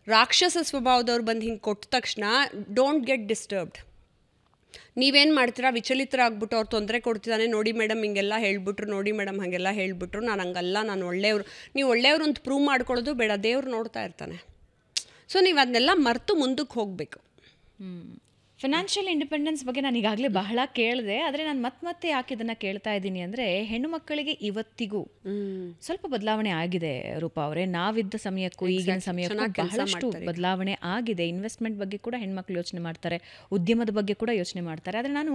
ರಾಕ್ಷಸ ಸ್ವಭಾವದವ್ರು ಬಂದು ಹಿಂಗೆ ಕೊಟ್ಟ ತಕ್ಷಣ ಡೋಂಟ್ ಗೆಟ್ ಡಿಸ್ಟರ್ಬ್ಡ್. ನೀವೇನು ಮಾಡ್ತೀರಾ, ವಿಚಲಿತರಾಗ್ಬಿಟ್ಟು ಅವ್ರು ತೊಂದರೆ ಕೊಡ್ತಿದ್ದಾನೆ, ನೋಡಿ ಮೇಡಮ್ ಹಿಂಗೆಲ್ಲ ಹೇಳ್ಬಿಟ್ರು, ನೋಡಿ ಮೇಡಮ್ ಹಾಗೆಲ್ಲ ಹೇಳ್ಬಿಟ್ರು, ನಾನು ಹಂಗಲ್ಲ, ನಾನು ಒಳ್ಳೆಯವರು. ನೀವು ಒಳ್ಳೆಯವರು ಅಂತ ಪ್ರೂವ್ ಮಾಡ್ಕೊಳ್ಳೋದು ಬೇಡ, ದೇವ್ರು ನೋಡ್ತಾ ಇರ್ತಾನೆ. ಸೊ ನೀವು ಅದನ್ನೆಲ್ಲ ಮರೆತು ಮುಂದಕ್ಕೆ ಹೋಗಬೇಕು. ಫಿನಾನ್ಷಿಯಲ್ ಇಂಡಿಪೆಂಡೆನ್ಸ್ ಬಗ್ಗೆ ನಾನು ಈಗಾಗಲೇ ಬಹಳ ಕೇಳಿದೆ. ಆದರೆ ನಾನು ಮತ್ತೆ ಯಾಕೆ ಇದನ್ನು ಕೇಳ್ತಾ ಇದ್ದೀನಿ ಅಂದರೆ, ಹೆಣ್ಣು ಮಕ್ಕಳಿಗೆ ಇವತ್ತಿಗೂ ಸ್ವಲ್ಪ ಬದಲಾವಣೆ ಆಗಿದೆ ರೂಪಾ ಅವರೇ. ನಾವಿದ್ದ ಸಮಯಕ್ಕೂ ಈಗಿನ ಸಮಯಕ್ಕೂ ಬಹಳಷ್ಟು ಬದಲಾವಣೆ ಆಗಿದೆ. ಇನ್ವೆಸ್ಟ್ಮೆಂಟ್ ಬಗ್ಗೆ ಕೂಡ ಹೆಣ್ಮಕ್ಳು ಯೋಚನೆ ಮಾಡ್ತಾರೆ, ಉದ್ಯಮದ ಬಗ್ಗೆ ಕೂಡ ಯೋಚನೆ ಮಾಡ್ತಾರೆ. ಆದರೆ ನಾನು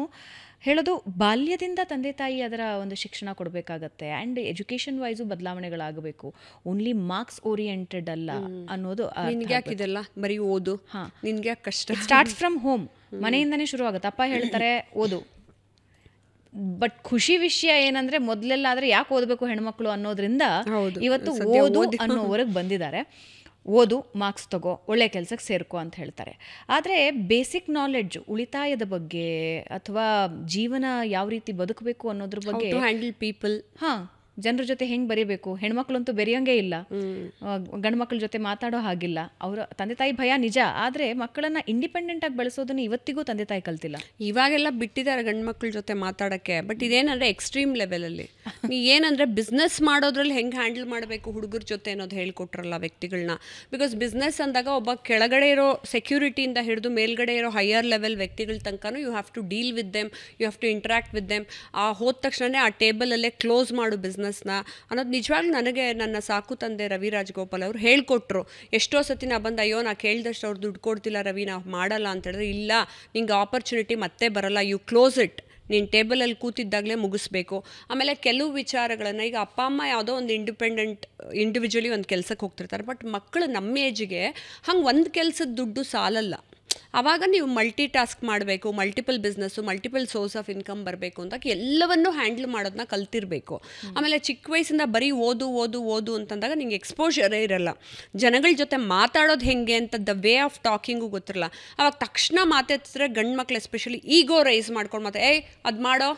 ಹೇಳೋದು, ಬಾಲ್ಯದಿಂದ ತಂದೆ ತಾಯಿ ಅದರ ಒಂದು ಶಿಕ್ಷಣ ಕೊಡಬೇಕಾಗತ್ತೆ. ಆ್ಯಂಡ್ ಎಜುಕೇಷನ್ ವೈಸು ಬದಲಾವಣೆಗಳಾಗಬೇಕು. ಓನ್ಲಿ ಮಾರ್ಕ್ಸ್ ಓರಿಯೆಂಟೆಡ್ ಅಲ್ಲ ಅನ್ನೋದು. ನಿನ್ಗ್ಯಾಕಿದೆಲ್ಲ ಬರೀ ಓದು, ನಿನ್ಗೆ ಕಷ್ಟ. ಸ್ಟಾರ್ಟ್ಸ್ ಫ್ರಮ್ ಹೋಮ್, ಮನೆಯಿಂದನೇ ಶುರು ಆಗುತ್ತೆ. ಅಪ್ಪ ಹೇಳ್ತಾರೆ ಓದು. ಬಟ್ ಖುಷಿ ವಿಷಯ ಏನಂದ್ರೆ, ಮೊದಲೆಲ್ಲ ಆದರೆ ಯಾಕೆ ಓದಬೇಕು ಹೆಣ್ಮಕ್ಳು ಅನ್ನೋದ್ರಿಂದ ಇವತ್ತು ಓದು ಅನ್ನೋವರೆಗೆ ಬಂದಿದ್ದಾರೆ. ಓದು, ಮಾರ್ಕ್ಸ್ ತಗೋ, ಒಳ್ಳೆ ಕೆಲಸಕ್ಕೆ ಸೇರ್ಕೋ ಅಂತ ಹೇಳ್ತಾರೆ. ಆದರೆ ಬೇಸಿಕ್ ನಾಲೆಡ್ಜ್, ಉಳಿತಾಯದ ಬಗ್ಗೆ ಅಥವಾ ಜೀವನ ಯಾವ ರೀತಿ ಬದುಕಬೇಕು ಅನ್ನೋದ್ರ ಬಗ್ಗೆ, ಹ್ಯಾಂಡಲ್ ಪೀಪಲ್, ಜನರ ಜೊತೆ ಹೆಂಗೆ ಬರೀಬೇಕು, ಹೆಣ್ಮಕ್ಳಂತೂ ಬೆರೆಯೋಂಗೇ ಇಲ್ಲ, ಗಂಡು ಮಕ್ಕಳ ಜೊತೆ ಮಾತಾಡೋ ಹಾಗಿಲ್ಲ. ಅವರ ತಂದೆ ತಾಯಿ ಭಯ ನಿಜ, ಆದರೆ ಮಕ್ಕಳನ್ನ ಇಂಡಿಪೆಂಡೆಂಟ್ ಆಗಿ ಬೆಳೆಸೋದನ್ನು ಇವತ್ತಿಗೂ ತಂದೆ ತಾಯಿ ಕಲ್ತಿಲ್ಲ. ಇವಾಗೆಲ್ಲ ಬಿಟ್ಟಿದ್ದಾರೆ ಗಂಡು ಮಕ್ಕಳ ಜೊತೆ ಮಾತಾಡೋಕ್ಕೆ. ಬಟ್ ಇದೇನಂದರೆ ಎಕ್ಸ್ಟ್ರೀಮ್ ಲೆವೆಲಲ್ಲಿ. ಏನಂದರೆ ಬಿಸ್ನೆಸ್ ಮಾಡೋದ್ರಲ್ಲಿ ಹೆಂಗೆ ಹ್ಯಾಂಡಲ್ ಮಾಡಬೇಕು ಹುಡುಗರ ಜೊತೆ ಅನ್ನೋದು ಹೇಳ್ಕೊಟ್ರಲ್ಲ ವ್ಯಕ್ತಿಗಳನ್ನ. ಬಿಕಾಸ್ ಬಿಸ್ನೆಸ್ ಅಂದಾಗ ಒಬ್ಬ ಕೆಳಗಡೆ ಇರೋ ಸೆಕ್ಯೂರಿಟಿಯಿಂದ ಹಿಡಿದು ಮೇಲ್ಗಡೆ ಇರೋ ಹೈಯರ್ ಲೆವೆಲ್ ವ್ಯಕ್ತಿಗಳ ತನಕನೂ you have to deal with them, you have to interact with them. ಹೋದ ತಕ್ಷಣವೇ ಆ ಟೇಬಲಲ್ಲೇ ಕ್ಲೋಸ್ ಮಾಡು ಬಿಸ್ನೆಸ್ನ ಅನ್ನೋದು ನಿಜವಾಗ್ಲೂ ನನಗೆ ನನ್ನ ಸಾಕು ತಂದೆ ರವಿ ರಾಜಗೋಪಾಲ್ ಅವರು ಹೇಳ್ಕೊಟ್ರು. ಎಷ್ಟೋ ಸತಿ ನಾ ಬಂದು, ಅಯ್ಯೋ ನಾ ಕೇಳಿದಷ್ಟು ಅವ್ರು ದುಡ್ಡು ಕೊಡ್ತಿಲ್ಲ ರವಿ, ನಾವು ಮಾಡಲ್ಲ ಅಂತ ಹೇಳಿದ್ರೆ, ಇಲ್ಲ ನಿಂಗೆ ಆಪರ್ಚುನಿಟಿ ಮತ್ತೆ ಬರಲ್ಲ, ಯು ಕ್ಲೋಸ್ ಇಟ್, ನೀನು ಟೇಬಲಲ್ಲಿ ಕೂತಿದ್ದಾಗಲೇ ಮುಗಿಸ್ಬೇಕು. ಆಮೇಲೆ ಕೆಲವು ವಿಚಾರಗಳನ್ನು, ಈಗ ಅಪ್ಪ ಅಮ್ಮ ಯಾವುದೋ ಒಂದು ಇಂಡಿವಿಜುವಲಿ ಒಂದು ಕೆಲಸಕ್ಕೆ ಹೋಗ್ತಿರ್ತಾರೆ. ಬಟ್ ಮಕ್ಕಳು ನಮ್ಮ ಏಜಿಗೆ ಹಂಗೆ ಒಂದು ಕೆಲಸದ ದುಡ್ಡು ಸಾಲಲ್ಲ. ಆವಾಗ ನೀವು ಮಲ್ಟಿ ಟಾಸ್ಕ್ ಮಾಡಬೇಕು, multiple business, multiple source of income ಬರಬೇಕು ಅಂತ ಎಲ್ಲವನ್ನೂ ಹ್ಯಾಂಡ್ಲ್ ಮಾಡೋದನ್ನ ಕಲ್ತಿರಬೇಕು. ಆಮೇಲೆ ಚಿಕ್ಕ ವಯಸ್ಸಿಂದ ಬರೀ ಓದು ಅಂತಂದಾಗ ನಿಂಗೆ ಎಕ್ಸ್ಪೋಜರೇ ಇರಲ್ಲ. ಜನಗಳ ಜೊತೆ ಮಾತಾಡೋದು ಹೆಂಗೆ ಅಂತ ದ ವೇ ಆಫ್ ಟಾಕಿಂಗು ಗೊತ್ತಿರಲ್ಲ. ಆವಾಗ ತಕ್ಷಣ ಮಾತಾಡ್ತಿದ್ರೆ ಗಂಡು ಮಕ್ಳು ಎಸ್ಪೆಷಲಿ ಈಗೋ ರೈಸ್ ಮಾಡ್ಕೊಂಡು ಮತ್ತೆ ಅದು ಮಾಡೋ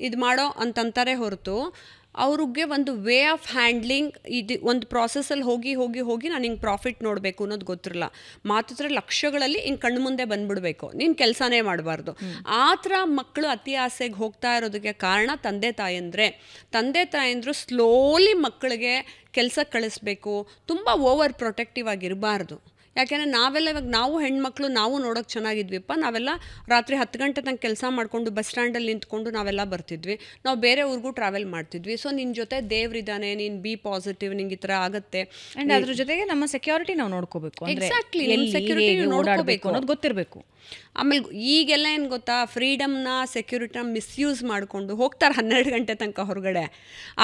ಇದು ಮಾಡೋ ಅಂತಂತಾರೆ ಹೊರತು ಅವ್ರಿಗೆ ಒಂದು ವೇ ಆಫ್ ಹ್ಯಾಂಡ್ಲಿಂಗ್ ಇದು ಒಂದು ಪ್ರಾಸೆಸ್ಸಲ್ಲಿ ಹೋಗಿ ನಾನು ಹಿಂಗೆ ಪ್ರಾಫಿಟ್ ನೋಡಬೇಕು ಅನ್ನೋದು ಗೊತ್ತಿರಲ್ಲ. ಮಾತಿದ್ರೆ ಲಕ್ಷಗಳಲ್ಲಿ ಹಿಂಗೆ ಕಣ್ಣು ಮುಂದೆ ಬಂದುಬಿಡಬೇಕು, ನೀನು ಕೆಲಸನೇ ಮಾಡಬಾರ್ದು. ಆ ಥರ ಮಕ್ಕಳು ಅತಿ ಆಸೆಗೆ ಹೋಗ್ತಾ ಇರೋದಕ್ಕೆ ಕಾರಣ ತಂದೆ ತಾಯಂದರು ಸ್ಲೋಲಿ ಮಕ್ಕಳಿಗೆ ಕೆಲಸಕ್ಕೆ ಕಳಿಸ್ಬೇಕು, ತುಂಬ ಓವರ್ ಪ್ರೊಟೆಕ್ಟಿವ್ ಆಗಿರಬಾರ್ದು. ಯಾಕೆಂದರೆ ನಾವೆಲ್ಲ ಇವಾಗ ನಾವು ಹೆಣ್ಮಕ್ಳು ನಾವು ನೋಡೋಕೆ ಚೆನ್ನಾಗಿದ್ವಿಪ್ಪ, ನಾವೆಲ್ಲ ರಾತ್ರಿ 10 ಗಂಟೆ ತನಕ ಕೆಲಸ ಮಾಡಿಕೊಂಡು ಬಸ್ ಸ್ಟ್ಯಾಂಡಲ್ಲಿ ನಿಂತ್ಕೊಂಡು ನಾವೆಲ್ಲ ಬರ್ತಿದ್ವಿ, ನಾವು ಬೇರೆ ಊರಿಗೂ ಟ್ರಾವೆಲ್ ಮಾಡ್ತಿದ್ವಿ. ಸೊ ನಿನ್ನ ಜೊತೆ ದೇವ್ರಿದ್ದಾನೆ, ನೀನು ಬಿ ಪಾಸಿಟಿವ್, ನಿಂಗೆ ಈ ಥರ ಆಗುತ್ತೆ. ಆ್ಯಂಡ್ ಅದ್ರ ಜೊತೆಗೆ ನಮ್ಮ ಸೆಕ್ಯೂರಿಟಿ ನಾವು ನೋಡ್ಕೋಬೇಕು. ಎಕ್ಸಾಕ್ಟ್ಲಿ, ಸೆಕ್ಯೂರಿಟಿ ನೋಡ್ಕೋಬೇಕು ಅನ್ನೋದು ಗೊತ್ತಿರಬೇಕು. ಆಮೇಲೆ ಈಗೆಲ್ಲ ಏನು ಗೊತ್ತಾ, ಫ್ರೀಡಮ್ನ ಸೆಕ್ಯೂರಿಟಿನ ಮಿಸ್ಯೂಸ್ ಮಾಡಿಕೊಂಡು ಹೋಗ್ತಾರೆ 12 ಗಂಟೆ ತನಕ ಹೊರಗಡೆ.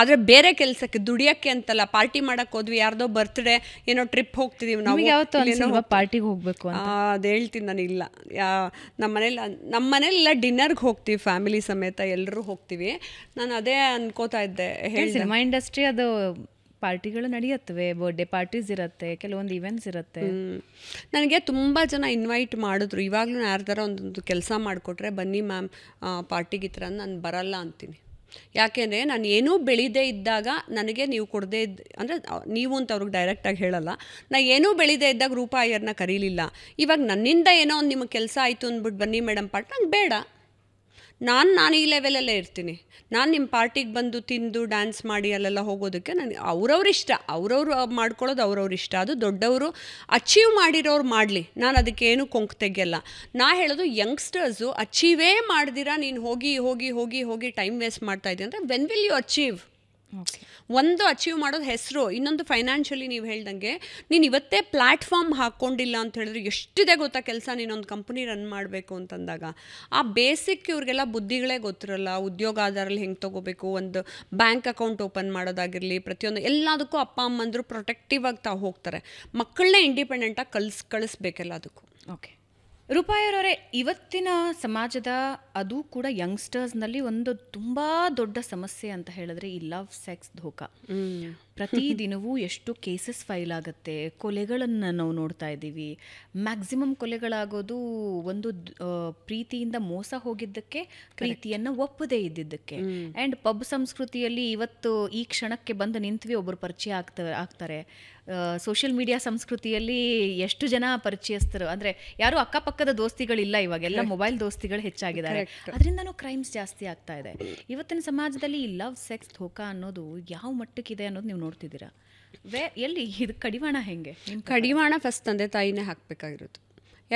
ಆದರೆ ಬೇರೆ ಕೆಲಸಕ್ಕೆ ದುಡಿಯೋಕ್ಕೆ ಅಂತಲ್ಲ, ಪಾರ್ಟಿ ಮಾಡೋಕ್ಕೆ ಹೋದ್ವಿ, ಯಾರ್ದೋ ಬರ್ತ್ಡೇ ಏನೋ ಟ್ರಿಪ್ ಹೋಗ್ತಿದ್ದೀವಿ ನಾವು, ಪಾರ್ಟಿಗೆ ಹೋಗಬೇಕು ಅದು ಹೇಳ್ತೀನಿ ನಾನು. ಇಲ್ಲ, ನಮ್ಮ ಮನೇಲೆಲ್ಲ ಡಿನ್ನರ್ಗೆ ಹೋಗ್ತೀವಿ, ಫ್ಯಾಮಿಲಿ ಸಮೇತ ಎಲ್ಲರೂ ಹೋಗ್ತೀವಿ. ನಾನು ಅದೇ ಅನ್ಕೋತಾ ಇದ್ದೆ, ಸಿನಿಮಾ ಇಂಡಸ್ಟ್ರಿ ಅದು ಪಾರ್ಟಿಗಳು ನಡೆಯುತ್ತವೆ, ಬರ್ಡೇ ಪಾರ್ಟೀಸ್ ಇರುತ್ತೆ, ಕೆಲವೊಂದು ಇವೆಂಟ್ಸ್ ಇರುತ್ತೆ. ನನಗೆ ತುಂಬ ಜನ ಇನ್ವೈಟ್ ಮಾಡಿದ್ರು. ಇವಾಗಲೂ ಯಾರ್ದಾರ ಒಂದೊಂದು ಕೆಲಸ ಮಾಡಿಕೊಟ್ರೆ ಬನ್ನಿ ಮ್ಯಾಮ್ ಪಾರ್ಟಿಗೆ ಈ ಥರ, ನಾನು ಬರಲ್ಲ ಅಂತೀನಿ. ಯಾಕೆಂದರೆ ನಾನು ಏನೂ ಬೆಳೀದೇ ಇದ್ದಾಗ ನನಗೆ ನೀವು ಕೊಡದೇ ಅಂದರೆ ನೀವು ಅಂತ ಅವ್ರಿಗೆ ಡೈರೆಕ್ಟಾಗಿ ಹೇಳಲ್ಲ, ನಾನು ಏನೂ ಬೆಳೀದೇ ಇದ್ದಾಗ ರೂಪಾ ಅಯ್ಯರ್ನ ಕರೀಲಿಲ್ಲ. ಇವಾಗ ನನ್ನಿಂದ ಏನೋ ಒಂದು ನಿಮಗೆ ಕೆಲಸ ಆಯಿತು ಅಂದ್ಬಿಟ್ಟು ಬನ್ನಿ ಮೇಡಮ್ ಪಾರ್ಟಿ, ನಂಗೆ ಬೇಡ, ನಾನು ಈ ಲೆವೆಲಲ್ಲೇ ಇರ್ತೀನಿ. ನಾನು ನಿಮ್ಮ ಪಾರ್ಟಿಗೆ ಬಂದು ತಿಂದು ಡ್ಯಾನ್ಸ್ ಮಾಡಿ ಅಲ್ಲೆಲ್ಲ ಹೋಗೋದಕ್ಕೆ ನನಗೆ ಅವ್ರವ್ರ ಇಷ್ಟ, ಅವ್ರವ್ರು ಮಾಡ್ಕೊಳ್ಳೋದು ಅವ್ರವ್ರ ಇಷ್ಟ. ಅದು ದೊಡ್ಡವರು ಅಚೀವ್ ಮಾಡಿರೋರು ಮಾಡಲಿ, ನಾನು ಅದಕ್ಕೆ ಏನು ಕೊಂಕು ತೆಗೆಯಲ್ಲ. ನಾ ಹೇಳೋದು ಯಂಗ್ಸ್ಟರ್ಸು ಅಚೀವೇ ಮಾಡ್ದಿರಾ ನೀನು ಹೋಗಿ ಟೈಮ್ ವೇಸ್ಟ್ ಮಾಡ್ತಾ ಇದ್ದೀನಿ ಅಂದರೆ ವೆನ್ ವಿಲ್ ಯು ಅಚೀವ್? ಒಂದು ಅಚೀವ್ ಮಾಡೋದು ಹೆಸರು, ಇನ್ನೊಂದು ಫೈನಾನ್ಷಿಯಲಿ ನೀವು ಹೇಳ್ದಂಗೆ ನೀನು ಇವತ್ತೇ ಪ್ಲ್ಯಾಟ್ಫಾರ್ಮ್ ಹಾಕ್ಕೊಂಡಿಲ್ಲ ಅಂತ ಹೇಳಿದ್ರೆ ಎಷ್ಟಿದೆ ಗೊತ್ತಾ ಕೆಲಸ. ನೀನೊಂದು ಕಂಪ್ನಿ ರನ್ ಮಾಡಬೇಕು ಅಂತಂದಾಗ ಆ ಬೇಸಿಕ್ ಇವ್ರಿಗೆಲ್ಲ ಬುದ್ಧಿಗಳೇ ಗೊತ್ತಿರಲ್ಲ. ಉದ್ಯೋಗ ಆಧಾರಲ್ಲಿ ಹೆಂಗೆ ತೊಗೋಬೇಕು, ಒಂದು ಬ್ಯಾಂಕ್ ಅಕೌಂಟ್ ಓಪನ್ ಮಾಡೋದಾಗಿರಲಿ, ಪ್ರತಿಯೊಂದು ಎಲ್ಲದಕ್ಕೂ ಅಪ್ಪ ಅಮ್ಮಂದರು ಪ್ರೊಟೆಕ್ಟಿವ್ ಆಗಿ ತಾವು ಹೋಗ್ತಾರೆ. ಮಕ್ಕಳನ್ನೇ ಇಂಡಿಪೆಂಡೆಂಟಾಗಿ ಕಳಿಸ್ಬೇಕೆಲ್ಲದಕ್ಕೂ. ಓಕೆ ರೂಪಾಯರವರೇ, ಇವತ್ತಿನ ಸಮಾಜದ ಅದು ಕೂಡ ಯಂಗ್ಸ್ಟರ್ಸ್ನಲ್ಲಿ ಒಂದು ತುಂಬ ದೊಡ್ಡ ಸಮಸ್ಯೆ ಅಂತ ಹೇಳಿದ್ರೆ ಈ ಲವ್ ಸೆಕ್ಸ್ ಧೋಕಾ. ಪ್ರತಿದಿನವೂ ಎಷ್ಟು ಕೇಸಸ್ ಫೈಲ್ ಆಗುತ್ತೆ, ಕೊಲೆಗಳನ್ನು ನಾವು ನೋಡ್ತಾ ಇದ್ದೀವಿ. ಮ್ಯಾಕ್ಸಿಮಮ್ ಕೊಲೆಗಳಾಗೋದು ಒಂದು ಪ್ರೀತಿಯಿಂದ ಮೋಸ ಹೋಗಿದ್ದಕ್ಕೆ, ಪ್ರೀತಿಯನ್ನು ಒಪ್ಪದೇ ಇದ್ದಿದ್ದಕ್ಕೆ. ಆ್ಯಂಡ್ ಪಬ್ ಸಂಸ್ಕೃತಿಯಲ್ಲಿ ಇವತ್ತು ಈ ಕ್ಷಣಕ್ಕೆ ಬಂದು ನಿಂತ್ವಿ ಒಬ್ಬರು ಪರಿಚಯ ಆಗ್ತಾರೆ. ಸೋಷಿಯಲ್ ಮೀಡಿಯಾ ಸಂಸ್ಕೃತಿಯಲ್ಲಿ ಎಷ್ಟು ಜನ ಪರಿಚಯಸ್ಥರು ಅಂದರೆ ಯಾರು ಅಕ್ಕಪಕ್ಕದ ದೋಸ್ತಿಗಳಿಲ್ಲ, ಇವಾಗೆಲ್ಲ ಮೊಬೈಲ್ ದೋಸ್ತಿಗಳು ಹೆಚ್ಚಾಗಿದ್ದಾರೆ. ಅದರಿಂದನೂ ಕ್ರೈಮ್ಸ್ ಜಾಸ್ತಿ ಆಗ್ತಾ ಇದೆ. ಇವತ್ತಿನ ಸಮಾಜದಲ್ಲಿ ಈ ಲವ್ ಸೆಕ್ಸ್ ಧೋಕಾ ಅನ್ನೋದು ಯಾವ ಮಟ್ಟಕ್ಕಿದೆ ಅನ್ನೋದು ನೀವು ನೋಡ್ತಿದ್ದೀರಾ? ಎಲ್ಲಿ ಇದು ಕಡಿವಾಣ ಹೆಂಗೆ? ಕಡಿವಾಣ ಫಸ್ಟ್ ತಂದೆ ತಾಯಿನೇ ಹಾಕಬೇಕಾಗಿರೋದು.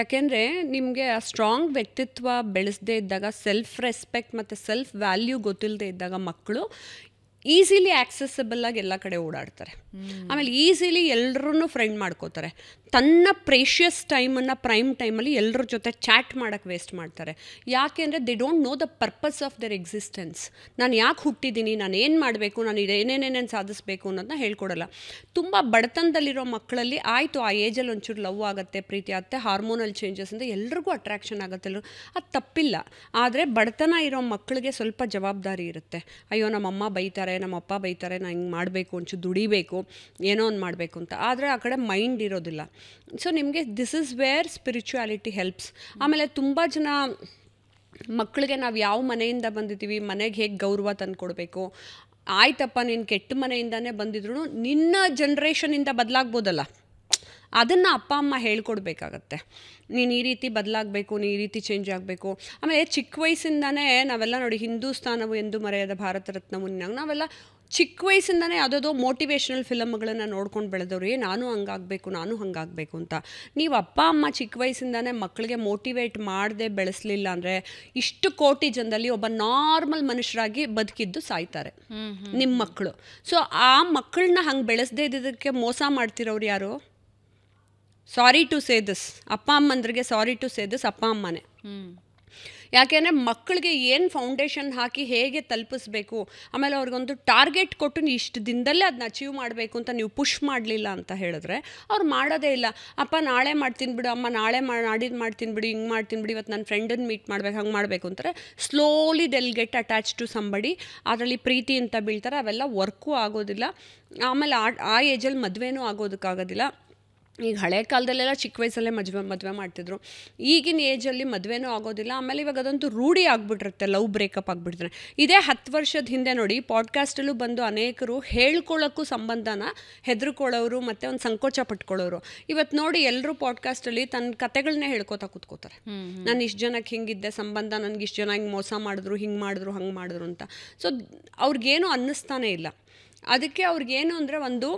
ಯಾಕೆಂದರೆ ನಿಮಗೆ ಆ ಸ್ಟ್ರಾಂಗ್ ವ್ಯಕ್ತಿತ್ವ ಬೆಳೆಸದೇ ಇದ್ದಾಗ, ಸೆಲ್ಫ್ ರೆಸ್ಪೆಕ್ಟ್ ಮತ್ತು ಸೆಲ್ಫ್ ವ್ಯಾಲ್ಯೂ ಗೊತ್ತಿಲ್ಲದೆ ಇದ್ದಾಗ ಮಕ್ಕಳು ಈಸಿಲಿ ಆಕ್ಸೆಸಬಲ್ ಆಗಿ ಎಲ್ಲ ಕಡೆ ಓಡಾಡ್ತಾರೆ. ಆಮೇಲೆ ಈಸಿಲಿ ಎಲ್ಲರೂ ಫ್ರೆಂಡ್ ಮಾಡ್ಕೋತಾರೆ. ತನ್ನ ಪ್ರೇಷಿಯಸ್ ಟೈಮನ್ನು ಪ್ರೈಮ್ ಟೈಮಲ್ಲಿ ಎಲ್ಲರ ಜೊತೆ ಚಾಟ್ ಮಾಡೋಕ್ಕೆ ವೇಸ್ಟ್ ಮಾಡ್ತಾರೆ. ಯಾಕೆಂದರೆ they don't know the purpose of there existence. ನಾನು ಯಾಕೆ ಹುಟ್ಟಿದ್ದೀನಿ, ನಾನು ಏನು ಮಾಡಬೇಕು, ನಾನು ಏನೇನೇನೇನು ಸಾಧಿಸಬೇಕು ಅನ್ನೋದನ್ನ ಹೇಳ್ಕೊಡಲ್ಲ. ತುಂಬ ಬಡತನದಲ್ಲಿರೋ ಮಕ್ಕಳಲ್ಲಿ ಆಯಿತು ಆ ಏಜಲ್ಲಿ ಒಂಚೂರು ಲವ್ ಆಗುತ್ತೆ, ಪ್ರೀತಿ ಆಗುತ್ತೆ, ಹಾರ್ಮೋನಲ್ ಚೇಂಜಸ್ ಅಂತ ಎಲ್ರಿಗೂ ಅಟ್ರಾಕ್ಷನ್ ಆಗುತ್ತೆ, ಎಲ್ಲರೂ ಅದು ತಪ್ಪಿಲ್ಲ. ಆದರೆ ಬಡತನ ಇರೋ ಮಕ್ಕಳಿಗೆ ಸ್ವಲ್ಪ ಜವಾಬ್ದಾರಿ ಇರುತ್ತೆ. ಅಯ್ಯೋ ನಮ್ಮಮ್ಮ ಬೈತಾರೆ, ನಮ್ಮಪ್ಪ ಬೈತಾರೆ, ನಾನು ಹಿಂಗೆ ಮಾಡಬೇಕು, ಒಂಚೂರು ದುಡಿಬೇಕು, ಏನೋ ಒಂದು ಮಾಡಬೇಕು ಅಂತ. ಆದರೆ ಆ ಕಡೆ ಮೈಂಡ್ ಇರೋದಿಲ್ಲ. ಸೊ ನಿಮಗೆ this is where spirituality helps. ಆಮೇಲೆ ತುಂಬ ಜನ ಮಕ್ಕಳಿಗೆ ನಾವು ಯಾವ ಮನೆಯಿಂದ ಬಂದಿದ್ದೀವಿ, ಮನೆಗೆ ಹೇಗೆ ಗೌರವ ತಂದು ಕೊಡಬೇಕು, ಆಯ್ತಪ್ಪ ನೀನು ಕೆಟ್ಟ ಮನೆಯಿಂದನೇ ಬಂದಿದ್ರು ನಿನ್ನ ಜನ್ರೇಷನಿಂದ ಬದಲಾಗ್ಬೋದಲ್ಲ, ಅದನ್ನು ಅಪ್ಪ ಅಮ್ಮ ಹೇಳ್ಕೊಡ್ಬೇಕಾಗತ್ತೆ. ನೀನು ಈ ರೀತಿ ಬದಲಾಗಬೇಕು, ನೀನು ಈ ರೀತಿ ಚೇಂಜ್ ಆಗಬೇಕು. ಆಮೇಲೆ ಚಿಕ್ಕ ವಯಸ್ಸಿಂದನೇ ನಾವೆಲ್ಲ ನೋಡಿ, ಹಿಂದೂಸ್ತಾನವು ಎಂದು ಮರೆಯದ ಭಾರತ ರತ್ನವು ನಾವೆಲ್ಲ ಚಿಕ್ಕ ವಯಸ್ಸಿಂದನೇ ಯಾವುದೋ ಮೋಟಿವೇಶ್ನಲ್ ಫಿಲಮ್ಗಳನ್ನು ನೋಡ್ಕೊಂಡು ಬೆಳೆದವ್ರು, ನಾನು ಹಂಗಾಗಬೇಕು, ನಾನು ಹಂಗಾಗಬೇಕು ಅಂತ. ನೀವು ಅಪ್ಪ ಅಮ್ಮ ಚಿಕ್ಕ ವಯಸ್ಸಿಂದನೇ ಮಕ್ಕಳಿಗೆ ಮೋಟಿವೇಟ್ ಮಾಡದೆ ಬೆಳೆಸಲಿಲ್ಲ ಅಂದರೆ ಇಷ್ಟು ಕೋಟಿ ಜನದಲ್ಲಿ ಒಬ್ಬ ನಾರ್ಮಲ್ ಮನುಷ್ಯರಾಗಿ ಬದುಕಿದ್ದು ಸಾಯ್ತಾರೆ ನಿಮ್ಮ ಮಕ್ಕಳು. ಸೊ ಆ ಮಕ್ಕಳನ್ನ ಹಂಗೆ ಬೆಳೆಸದೇ ಇದ್ದದಕ್ಕೆ ಮೋಸ ಮಾಡ್ತಿರೋರು ಯಾರು? ಸಾರಿ ಟು ಸೇ ದಿಸ್, ಅಪ್ಪ ಅಮ್ಮಂದ್ರಿಗೆ ಸಾರಿ ಟು ಸೇ ದಿಸ್ ಅಪ್ಪ ಅಮ್ಮನೇ. ಯಾಕೆಂದರೆ ಮಕ್ಕಳಿಗೆ ಏನು ಫೌಂಡೇಶನ್ ಹಾಕಿ ಹೇಗೆ ತಲುಪಿಸ್ಬೇಕು, ಆಮೇಲೆ ಅವ್ರಿಗೊಂದು ಟಾರ್ಗೆಟ್ ಕೊಟ್ಟು ನೀವು ಇಷ್ಟು ದಿನದಲ್ಲೇ ಅದನ್ನ ಅಚೀವ್ ಮಾಡಬೇಕು ಅಂತ ನೀವು ಪುಷ್ ಮಾಡಲಿಲ್ಲ ಅಂತ ಹೇಳಿದ್ರೆ ಅವ್ರು ಮಾಡೋದೇ ಇಲ್ಲ. ಅಪ್ಪ ನಾಳೆ ಮಾಡ್ತೀನಿ ಬಿಡು, ಅಮ್ಮ ನಾಳೆ ನಾಡಿದ್ದು ಮಾಡ್ತೀನಿ ಬಿಡು, ಹಿಂಗೆ ಮಾಡ್ತೀನಿ ಬಿಡು, ಇವತ್ತು ನನ್ನ ಫ್ರೆಂಡನ್ನು ಮೀಟ್ ಮಾಡ್ಬೇಕು, ಹಂಗೆ ಮಾಡಬೇಕು ಅಂತಾರೆ. Slowly they'll get attach to somebody, ಅದರಲ್ಲಿ ಪ್ರೀತಿ ಅಂತ ಬೀಳ್ತಾರೆ. ಅವೆಲ್ಲ ವರ್ಕು ಆಗೋದಿಲ್ಲ. ಆಮೇಲೆ ಆ ಏಜಲ್ಲಿ ಮದುವೆನೂ ಆಗೋದಕ್ಕಾಗೋದಿಲ್ಲ. ಈಗ ಹಳೆ ಕಾಲದಲ್ಲೆಲ್ಲ ಚಿಕ್ಕ ವಯಸ್ಸಲ್ಲೇ ಮದುವೆ ಮಾಡ್ತಿದ್ರು. ಈಗಿನ ಏಜಲ್ಲಿ ಮದುವೆನೂ ಆಗೋದಿಲ್ಲ. ಆಮೇಲೆ ಇವಾಗ ಅದಂತೂ ರೂಢಿ ಆಗಿಬಿಟ್ಟಿರುತ್ತೆ, ಲವ್ ಬ್ರೇಕಪ್ ಆಗಿಬಿಡ್ತಾರೆ. ಇದೇ 10 ವರ್ಷದ ಹಿಂದೆ ನೋಡಿ, ಪಾಡ್ಕಾಸ್ಟಲ್ಲೂ ಬಂದು ಅನೇಕರು ಹೇಳ್ಕೊಳ್ಳೋಕ್ಕೂ ಸಂಬಂಧನ ಹೆದರ್ಕೊಳ್ಳೋರು ಮತ್ತು ಒಂದು ಸಂಕೋಚ ಪಟ್ಕೊಳ್ಳೋರು. ಇವತ್ತು ನೋಡಿ ಎಲ್ಲರೂ ಪಾಡ್ಕಾಸ್ಟಲ್ಲಿ ತನ್ನ ಕತೆಗಳನ್ನೇ ಹೇಳ್ಕೊತಾ ಕೂತ್ಕೋತಾರೆ. ನಾನು ಇಷ್ಟು ಜನಕ್ಕೆ ಹಿಂಗಿದ್ದೆ ಸಂಬಂಧ, ನನಗೆ ಇಷ್ಟು ಜನ ಹಿಂಗೆ ಮೋಸ ಮಾಡಿದ್ರು, ಹಿಂಗೆ ಮಾಡಿದ್ರು, ಹಂಗೆ ಮಾಡಿದ್ರು ಅಂತ. ಸೊ ಅವ್ರಿಗೇನು ಅನ್ನಿಸ್ತಾನೇ ಇಲ್ಲ. ಅದಕ್ಕೆ ಅವ್ರಿಗೇನು ಅಂದರೆ ಒಂದು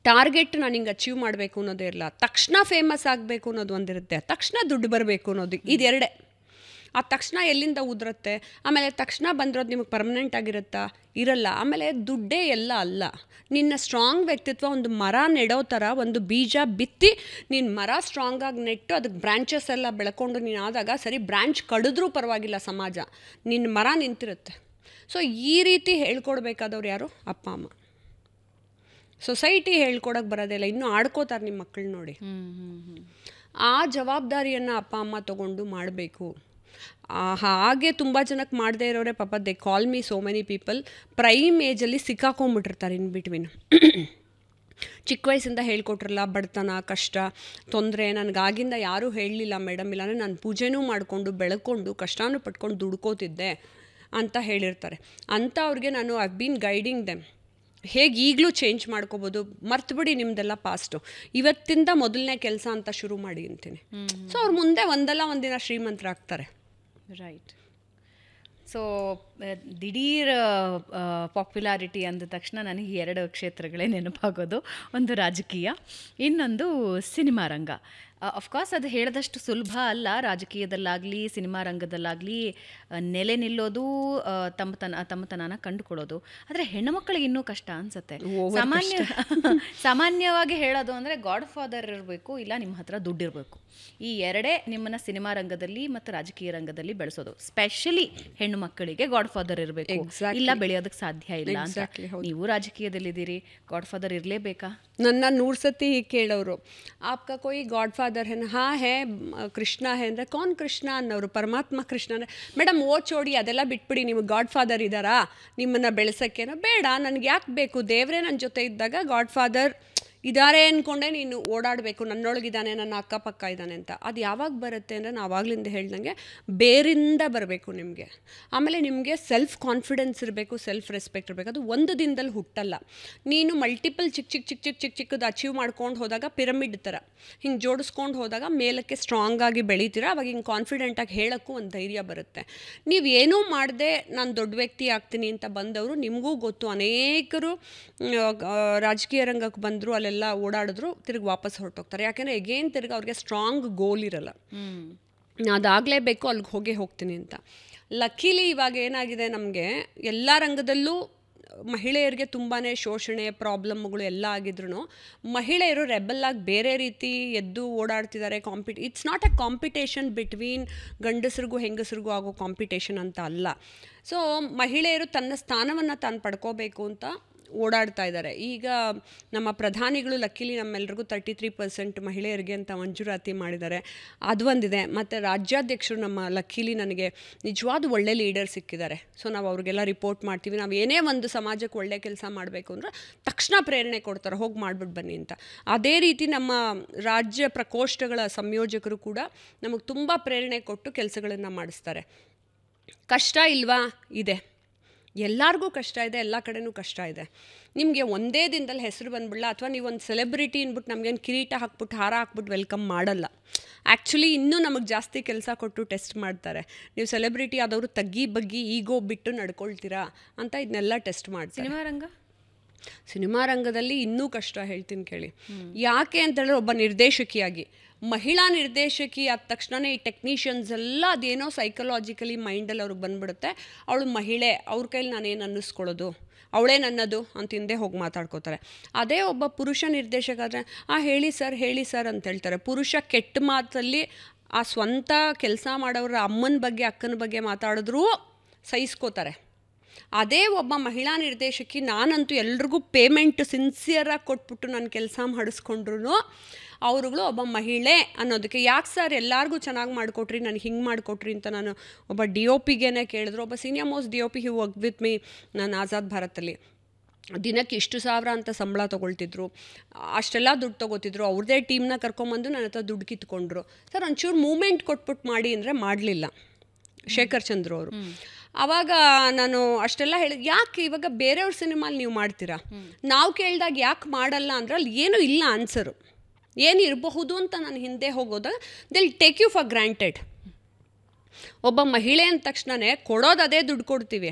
ಟಾರ್ಗೆಟ್ ನಾನು ಹಿಂಗೆ ಅಚೀವ್ ಮಾಡಬೇಕು ಅನ್ನೋದೇ ಇರಲ್ಲ. ತಕ್ಷಣ ಫೇಮಸ್ ಆಗಬೇಕು ಅನ್ನೋದು ಒಂದಿರುತ್ತೆ, ತಕ್ಷಣ ದುಡ್ಡು ಬರಬೇಕು ಅನ್ನೋದು ಇದೆರಡೇ. ಆ ತಕ್ಷಣ ಎಲ್ಲಿಂದ ಉದುರುತ್ತೆ, ಆಮೇಲೆ ತಕ್ಷಣ ಬಂದಿರೋದು ನಿಮಗೆ ಪರ್ಮನೆಂಟ್ ಆಗಿರುತ್ತಾ? ಇರಲ್ಲ. ಆಮೇಲೆ ದುಡ್ಡೇ ಎಲ್ಲ ಅಲ್ಲ. ನಿನ್ನ ಸ್ಟ್ರಾಂಗ್ ವ್ಯಕ್ತಿತ್ವ ಒಂದು ಮರ ನೆಡೋ ಥರ ಒಂದು ಬೀಜ ಬಿತ್ತಿ ನೀನು ಮರ ಸ್ಟ್ರಾಂಗಾಗಿ ನೆಟ್ಟು ಅದಕ್ಕೆ ಬ್ರ್ಯಾಂಚಸ್ ಎಲ್ಲ ಬೆಳ್ಕೊಂಡು ನೀನು ಆದಾಗ ಸರಿ, ಬ್ರ್ಯಾಂಚ್ ಕಡಿದ್ರೂ ಪರವಾಗಿಲ್ಲ, ಸಮಾಜ ನಿನ್ನ ಮರ ನಿಂತಿರುತ್ತೆ. ಸೊ ಈ ರೀತಿ ಹೇಳ್ಕೊಡ್ಬೇಕಾದವ್ರು ಯಾರು? ಅಪ್ಪ ಅಮ್ಮ. ಸೊಸೈಟಿ ಹೇಳ್ಕೊಡಕ್ಕೆ ಬರೋದಿಲ್ಲ. ಇನ್ನೂ ಆಡ್ಕೋತಾರೆ ನಿಮ್ಮ ಮಕ್ಕಳು ನೋಡಿ. ಆ ಜವಾಬ್ದಾರಿಯನ್ನು ಅಪ್ಪ ಅಮ್ಮ ತೊಗೊಂಡು ಮಾಡಬೇಕು. ಹಾಗೆ ತುಂಬ ಜನಕ್ಕೆ ಮಾಡದೇ ಇರೋರೆ ಪಾಪ, they call me so many people, prime ಏಜಲ್ಲಿ ಸಿಕ್ಕಾಕೊಂಡ್ಬಿಟ್ಟಿರ್ತಾರೆ ಇನ್ ಬಿಟ್ವೀನ್. ಚಿಕ್ಕ ವಯಸ್ಸಿಂದ ಹೇಳ್ಕೊಟ್ರಲ್ಲ, ಬಡತನ, ಕಷ್ಟ, ತೊಂದರೆ, ನನಗಾಗಿಂದ ಯಾರೂ ಹೇಳಲಿಲ್ಲ ಮೇಡಮ್, ಇಲ್ಲಾಂದರೆ ನಾನು ಪೂಜೆನೂ ಮಾಡಿಕೊಂಡು ಬೆಳ್ಕೊಂಡು ಕಷ್ಟನೂ ಪಟ್ಕೊಂಡು ದುಡ್ಕೋತಿದ್ದೆ ಅಂತ ಹೇಳಿರ್ತಾರೆ. ಅಂತ ಅವ್ರಿಗೆ ನಾನು ಐ ಬೀನ್ ಗೈಡಿಂಗ್ ದೆಮ್ ಹೇಗೆ ಈಗಲೂ ಚೇಂಜ್ ಮಾಡ್ಕೋಬೋದು. ಮರ್ತುಬಿಡಿ ನಿಮ್ಮದೆಲ್ಲ ಪಾಸ್ಟು, ಇವತ್ತಿಂದ ಮೊದಲನೇ ಕೆಲಸ ಅಂತ ಶುರು ಮಾಡಿ ಅಂತೀನಿ. ಸೊ ಅವ್ರು ಮುಂದೆ ಒಂದಲ್ಲ ಒಂದಿನ ಶ್ರೀಮಂತರಾಗ್ತಾರೆ. ರೈಟ್. ಸೊ ದಿಢೀರ್ ಪಾಪ್ಯುಲಾರಿಟಿ ಅಂದ ತಕ್ಷಣ ನನಗೆ 2 ಕ್ಷೇತ್ರಗಳೇ ನೆನಪಾಗೋದು. ಒಂದು ರಾಜಕೀಯ, ಇನ್ನೊಂದು ಸಿನಿಮಾ ರಂಗ. ಅಫ್ಕೋರ್ಸ್ ಅದು ಹೇಳಿದಷ್ಟು ಸುಲಭ ಅಲ್ಲ. ರಾಜಕೀಯದಲ್ಲಾಗಲಿ ಸಿನಿಮಾ ರಂಗದಲ್ಲಾಗಲಿ ನೆಲೆ ನಿಲ್ಲೋದು, ತಮ್ಮತನನ ಕಂಡುಕೊಳ್ಳೋದು. ಆದರೆ ಹೆಣ್ಣುಮಕ್ಕಳಿಗೆ ಇನ್ನೂ ಕಷ್ಟ ಅನಿಸುತ್ತೆ. ಸಾಮಾನ್ಯವಾಗಿ ಹೇಳೋದು ಅಂದರೆ ಗಾಡ್ ಫಾದರ್ ಇರಬೇಕು, ಇಲ್ಲ ನಿಮ್ಮ ಹತ್ರ ದುಡ್ಡಿರಬೇಕು. ಈ ಎರಡೇ ನಿಮ್ಮನ್ನು ಸಿನಿಮಾ ರಂಗದಲ್ಲಿ ಮತ್ತು ರಾಜಕೀಯ ರಂಗದಲ್ಲಿ ಬೆಳೆಸೋದು. ಸ್ಪೆಷಲಿ ಹೆಣ್ಣು ಮಕ್ಕಳಿಗೆ ಗಾಡ್ ಫಾದರ್ ಇರಬೇಕು, ಇಲ್ಲ ಬೆಳೆಯೋದಕ್ಕೆ ಸಾಧ್ಯ ಇಲ್ಲ ಅಂತ. ನೀವು ರಾಜಕೀಯದಲ್ಲಿದ್ದೀರಿ, ಗಾಡ್ ಫಾದರ್ ಇರಲೇಬೇಕಾ? ನನ್ನ 100 ಸತಿ ಕೇಳೋರು, ಆಪ್ಕ ಕೋಯಿ ಗಾಡ್ ಫಾದರ್ ಹೇ? ಹಾಂ ಹೇ, ಕೃಷ್ಣ ಹೇ ಅಂದರೆ ಕೌನ್ ಕೃಷ್ಣ ಅನ್ನೋರು? ಪರಮಾತ್ಮ ಕೃಷ್ಣ ಅಂದರೆ ಮೇಡಮ್ ಚೋಡಿ ಅದೆಲ್ಲ ಬಿಟ್ಬಿಡಿ, ನಿಮಗೆ ಗಾಡ್ ಫಾದರ್ ಇದ್ದಾರಾ ನಿಮ್ಮನ್ನು ಬೆಳೆಸೋಕ್ಕೇನೋ? ಬೇಡ, ನನಗೆ ಯಾಕೆ ಬೇಕು? ದೇವರೇ ನನ್ನ ಜೊತೆ ಇದ್ದಾಗ ಗಾಡ್ ಫಾದರ್ ಇದ್ದಾರೆ ಅಂದ್ಕೊಂಡೆ ನೀನು ಓಡಾಡಬೇಕು, ನನ್ನೊಳಗಿದ್ದಾನೆ, ನನ್ನ ಅಕ್ಕಪಕ್ಕ ಇದ್ದಾನೆ ಅಂತ. ಅದು ಯಾವಾಗ ಬರುತ್ತೆ ಅಂದರೆ ನಾನು ಆವಾಗಲಿಂದ ಹೇಳ್ದಂಗೆ ಬೇರಿಂದ ಬರಬೇಕು ನಿಮಗೆ. ಆಮೇಲೆ ನಿಮಗೆ ಸೆಲ್ಫ್ ಕಾನ್ಫಿಡೆನ್ಸ್ ಇರಬೇಕು, ಸೆಲ್ಫ್ ರೆಸ್ಪೆಕ್ಟ್ ಇರಬೇಕು. ಅದು ಒಂದು ದಿನದಲ್ಲಿ ಹುಟ್ಟಲ್ಲ. ನೀನು ಮಲ್ಟಿಪಲ್ ಚಿಕ್ಕದು ಅಚೀವ್ ಮಾಡ್ಕೊಂಡು ಹೋದಾಗ ಪಿರಮಿಡ್ ಥರ ಹಿಂಗೆ ಜೋಡಿಸ್ಕೊಂಡು ಹೋದಾಗ ಮೇಲಕ್ಕೆ ಸ್ಟ್ರಾಂಗ್ ಆಗಿ ಬೆಳೀತೀರ. ಅವಾಗ ಹಿಂಗೆ ಕಾನ್ಫಿಡೆಂಟಾಗಿ ಹೇಳೋಕ್ಕೂ ಒಂದು ಧೈರ್ಯ ಬರುತ್ತೆ. ನೀವು ಏನೂ ಮಾಡದೆ ನಾನು ದೊಡ್ಡ ವ್ಯಕ್ತಿ ಆಗ್ತೀನಿ ಅಂತ ಬಂದವರು ನಿಮಗೂ ಗೊತ್ತು. ಅನೇಕರು ರಾಜಕೀಯ ರಂಗಕ್ಕೆ ಬಂದರು, ಅಲ್ಲೆಲ್ಲ ಓಡಾಡಿದ್ರು, ತಿರುಗಿ ವಾಪಸ್ ಹೊರಟೋಗ್ತಾರೆ. ಯಾಕೆಂದರೆ ಎಗೇನ್ ತಿರ್ಗಿ ಅವ್ರಿಗೆ ಸ್ಟ್ರಾಂಗ್ ಗೋಲ್ ಇರಲ್ಲ, ಅದಾಗಲೇಬೇಕು, ಅಲ್ಲಿಗೆ ಹೋಗ್ತೀನಿ ಅಂತ. ಲಕ್ಕಿಲಿ ಇವಾಗ ಏನಾಗಿದೆ, ನಮಗೆ ಎಲ್ಲ ರಂಗದಲ್ಲೂ ಮಹಿಳೆಯರಿಗೆ ತುಂಬಾ ಶೋಷಣೆ ಪ್ರಾಬ್ಲಮ್ಗಳು ಎಲ್ಲ ಆಗಿದ್ರು ಮಹಿಳೆಯರು ರೆಬಲ್ಲಾಗಿ ಬೇರೆ ರೀತಿ ಎದ್ದು ಓಡಾಡ್ತಿದ್ದಾರೆ. It's not a competition between ಗಂಡಸರಿಗೂ ಹೆಂಗಸರಿಗೂ ಆಗೋ ಕಾಂಪಿಟೇಷನ್ ಅಂತ ಅಲ್ಲ. ಸೊ ಮಹಿಳೆಯರು ತನ್ನ ಸ್ಥಾನವನ್ನು ತಾನು ಪಡ್ಕೋಬೇಕು ಅಂತ ಓಡಾಡ್ತಾ ಇದ್ದಾರೆ. ಈಗ ನಮ್ಮ ಪ್ರಧಾನಿಗಳು ಲಕ್ಕಿಲಿ ನಮ್ಮೆಲ್ರಿಗೂ 33% ಮಹಿಳೆಯರಿಗೆ ಅಂತ ಮಂಜೂರಾತಿ ಮಾಡಿದ್ದಾರೆ. ಅದು ಒಂದಿದೆ. ಮತ್ತು ರಾಜ್ಯಾಧ್ಯಕ್ಷರು ನಮ್ಮ ಲಕ್ಕಿಲಿ ನನಗೆ ನಿಜವಾದ ಒಳ್ಳೆ ಲೀಡರ್ ಸಿಕ್ಕಿದ್ದಾರೆ. ಸೊ ನಾವು ಅವ್ರಿಗೆಲ್ಲ ರಿಪೋರ್ಟ್ ಮಾಡ್ತೀವಿ. ನಾವು ಏನೇ ಒಂದು ಸಮಾಜಕ್ಕೆ ಒಳ್ಳೆ ಕೆಲಸ ಮಾಡಬೇಕು ಅಂದರೆ ತಕ್ಷಣ ಪ್ರೇರಣೆ ಕೊಡ್ತಾರೆ, ಹೋಗಿ ಮಾಡಿಬಿಟ್ಟು ಬನ್ನಿ ಅಂತ. ಅದೇ ರೀತಿ ನಮ್ಮ ರಾಜ್ಯ ಪ್ರಕೋಷ್ಠಗಳ ಸಂಯೋಜಕರು ಕೂಡ ನಮಗೆ ತುಂಬ ಪ್ರೇರಣೆ ಕೊಟ್ಟು ಕೆಲಸಗಳನ್ನು ಮಾಡಿಸ್ತಾರೆ. ಕಷ್ಟ ಇಲ್ವಾ? ಇದೆ. ಎಲ್ಲರಿಗೂ ಕಷ್ಟ ಇದೆ, ಎಲ್ಲ ಕಡೆನೂ ಕಷ್ಟ ಇದೆ. ನಿಮಗೆ ಒಂದೇ ದಿನದಲ್ಲಿ ಹೆಸರು ಬಂದ್ಬಿಡಲ್ಲ, ಅಥವಾ ನೀವೊಂದು ಸೆಲೆಬ್ರಿಟಿ ಅಂದ್ಬಿಟ್ಟು ನಮಗೇನು ಕಿರೀಟ ಹಾಕ್ಬಿಟ್ಟು ಹಾರ ಹಾಕ್ಬಿಟ್ಟು ವೆಲ್ಕಮ್ ಮಾಡಲ್ಲ. ಆ್ಯಕ್ಚುಲಿ ಇನ್ನೂ ನಮಗೆ ಜಾಸ್ತಿ ಕೆಲಸ ಕೊಟ್ಟು ಟೆಸ್ಟ್ ಮಾಡ್ತಾರೆ. ನೀವು ಸೆಲೆಬ್ರಿಟಿ ಆದವರು ತಗ್ಗಿ ಬಗ್ಗಿ ಈಗೋ ಬಿಟ್ಟು ನಡ್ಕೊಳ್ತೀರಾ ಅಂತ ಇದನ್ನೆಲ್ಲ ಟೆಸ್ಟ್ ಮಾಡ್ತಾರೆ. ಸಿನಿಮಾ ರಂಗದಲ್ಲಿ ಇನ್ನೂ ಕಷ್ಟ, ಹೇಳ್ತೀನಿ ಕೇಳಿ. ಯಾಕೆ ಅಂತ ಹೇಳಿದ್ರೆ, ಒಬ್ಬ ನಿರ್ದೇಶಕಿಯಾಗಿ ಮಹಿಳಾ ನಿರ್ದೇಶಕಿ ಆದ ತಕ್ಷಣ ಈ ಟೆಕ್ನಿಷಿಯನ್ಸ್ ಎಲ್ಲ ಅದೇನೋ ಸೈಕಲಾಜಿಕಲಿ ಮೈಂಡಲ್ಲಿ ಅವ್ರಿಗೆ ಬಂದ್ಬಿಡುತ್ತೆ. ಅವಳು ಮಹಿಳೆ, ಅವ್ರ ಕೈಲಿ ನಾನೇನು ಅನ್ನಿಸ್ಕೊಳ್ಳೋದು, ಅವಳೇ ನನ್ನದು ಅಂತ ಹಿಂದೆ ಹೋಗಿ ಮಾತಾಡ್ಕೋತಾರೆ. ಅದೇ ಒಬ್ಬ ಪುರುಷ ನಿರ್ದೇಶಕ ಆದರೆ ಹೇಳಿ ಸರ್ ಅಂತ ಹೇಳ್ತಾರೆ. ಪುರುಷ ಕೆಟ್ಟ ಮಾತಲ್ಲಿ ಆ ಸ್ವಂತ ಕೆಲಸ ಮಾಡೋರ ಅಮ್ಮನ ಬಗ್ಗೆ ಅಕ್ಕನ ಬಗ್ಗೆ ಮಾತಾಡಿದ್ರೂ ಸಹಿಸ್ಕೋತಾರೆ. ಅದೇ ಒಬ್ಬ ಮಹಿಳಾ ನಿರ್ದೇಶಕಿ ನಾನಂತೂ ಎಲ್ರಿಗೂ ಪೇಮೆಂಟ್ ಸಿನ್ಸಿಯರಾಗಿ ಕೊಟ್ಬಿಟ್ಟು ನಾನು ಕೆಲಸ ಮಾಡಿಸ್ಕೊಂಡ್ರು ಅವರುಗಳು ಒಬ್ಬ ಮಹಿಳೆ ಅನ್ನೋದಕ್ಕೆ ಯಾಕೆ ಸರ್ ಎಲ್ಲರಿಗೂ ಚೆನ್ನಾಗಿ ಮಾಡಿಕೊಟ್ರಿ, ನನಗೆ ಹಿಂಗೆ ಮಾಡಿಕೊಟ್ರಿ ಅಂತ ನಾನು ಒಬ್ಬ DOPಗೇ ಕೇಳಿದ್ರು. ಒಬ್ಬ senior most DOP he work with me ನಾನು ಆಜಾದ್ ಭಾರತಲ್ಲಿ. ದಿನಕ್ಕೆ ಇಷ್ಟು ಸಾವಿರ ಅಂತ ಸಂಬಳ ತೊಗೊಳ್ತಿದ್ರು, ಅಷ್ಟೆಲ್ಲ ದುಡ್ಡು ತೊಗೋತಿದ್ರು. ಅವ್ರದ್ದೇ ಟೀಮ್ನ ಕರ್ಕೊಂಬಂದು ನನ್ನ ಹತ್ರ ದುಡ್ಡು ಕಿತ್ಕೊಂಡ್ರು. ಸರ್ ಒಂಚೂರು ಮೂಮೆಂಟ್ ಕೊಟ್ಬಿಟ್ಟು ಮಾಡಿ ಅಂದರೆ ಮಾಡಲಿಲ್ಲ ಶೇಖರ್ ಚಂದ್ರ ಅವರು. ಆವಾಗ ನಾನು ಅಷ್ಟೆಲ್ಲ ಹೇಳಿದೆ, ಯಾಕೆ ಇವಾಗ ಬೇರೆಯವ್ರ ಸಿನಿಮಾಲಿ ನೀವು ಮಾಡ್ತೀರಾ, ನಾವು ಕೇಳಿದಾಗ ಯಾಕೆ ಮಾಡಲ್ಲ ಅಂದರೆ ಅಲ್ಲಿ ಏನೂ ಇಲ್ಲ ಆನ್ಸರು, ಏನಿರಬಹುದು ಅಂತ ನಾನು ಹಿಂದೆ ಹೋಗೋದಾಗ ದಿಲ್ ಟೇಕ್ ಯು ಫಾರ್ ಗ್ರಾಂಟೆಡ್. ಒಬ್ಬ ಮಹಿಳೆ ಅಂದ ತಕ್ಷಣವೇ ಕೊಡೋದು ಅದೇ ದುಡ್ಡು ಕೊಡ್ತೀವಿ,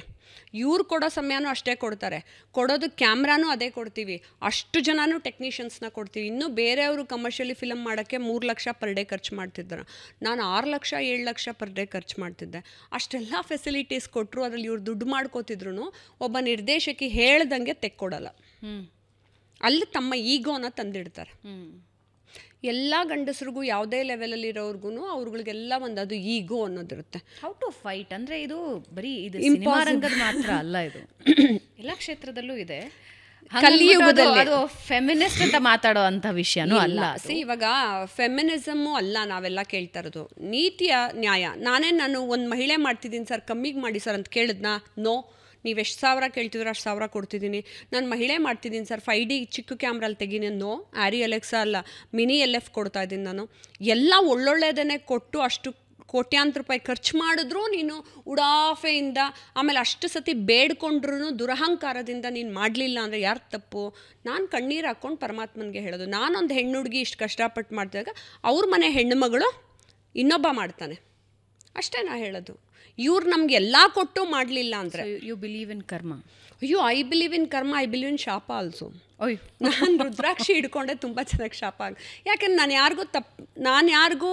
ಇವ್ರು ಕೊಡೋ ಸಮಯನೂ ಅಷ್ಟೇ ಕೊಡ್ತಾರೆ, ಕೊಡೋದು ಕ್ಯಾಮ್ರಾನೂ ಅದೇ ಕೊಡ್ತೀವಿ, ಅಷ್ಟು ಜನನೂ ಟೆಕ್ನಿಷಿಯನ್ಸ್ನ ಕೊಡ್ತೀವಿ. ಇನ್ನೂ ಬೇರೆಯವರು ಕಮರ್ಷಿಯಲಿ ಫಿಲಮ್ ಮಾಡೋಕ್ಕೆ 3 ಲಕ್ಷ ಪರ್ ಡೇ ಖರ್ಚು ಮಾಡ್ತಿದ್ದಾರೆ, ನಾನು 6 ಲಕ್ಷ 7 ಲಕ್ಷ ಪರ್ ಡೇ ಖರ್ಚು ಮಾಡ್ತಿದ್ದೆ. ಅಷ್ಟೆಲ್ಲ ಫೆಸಿಲಿಟೀಸ್ ಕೊಟ್ಟರು, ಅದರಲ್ಲಿ ಇವ್ರು ದುಡ್ಡು ಮಾಡ್ಕೋತಿದ್ರು ಒಬ್ಬ ನಿರ್ದೇಶಕಿ ಹೇಳ್ದಂಗೆ ತೆಕ್ಕೊಡಲ್ಲ. ಅಲ್ಲಿ ತಮ್ಮ ಈಗೋನ ತಂದಿಡ್ತಾರೆ. ಎಲ್ಲ ಗಂಡಸರಿಗೂ ಯಾವುದೇ ಲೆವೆಲಲ್ಲಿ ಇರೋರ್ಗು ಅವ್ರಗಳಿಗೆಲ್ಲ ಒಂದು ಅದು ಈಗೋ ಅನ್ನೋದಿರುತ್ತೆ. ಹೌ ಟು ಫೈಟ್ ಅಂದರೆ ಇದು ಬರೀ ಇದು ಸಿನಿಮಾ ರಂಗದ ಮಾತ್ರ ಅಲ್ಲ, ಇದು ಎಲ್ಲ ಕ್ಷೇತ್ರದಲ್ಲೂ ಇದೆ. ಕಲಿಯುಗದಲ್ಲಿ ಅದು ಫೆಮಿನಿಸ್ಟ್ ಅಂತ ಮಾತಾಡೋ ಅಂಥ ವಿಷಯನೂ ಅಲ್ಲ. ಇವಾಗ ಫೆಮಿನಿಸಮ್ಮು ಅಲ್ಲ ನಾವೆಲ್ಲ ಕೇಳ್ತಾ ಇರೋದು, ನೀತಿಯ ನ್ಯಾಯ. ನಾನು ಒಂದು ಮಹಿಳೆ ಮಾಡ್ತಿದ್ದೀನಿ ಸರ್, ಕಮ್ಮಿಗೆ ಮಾಡಿ ಸರ್ ಅಂತ ಕೇಳಿದ್ನಾ? ನೋ. ನೀವು ಎಷ್ಟು ಸಾವಿರ ಕೇಳ್ತಿದ್ರು ಅಷ್ಟು ಸಾವಿರ ಕೊಡ್ತಿದ್ದೀನಿ. ನಾನು ಮಹಿಳೆ ಮಾಡ್ತಿದ್ದೀನಿ ಸರ್, 5D ಚಿಕ್ಕ ಕ್ಯಾಮ್ರಲ್ಲಿ ತೆಗೀನಿ. ನೋ. ಆರಿ ಅಲೆಕ್ಸಾ ಅಲ್ಲ, ಮಿನಿ LF ಕೊಡ್ತಾ ಇದ್ದೀನಿ ನಾನು. ಎಲ್ಲ ಒಳ್ಳೊಳ್ಳೆದನ್ನೇ ಕೊಟ್ಟು ಅಷ್ಟು ಕೋಟ್ಯಾಂತರ ರೂಪಾಯಿ ಖರ್ಚು ಮಾಡಿದ್ರೂ ನೀನು ಉಡಾಫೆಯಿಂದ, ಆಮೇಲೆ ಅಷ್ಟು ಸತಿ ಬೇಡ್ಕೊಂಡ್ರೂ ದುರಹಂಕಾರದಿಂದ ನೀನು ಮಾಡಲಿಲ್ಲ ಅಂದರೆ ಯಾರು ತಪ್ಪು? ನಾನು ಕಣ್ಣೀರು ಹಾಕ್ಕೊಂಡು ಪರಮಾತ್ಮನಿಗೆ ಹೇಳೋದು, ನಾನೊಂದು ಹೆಣ್ಣು ಹುಡುಗಿ ಇಷ್ಟು ಕಷ್ಟಪಟ್ಟು ಮಾಡ್ತಿದ್ದಾಗ ಅವ್ರ ಮನೆ ಹೆಣ್ಣು ಮಗಳು ಇನ್ನೊಬ್ಬ ಮಾಡ್ತಾನೆ, ಅಷ್ಟೇ ನಾ ಹೇಳೋದು. ಇವ್ರು ನಮ್ಗೆ ಎಲ್ಲ ಕೊಟ್ಟು ಮಾಡಲಿಲ್ಲ ಅಂದರೆ. ಯು ಬಿಲೀವ್ ಇನ್ ಕರ್ಮ? ಅಯ್ಯೋ, ಐ ಬಿಲೀವ್ ಇನ್ ಕರ್ಮ, ಐ ಬಿಲೀವ್ ಇನ್ ಶಾಪ ಆಲ್ಸೋ. ಅಯ್ಯೋ, ನಾನು ರುದ್ರಾಕ್ಷಿ ಹಿಡ್ಕೊಂಡೆ ತುಂಬ ಚೆನ್ನಾಗಿ ಶಾಪ ಯಾಕೆಂದ್ರೆ ನಾನು ಯಾರಿಗೂ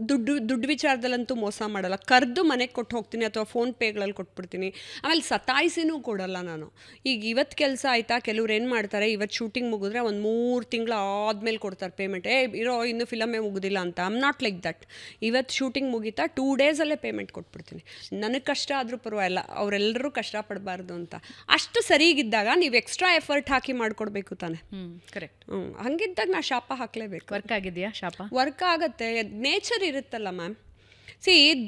ದುಡ್ಡು ವಿಚಾರದಲ್ಲಂತೂ ಮೋಸ ಮಾಡಲ್ಲ. ಕರೆದು ಮನೆಗೆ ಕೊಟ್ಟು ಹೋಗ್ತೀನಿ ಅಥವಾ ಫೋನ್ಪೇಗಳಲ್ಲಿ ಕೊಟ್ಬಿಡ್ತೀನಿ. ಆಮೇಲೆ ಸತಾಯಿಸಿನೂ ಕೊಡಲ್ಲ ನಾನು. ಈಗ ಇವತ್ತು ಕೆಲಸ ಆಯಿತಾ, ಕೆಲವ್ರು ಏನು ಮಾಡ್ತಾರೆ, ಇವತ್ತು ಶೂಟಿಂಗ್ ಮುಗಿದ್ರೆ ಒಂದು 3 ತಿಂಗಳು ಆದಮೇಲೆ ಕೊಡ್ತಾರೆ ಪೇಮೆಂಟ್. ಇನ್ನೂ ಫಿಲಮೇ ಮುಗಿದಿಲ್ಲ ಅಂತ. I am not like that. ಇವತ್ತು ಶೂಟಿಂಗ್ ಮುಗೀತಾ 2 ಡೇಸಲ್ಲೇ ಪೇಮೆಂಟ್ ಕೊಟ್ಬಿಡ್ತೀನಿ. ನನಗೆ ಕಷ್ಟ ಆದರೂ ಪರವಾಗಿಲ್ಲ, ಅವರೆಲ್ಲರೂ ಕಷ್ಟಪಡಬಾರ್ದು ಅಂತ. ಅಷ್ಟು ಸರಿಗಿದ್ದಾಗ ನೀವು ಎಕ್ಸ್ಟ್ರಾ ಎಫರ್ಟ್ ಹಾಕಿ ಮಾಡಿಕೊಡ್ಬೇಕು ತಾನೆ. ಕರೆಕ್ಟ್. ಹಂಗಿದ್ದಾಗ ನಾ ಶಾಪ ಹಾಕಲೇಬೇಕು. ವರ್ಕ್ ಆಗಿದೆಯಾ ಶಾಪ? ವರ್ಕ್ ಆಗುತ್ತೆ. ನೇಚರ್ ಇರುತ್ತಲ್ಲ ಮ್ಯಾಮ್.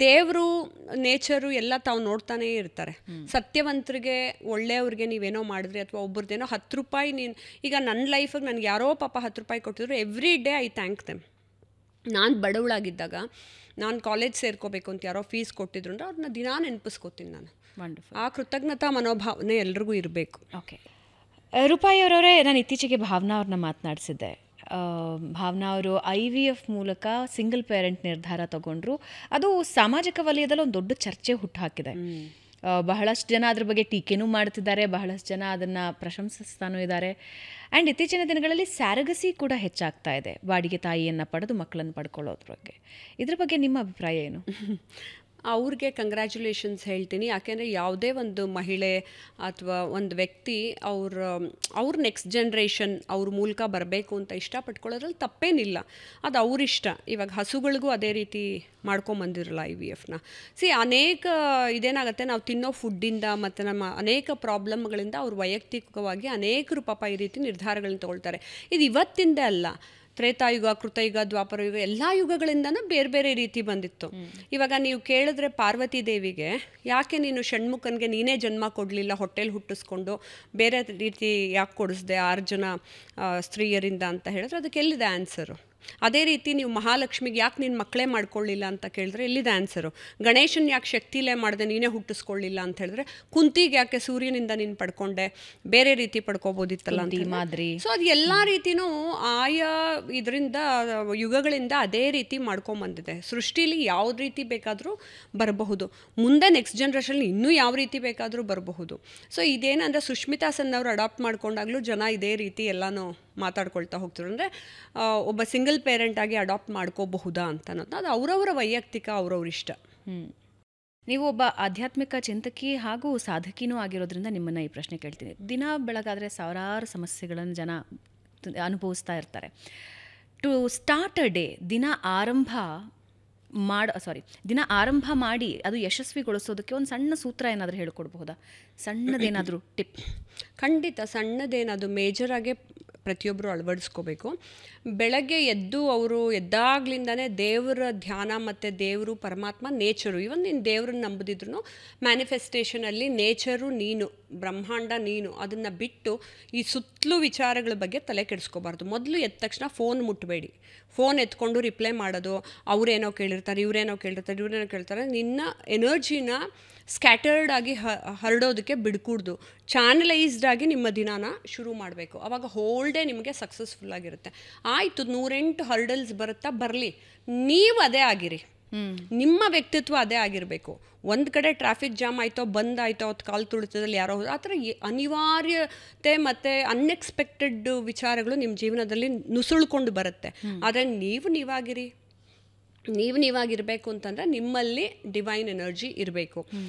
ದೇವರು ನೇಚರು ಎಲ್ಲ ತಾವು ನೋಡ್ತಾನೇ ಇರ್ತಾರೆ. ಸತ್ಯವಂತರಿಗೆ ಒಳ್ಳೆಯವ್ರಿಗೆ ನೀವೇನೋ ಮಾಡಿದ್ರಿ ಅಥವಾ ಒಬ್ಬರದೇನೋ 10 ರೂಪಾಯಿ ಈಗ ನನ್ನ ಲೈಫಿಗೆ ನನಗೆ ಯಾರೋ ಪಾಪ 10 ರೂಪಾಯಿ ಕೊಟ್ಟಿದ್ರು, every day I thank them. ನಾನು ಬಡವಳಾಗಿದ್ದಾಗ ನಾನು ಕಾಲೇಜ್ ಸೇರ್ಕೋಬೇಕು ಅಂತ ಯಾರೋ ಫೀಸ್ ಕೊಟ್ಟಿದ್ರು ಅಂದ್ರೆ ಅವ್ರನ್ನ ದಿನಾ ನೆನಪಿಸ್ಕೋತೀನಿ ನಾನು. ಆ ಕೃತಜ್ಞತಾ ಮನೋಭಾವನೆ ಎಲ್ರಿಗೂ ಇರಬೇಕು. ಓಕೆ ರೂಪಾಯಿ ಅವರವರೇ, ನಾನು ಇತ್ತೀಚೆಗೆ ಭಾವನಾ ಅವ್ರನ್ನ ಮಾತನಾಡಿಸಿದ್ದೆ. ಭಾವನಾ ಅವರು IVF ಮೂಲಕ ಸಿಂಗಲ್ ಪೇರೆಂಟ್ ನಿರ್ಧಾರ ತಗೊಂಡ್ರು. ಅದು ಸಾಮಾಜಿಕ ವಲಯದಲ್ಲಿ ಒಂದು ದೊಡ್ಡ ಚರ್ಚೆ ಹುಟ್ಟುಹಾಕಿದೆ. ಬಹಳಷ್ಟು ಜನ ಅದ್ರ ಬಗ್ಗೆ ಟೀಕೆನೂ ಮಾಡ್ತಿದ್ದಾರೆ, ಬಹಳಷ್ಟು ಜನ ಅದನ್ನು ಪ್ರಶಂಸಿಸ್ತಾನೂ ಇದ್ದಾರೆ. ಆ್ಯಂಡ್ ಇತ್ತೀಚಿನ ದಿನಗಳಲ್ಲಿ ಸ್ಯಾರಗಸಿ ಕೂಡ ಹೆಚ್ಚಾಗ್ತಾ ಇದೆ, ಬಾಡಿಗೆ ತಾಯಿಯನ್ನು ಪಡೆದು ಮಕ್ಕಳನ್ನು ಪಡ್ಕೊಳ್ಳೋದ್ರ ಬಗ್ಗೆ. ಇದ್ರ ಬಗ್ಗೆ ನಿಮ್ಮ ಅಭಿಪ್ರಾಯ ಏನು? ಅವ್ರಿಗೆ ಕಂಗ್ರ್ಯಾಚುಲೇಷನ್ಸ್ ಹೇಳ್ತೀನಿ. ಯಾಕೆಂದರೆ ಯಾವುದೇ ಒಂದು ಮಹಿಳೆ ಅಥವಾ ಒಂದು ವ್ಯಕ್ತಿ ಅವ್ರ ನೆಕ್ಸ್ಟ್ ಜನ್ರೇಷನ್ ಅವ್ರ ಮೂಲಕ ಬರಬೇಕು ಅಂತ ಇಷ್ಟಪಟ್ಕೊಳ್ಳೋದ್ರಲ್ಲಿ ತಪ್ಪೇನಿಲ್ಲ, ಅದು ಅವ್ರಿಷ್ಟ. ಇವಾಗ ಹಸುಗಳಿಗೂ ಅದೇ ರೀತಿ ಮಾಡ್ಕೊಂಬಂದಿರಲ್ಲ IVFನ. ಅನೇಕ ಇದೇನಾಗುತ್ತೆ, ನಾವು ತಿನ್ನೋ ಫುಡ್ಡಿಂದ ಮತ್ತು ನಮ್ಮ ಅನೇಕ ಪ್ರಾಬ್ಲಮ್ಗಳಿಂದ ಅವ್ರು ವೈಯಕ್ತಿಕವಾಗಿ ಅನೇಕರು ಪಾಪ ಈ ರೀತಿ ನಿರ್ಧಾರಗಳನ್ನ ತೊಗೊಳ್ತಾರೆ. ಇದು ಇವತ್ತಿಂದ ಅಲ್ಲ, ತ್ರೇತಾಯುಗ, ಕೃತಯುಗ, ದ್ವಾಪರ ಯುಗ ಎಲ್ಲ ಯುಗಗಳಿಂದನೂ ಬೇರೆ ಬೇರೆ ರೀತಿ ಬಂದಿತ್ತು. ಇವಾಗ ನೀವು ಕೇಳಿದ್ರೆ ಪಾರ್ವತಿ ದೇವಿಗೆ ಯಾಕೆ ನೀನು ಷಣ್ಮುಖನಿಗೆ ನೀನೇ ಜನ್ಮ ಕೊಡಲಿಲ್ಲ, ಹೊಟ್ಟೆಲಿ ಹುಟ್ಟಿಸ್ಕೊಂಡು ಬೇರೆ ರೀತಿ ಯಾಕೆ ಕೊಡಿಸ್ದೆ 6 ಜನ ಸ್ತ್ರೀಯರಿಂದ ಅಂತ ಹೇಳಿದ್ರೆ ಅದಕ್ಕೆ ಎಲ್ಲಿದೆ ಆನ್ಸರು? ಅದೇ ರೀತಿ ನೀವು ಮಹಾಲಕ್ಷ್ಮಿಗೆ ಯಾಕೆ ನೀನು ಮಕ್ಕಳೇ ಮಾಡ್ಕೊಳ್ಳಿಲ್ಲ ಅಂತ ಕೇಳಿದ್ರೆ ಎಲ್ಲಿದೆ ಆನ್ಸರು? ಗಣೇಶನ್ ಯಾಕೆ ಶಕ್ತಿಲೇ ಮಾಡಿದೆ ನೀನೇ ಹುಟ್ಟಿಸ್ಕೊಳ್ಳಿಲ್ಲ ಅಂತ ಹೇಳಿದ್ರೆ ಕುಂತಿಗೆ ಯಾಕೆ ಸೂರ್ಯನಿಂದ ನೀನು ಪಡ್ಕೊಂಡೆ, ಬೇರೆ ರೀತಿ ಪಡ್ಕೋಬೋದಿತ್ತಲ್ಲ ಅಂತ ಮಾದರಿ. ಸೊ ಅದು ಎಲ್ಲ ರೀತಿನೂ ಆಯಾ ಇದರಿಂದ ಯುಗಗಳಿಂದ ಅದೇ ರೀತಿ ಮಾಡ್ಕೊಂಬಂದಿದೆ. ಸೃಷ್ಟಿಲಿ ಯಾವ ರೀತಿ ಬೇಕಾದರೂ ಬರಬಹುದು, ಮುಂದೆ ನೆಕ್ಸ್ಟ್ ಜನ್ರೇಷನ್ ಇನ್ನೂ ಯಾವ ರೀತಿ ಬೇಕಾದರೂ ಬರಬಹುದು. ಸೊ ಇದೇನಂದರೆ ಸುಷ್ಮಿತಾ ಸೆನ್ ಅವರು ಅಡಾಪ್ಟ್ ಮಾಡ್ಕೊಂಡಾಗಲೂ ಜನ ಇದೇ ರೀತಿ ಎಲ್ಲನೂ ಮಾತಾಡ್ಕೊಳ್ತಾ ಹೋಗ್ತಾರೆ. ಅಂದರೆ ಒಬ್ಬ ಸಿಂಗಲ್ ಪೇರೆಂಟ್ ಆಗಿ ಅಡಾಪ್ಟ್ ಮಾಡ್ಕೋಬಹುದಾ ಅಂತ ಅನ್ನೋದು ಅದು ಅವರವರ ವೈಯಕ್ತಿಕ, ಅವ್ರವ್ರ ಇಷ್ಟ. ನೀವು ಒಬ್ಬ ಆಧ್ಯಾತ್ಮಿಕ ಚಿಂತಕಿ ಹಾಗೂ ಸಾಧಕಿನೂ ಆಗಿರೋದ್ರಿಂದ ನಿಮ್ಮನ್ನು ಈ ಪ್ರಶ್ನೆ ಕೇಳ್ತೀನಿ. ದಿನ ಬೆಳಗಾದರೆ ಸಾವಿರಾರು ಸಮಸ್ಯೆಗಳನ್ನು ಜನ ಅನುಭವಿಸ್ತಾ ಇರ್ತಾರೆ. ಟು ಸ್ಟಾರ್ಟ್ ಅ ಡೇ, ದಿನ ಆರಂಭ ದಿನ ಆರಂಭ ಮಾಡಿ ಅದು ಯಶಸ್ವಿಗೊಳಿಸೋದಕ್ಕೆ ಒಂದು ಸಣ್ಣ ಸೂತ್ರ ಏನಾದರೂ ಹೇಳ್ಕೊಡ್ಬಹುದಾ? ಸಣ್ಣದೇನಾದರೂ ಟಿಪ್? ಖಂಡಿತ. ಸಣ್ಣದೇನದು ಮೇಜರಾಗೆ ಪ್ರತಿಯೊಬ್ಬರು ಅಳವಡಿಸ್ಕೋಬೇಕು. ಬೆಳಗ್ಗೆ ಎದ್ದು ಅವರು ಎದ್ದಾಗ್ಲಿಂದನೇ ದೇವರ ಧ್ಯಾನ ಮತ್ತು ದೇವರು ಪರಮಾತ್ಮ ನೇಚರು, ಇವನ್ ನೀನು ದೇವ್ರನ್ನ ನಂಬದಿದ್ರು ಮ್ಯಾನಿಫೆಸ್ಟೇಷನಲ್ಲಿ ನೇಚರು ನೀನು, ಬ್ರಹ್ಮಾಂಡ ನೀನು, ಅದನ್ನು ಬಿಟ್ಟು ಈ ಸುತ್ತಲೂ ವಿಚಾರಗಳ ಬಗ್ಗೆ ತಲೆ ಕೆಡಿಸ್ಕೋಬಾರ್ದು. ಮೊದಲು ಎದ್ದ ತಕ್ಷಣ ಫೋನ್ ಮುಟ್ಟಬೇಡಿ. ಫೋನ್ ಎತ್ಕೊಂಡು ರಿಪ್ಲೈ ಮಾಡೋದು, ಅವರೇನೋ ಕೇಳಿರ್ತಾರೆ, ಇವರೇನೋ ಕೇಳ್ತಾರೆ, ನಿನ್ನ ಎನರ್ಜಿನ ಸ್ಕ್ಯಾಟರ್ಡ್ ಆಗಿ ಹರಡೋದಕ್ಕೆ ಬಿಡ್ಕೂಡ್ದು. ಚಾನಲೈಸ್ಡ್ ಆಗಿ ನಿಮ್ಮ ದಿನಾನ ಶುರು ಮಾಡಬೇಕು. ಆವಾಗ ಹೋಲ್ ಡೇ ನಿಮಗೆ ಸಕ್ಸಸ್ಫುಲ್ ಆಗಿರುತ್ತೆ. ಆಯಿತು, 108 ಹರ್ಡಲ್ಸ್ ಬರಲಿ, ನೀವು ಅದೇ ಆಗಿರಿ. ನಿಮ್ಮ ವ್ಯಕ್ತಿತ್ವ ಅದೇ ಆಗಿರಬೇಕು. ಒಂದು ಕಡೆ ಟ್ರಾಫಿಕ್ ಜಾಮ್ ಆಯಿತೋ, ಬಂದಾಯಿತೋ, ಅವತ್ತು ಕಾಲು ತುಳಿತದಲ್ಲಿ ಯಾರೋ ಆ ಥರ ಅನಿವಾರ್ಯತೆ ಮತ್ತು ಅನ್ಎಕ್ಸ್ಪೆಕ್ಟೆಡ್ ವಿಚಾರಗಳು ನಿಮ್ಮ ಜೀವನದಲ್ಲಿ ನುಸುಳ್ಕೊಂಡು ಬರುತ್ತೆ. ಆದರೆ ನೀವಾಗಿರಬೇಕು ಅಂತಂದರೆ ನಿಮ್ಮಲ್ಲಿ ಡಿವೈನ್ ಎನರ್ಜಿ ಇರಬೇಕು.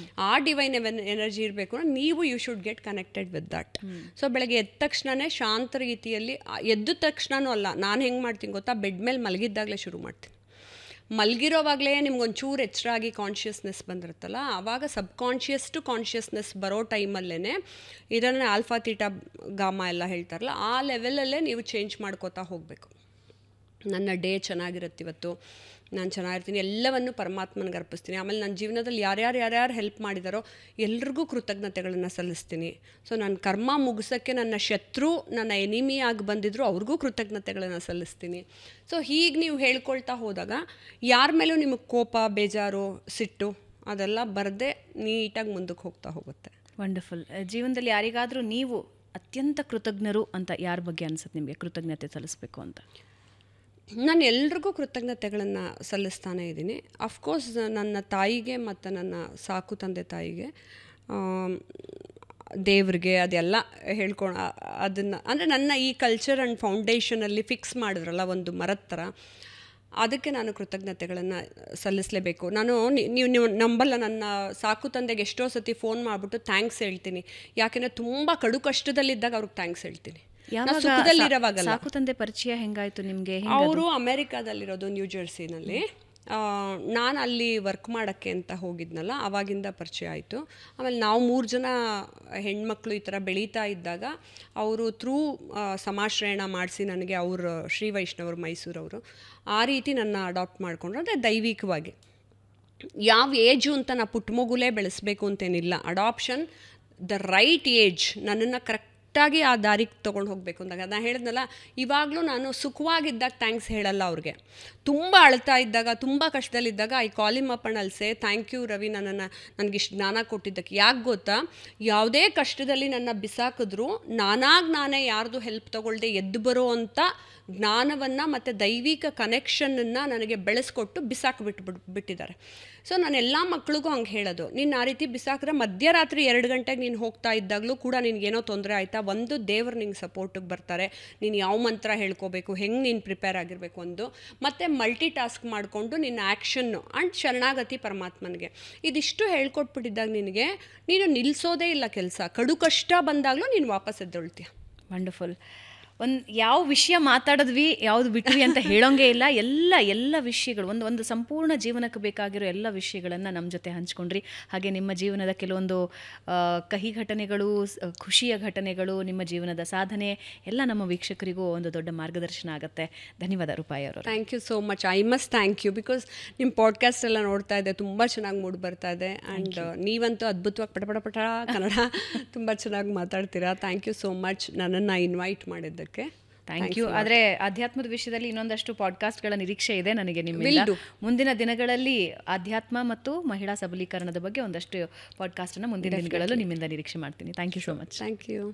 ಆ ಡಿವೈನ್ ಎನರ್ಜಿ ಇರಬೇಕು ಅಂದರೆ ನೀವು you should get connected with that. So ಬೆಳಗ್ಗೆ ಎದ್ದ ತಕ್ಷಣವೇ ಶಾಂತ ರೀತಿಯಲ್ಲಿ, ಎದ್ದ ತಕ್ಷಣನೂ ಅಲ್ಲ, ನಾನು ಹೆಂಗೆ ಮಾಡ್ತೀನಿ ಗೊತ್ತಾ, ಬೆಡ್ ಮೇಲೆ ಮಲಗಿದ್ದಾಗಲೇ ಶುರು ಮಾಡ್ತೀನಿ. ಮಲಗಿರೋವಾಗಲೇ ನಿಮ್ಗೊಂಚೂರು ಎಚ್ಚರ ಆಗಿ ಕಾನ್ಷಿಯಸ್ನೆಸ್ ಬಂದಿರುತ್ತಲ್ಲ, ಆವಾಗ ಸಬ್ಕಾನ್ಷಿಯಸ್ ಟು ಕಾನ್ಷಿಯಸ್ನೆಸ್ ಬರೋ ಟೈಮಲ್ಲೇ ಇದನ್ನು ಆಲ್ಫಾ ತೀಟಾ ಗಾಮಾ ಎಲ್ಲ ಹೇಳ್ತಾರಲ್ಲ, ಆ ಲೆವೆಲಲ್ಲೇ ನೀವು ಚೇಂಜ್ ಮಾಡ್ಕೋತಾ ಹೋಗಬೇಕು. ನನ್ನ ಡೇ ಚೆನ್ನಾಗಿರುತ್ತೆ, ಇವತ್ತು ನಾನು ಚೆನ್ನಾಗಿರ್ತೀನಿ, ಎಲ್ಲವನ್ನು ಪರಮಾತ್ಮನಿಗೆ ಅರ್ಪಿಸ್ತೀನಿ. ಆಮೇಲೆ ನನ್ನ ಜೀವನದಲ್ಲಿ ಯಾರ್ಯಾರು ಹೆಲ್ಪ್ ಮಾಡಿದಾರೋ ಎಲ್ರಿಗೂ ಕೃತಜ್ಞತೆಗಳನ್ನು ಸಲ್ಲಿಸ್ತೀನಿ. ಸೊ ನನ್ನ ಕರ್ಮ ಮುಗಿಸೋಕ್ಕೆ ನನ್ನ ಶತ್ರು, ನನ್ನ ಎನಿಮಿ ಆಗಿ ಬಂದಿದ್ರು ಅವ್ರಿಗೂ ಕೃತಜ್ಞತೆಗಳನ್ನು ಸಲ್ಲಿಸ್ತೀನಿ. ಸೊ ಹೀಗೆ ನೀವು ಹೇಳ್ಕೊಳ್ತಾ ಹೋದಾಗ ಯಾರ ಮೇಲೂ ನಿಮಗೆ ಕೋಪ, ಬೇಜಾರು, ಸಿಟ್ಟು ಅದೆಲ್ಲ ಬರದೆ ನೀಟಾಗಿ ಮುಂದಕ್ಕೆ ಹೋಗ್ತಾ ಹೋಗುತ್ತೆ. ವಂಡರ್ಫುಲ್. ಜೀವನದಲ್ಲಿ ಯಾರಿಗಾದರೂ ನೀವು ಅತ್ಯಂತ ಕೃತಜ್ಞರು ಅಂತ ಯಾರ ಬಗ್ಗೆ ಅನ್ಸುತ್ತೆ ನಿಮಗೆ, ಕೃತಜ್ಞತೆ ಸಲ್ಲಿಸಬೇಕು ಅಂತ? ನಾನು ಎಲ್ರಿಗೂ ಕೃತಜ್ಞತೆಗಳನ್ನು ಸಲ್ಲಿಸ್ತಾನೆ ಇದ್ದೀನಿ. ಅಫ್ಕೋರ್ಸ್ ನನ್ನ ತಾಯಿಗೆ ಮತ್ತು ನನ್ನ ಸಾಕು ತಂದೆ ತಾಯಿಗೆ, ದೇವ್ರಿಗೆ, ಅದೆಲ್ಲ ಅದನ್ನು ಅಂದರೆ ನನ್ನ ಈ ಕಲ್ಚರ್ ಆ್ಯಂಡ್ ಫೌಂಡೇಶನಲ್ಲಿ ಫಿಕ್ಸ್ ಮಾಡಿದ್ರಲ್ಲ ಒಂದು ಮರದ ಥರ, ಅದಕ್ಕೆ ನಾನು ಕೃತಜ್ಞತೆಗಳನ್ನು ಸಲ್ಲಿಸಲೇಬೇಕು. ನೀವು ನಂಬಲ್ಲ, ನನ್ನ ಸಾಕು ತಂದೆಗೆ ಎಷ್ಟೋ ಸತಿ ಫೋನ್ ಮಾಡಿಬಿಟ್ಟು ಥ್ಯಾಂಕ್ಸ್ ಹೇಳ್ತೀನಿ. ಯಾಕೆಂದರೆ ತುಂಬ ಕಡು ಕಷ್ಟದಲ್ಲಿದ್ದಾಗ ಅವ್ರಿಗೆ ಥ್ಯಾಂಕ್ಸ್ ಹೇಳ್ತೀನಿ. ಸಾಕು ತಂದೆ ಪರಿಚಯ ಹೆಂಗಾಯ್ತು ನಿಮಗೆ? ಅವರು ಅಮೆರಿಕಾದಲ್ಲಿರೋದು, ನ್ಯೂ ಜೆರ್ಸಿನಲ್ಲಿ. ನಾನು ಅಲ್ಲಿ ವರ್ಕ್ ಮಾಡೋಕ್ಕೆ ಅಂತ ಹೋಗಿದ್ನಲ್ಲ, ಆವಾಗಿಂದ ಪರಿಚಯ ಆಯಿತು. ಆಮೇಲೆ ನಾವು 3 ಜನ ಹೆಣ್ಮಕ್ಳು ಈ ಥರ ಬೆಳೀತಾ ಇದ್ದಾಗ ಅವರು ಸಮಾಶ್ರಯಣ ಮಾಡಿಸಿ ನನಗೆ ಅವರು ಶ್ರೀ ವೈಷ್ಣವರು, ಮೈಸೂರವರು, ಆ ರೀತಿ ನನ್ನ ಅಡಾಪ್ಟ್ ಮಾಡಿಕೊಂಡ್ರು. ಅಂದರೆ ದೈವಿಕವಾಗಿ ಯಾವ ಏಜು ಅಂತ ನಾ ಪುಟ್ಟ ಮಗುಲೇ ಬೆಳೆಸಬೇಕು ಅಂತೇನಿಲ್ಲ. ಅಡಾಪ್ಷನ್ ದ ರೈಟ್ ಏಜ್, ನನ್ನನ್ನು ಕರೆಕ್ಟಾಗಿ ಆ ದಾರಿಗೆ ತೊಗೊಂಡು ಹೋಗಬೇಕು ಅಂದಾಗ. ನಾನು ಹೇಳಿದ್ನಲ್ಲ, ಇವಾಗಲೂ ನಾನು ಸುಖವಾಗಿದ್ದಾಗ ಥ್ಯಾಂಕ್ಸ್ ಹೇಳಲ್ಲ ಅವ್ರಿಗೆ. ತುಂಬ ಅಳ್ತಾ ಇದ್ದಾಗ, ತುಂಬ ಕಷ್ಟದಲ್ಲಿದ್ದಾಗ I call him up and also thank you Ravi, ನನಗಿಷ್ಟು ಜ್ಞಾನ ಕೊಟ್ಟಿದ್ದಕ್ಕೆ. ಯಾಕೆ ಗೊತ್ತಾ, ಯಾವುದೇ ಕಷ್ಟದಲ್ಲಿ ನನ್ನ ಬಿಸಾಕಿದ್ರು ನಾನೇ ಯಾರ್ದು ಹೆಲ್ಪ್ ತೊಗೊಳ್ದೆ ಎದ್ದು ಬರೋ ಅಂಥ ಜ್ಞಾನವನ್ನು ಮತ್ತು ದೈವಿಕ ಕನೆಕ್ಷನನ್ನು ನನಗೆ ಬೆಳೆಸ್ಕೊಟ್ಟು ಬಿಟ್ಟಿದ್ದಾರೆ. ಸೊ ನಾನು ಎಲ್ಲ ಮಕ್ಳಿಗೂ ಹಂಗೆ ಹೇಳೋದು, ನೀನು ಆ ರೀತಿ ಬಿಸಾಕಿದ್ರೆ ಮಧ್ಯರಾತ್ರಿ 2 ಗಂಟೆಗೆ ನೀನು ಹೋಗ್ತಾ ಇದ್ದಾಗಲೂ ಕೂಡ ನಿನಗೇನೋ ತೊಂದರೆ ಆಯಿತಾ, ಒಂದು ದೇವರು ನಿಂಗೆ ಸಪೋರ್ಟಿಗೆ ಬರ್ತಾರೆ. ನೀನು ಯಾವ ಮಂತ್ರ ಹೇಳ್ಕೋಬೇಕು, ಹೆಂಗೆ ನೀನು ಪ್ರಿಪೇರ್ ಆಗಿರಬೇಕು ಒಂದು, ಮತ್ತು ಮಲ್ಟಿ ಟಾಸ್ಕ್ ಮಾಡಿಕೊಂಡು ನಿನ್ನ ಆ್ಯಕ್ಷನ್ನು ಆ್ಯಂಡ್ ಶರಣಾಗತಿ ಪರಮಾತ್ಮನಿಗೆ, ಇದಿಷ್ಟು ಹೇಳ್ಕೊಟ್ಬಿಟ್ಟಿದ್ದಾಗ ನೀನು ನಿಲ್ಲಿಸೋದೇ ಇಲ್ಲ ಕೆಲಸ. ಕಡು ಕಷ್ಟ ಬಂದಾಗಲೂ ನೀನು ವಾಪಸ್ ಎದ್ದೊಳ್ತೀಯ. ವಂಡರ್ಫುಲ್. ಯಾವ ವಿಷಯ ಮಾತಾಡಿದ್ವಿ, ಯಾವುದು ಬಿಟ್ವಿ ಅಂತ ಹೇಳೋಂಗೆ ಇಲ್ಲ. ಎಲ್ಲ ವಿಷಯಗಳು, ಒಂದು ಸಂಪೂರ್ಣ ಜೀವನಕ್ಕೆ ಬೇಕಾಗಿರೋ ಎಲ್ಲ ವಿಷಯಗಳನ್ನು ನಮ್ಮ ಜೊತೆ ಹಂಚ್ಕೊಂಡ್ರಿ. ಹಾಗೆ ನಿಮ್ಮ ಜೀವನದ ಕೆಲವೊಂದು ಕಹಿ ಘಟನೆಗಳು, ಖುಷಿಯ ಘಟನೆಗಳು, ನಿಮ್ಮ ಜೀವನದ ಸಾಧನೆ ಎಲ್ಲ ನಮ್ಮ ವೀಕ್ಷಕರಿಗೂ ಒಂದು ದೊಡ್ಡ ಮಾರ್ಗದರ್ಶನ ಆಗುತ್ತೆ. ಧನ್ಯವಾದ ರೂಪಾಯಿ ಅವರು. Thank you so much. I must thank you, because ನಿಮ್ಮ ಪಾಡ್ಕಾಸ್ಟ್ ಎಲ್ಲ ನೋಡ್ತಾ ಇದ್ದೆ, ತುಂಬ ಚೆನ್ನಾಗಿ ಮೂಡಿ ಬರ್ತಾ ಇದೆ. ಆ್ಯಂಡ್ ನೀವಂತೂ ಅದ್ಭುತವಾಗಿ ಪಟ ಕನ್ನಡ ತುಂಬ ಚೆನ್ನಾಗಿ ಮಾತಾಡ್ತೀರಾ. ಥ್ಯಾಂಕ್ ಯು ಸೋ ಮಚ್ ನನ್ನನ್ನು ಇನ್ವೈಟ್ ಮಾಡಿದ್ದಕ್ಕೆ. Thank you. ಆದರೆ ಆಧ್ಯಾತ್ಮದ ವಿಷಯದಲ್ಲಿ ಇನ್ನೊಂದಷ್ಟು ಪಾಡ್ಕಾಸ್ಟ್ಗಳ ನಿರೀಕ್ಷೆ ಇದೆ ನನಗೆ ನಿಮ್ಮಿಂದ. ಮುಂದಿನ ದಿನಗಳಲ್ಲಿ ಆಧ್ಯಾತ್ಮ ಮತ್ತು ಮಹಿಳಾ ಸಬಲೀಕರಣದ ಬಗ್ಗೆ ಒಂದಷ್ಟು ಪಾಡ್ಕಾಸ್ಟನ್ನು ಮುಂದಿನ ದಿನಗಳಲ್ಲೂ ನಿಮ್ಮಿಂದ ನಿರೀಕ್ಷೆ ಮಾಡ್ತೀನಿ. Thank you so much. Thank you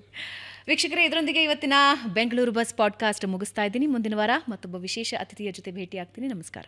ವೀಕ್ಷಕರೇ, ಇದರೊಂದಿಗೆ ಇವತ್ತಿನ ಬೆಂಗಳೂರು ಬಸ್ ಪಾಡ್ಕಾಸ್ಟ್ ಮುಗಿಸ್ತಾ ಇದ್ದೀನಿ. ಮುಂದಿನ ವಾರ ಮತ್ತೊಬ್ಬ ವಿಶೇಷ ಅತಿಥಿಯ ಜೊತೆ ಭೇಟಿ ಆಗ್ತೀನಿ. ನಮಸ್ಕಾರ.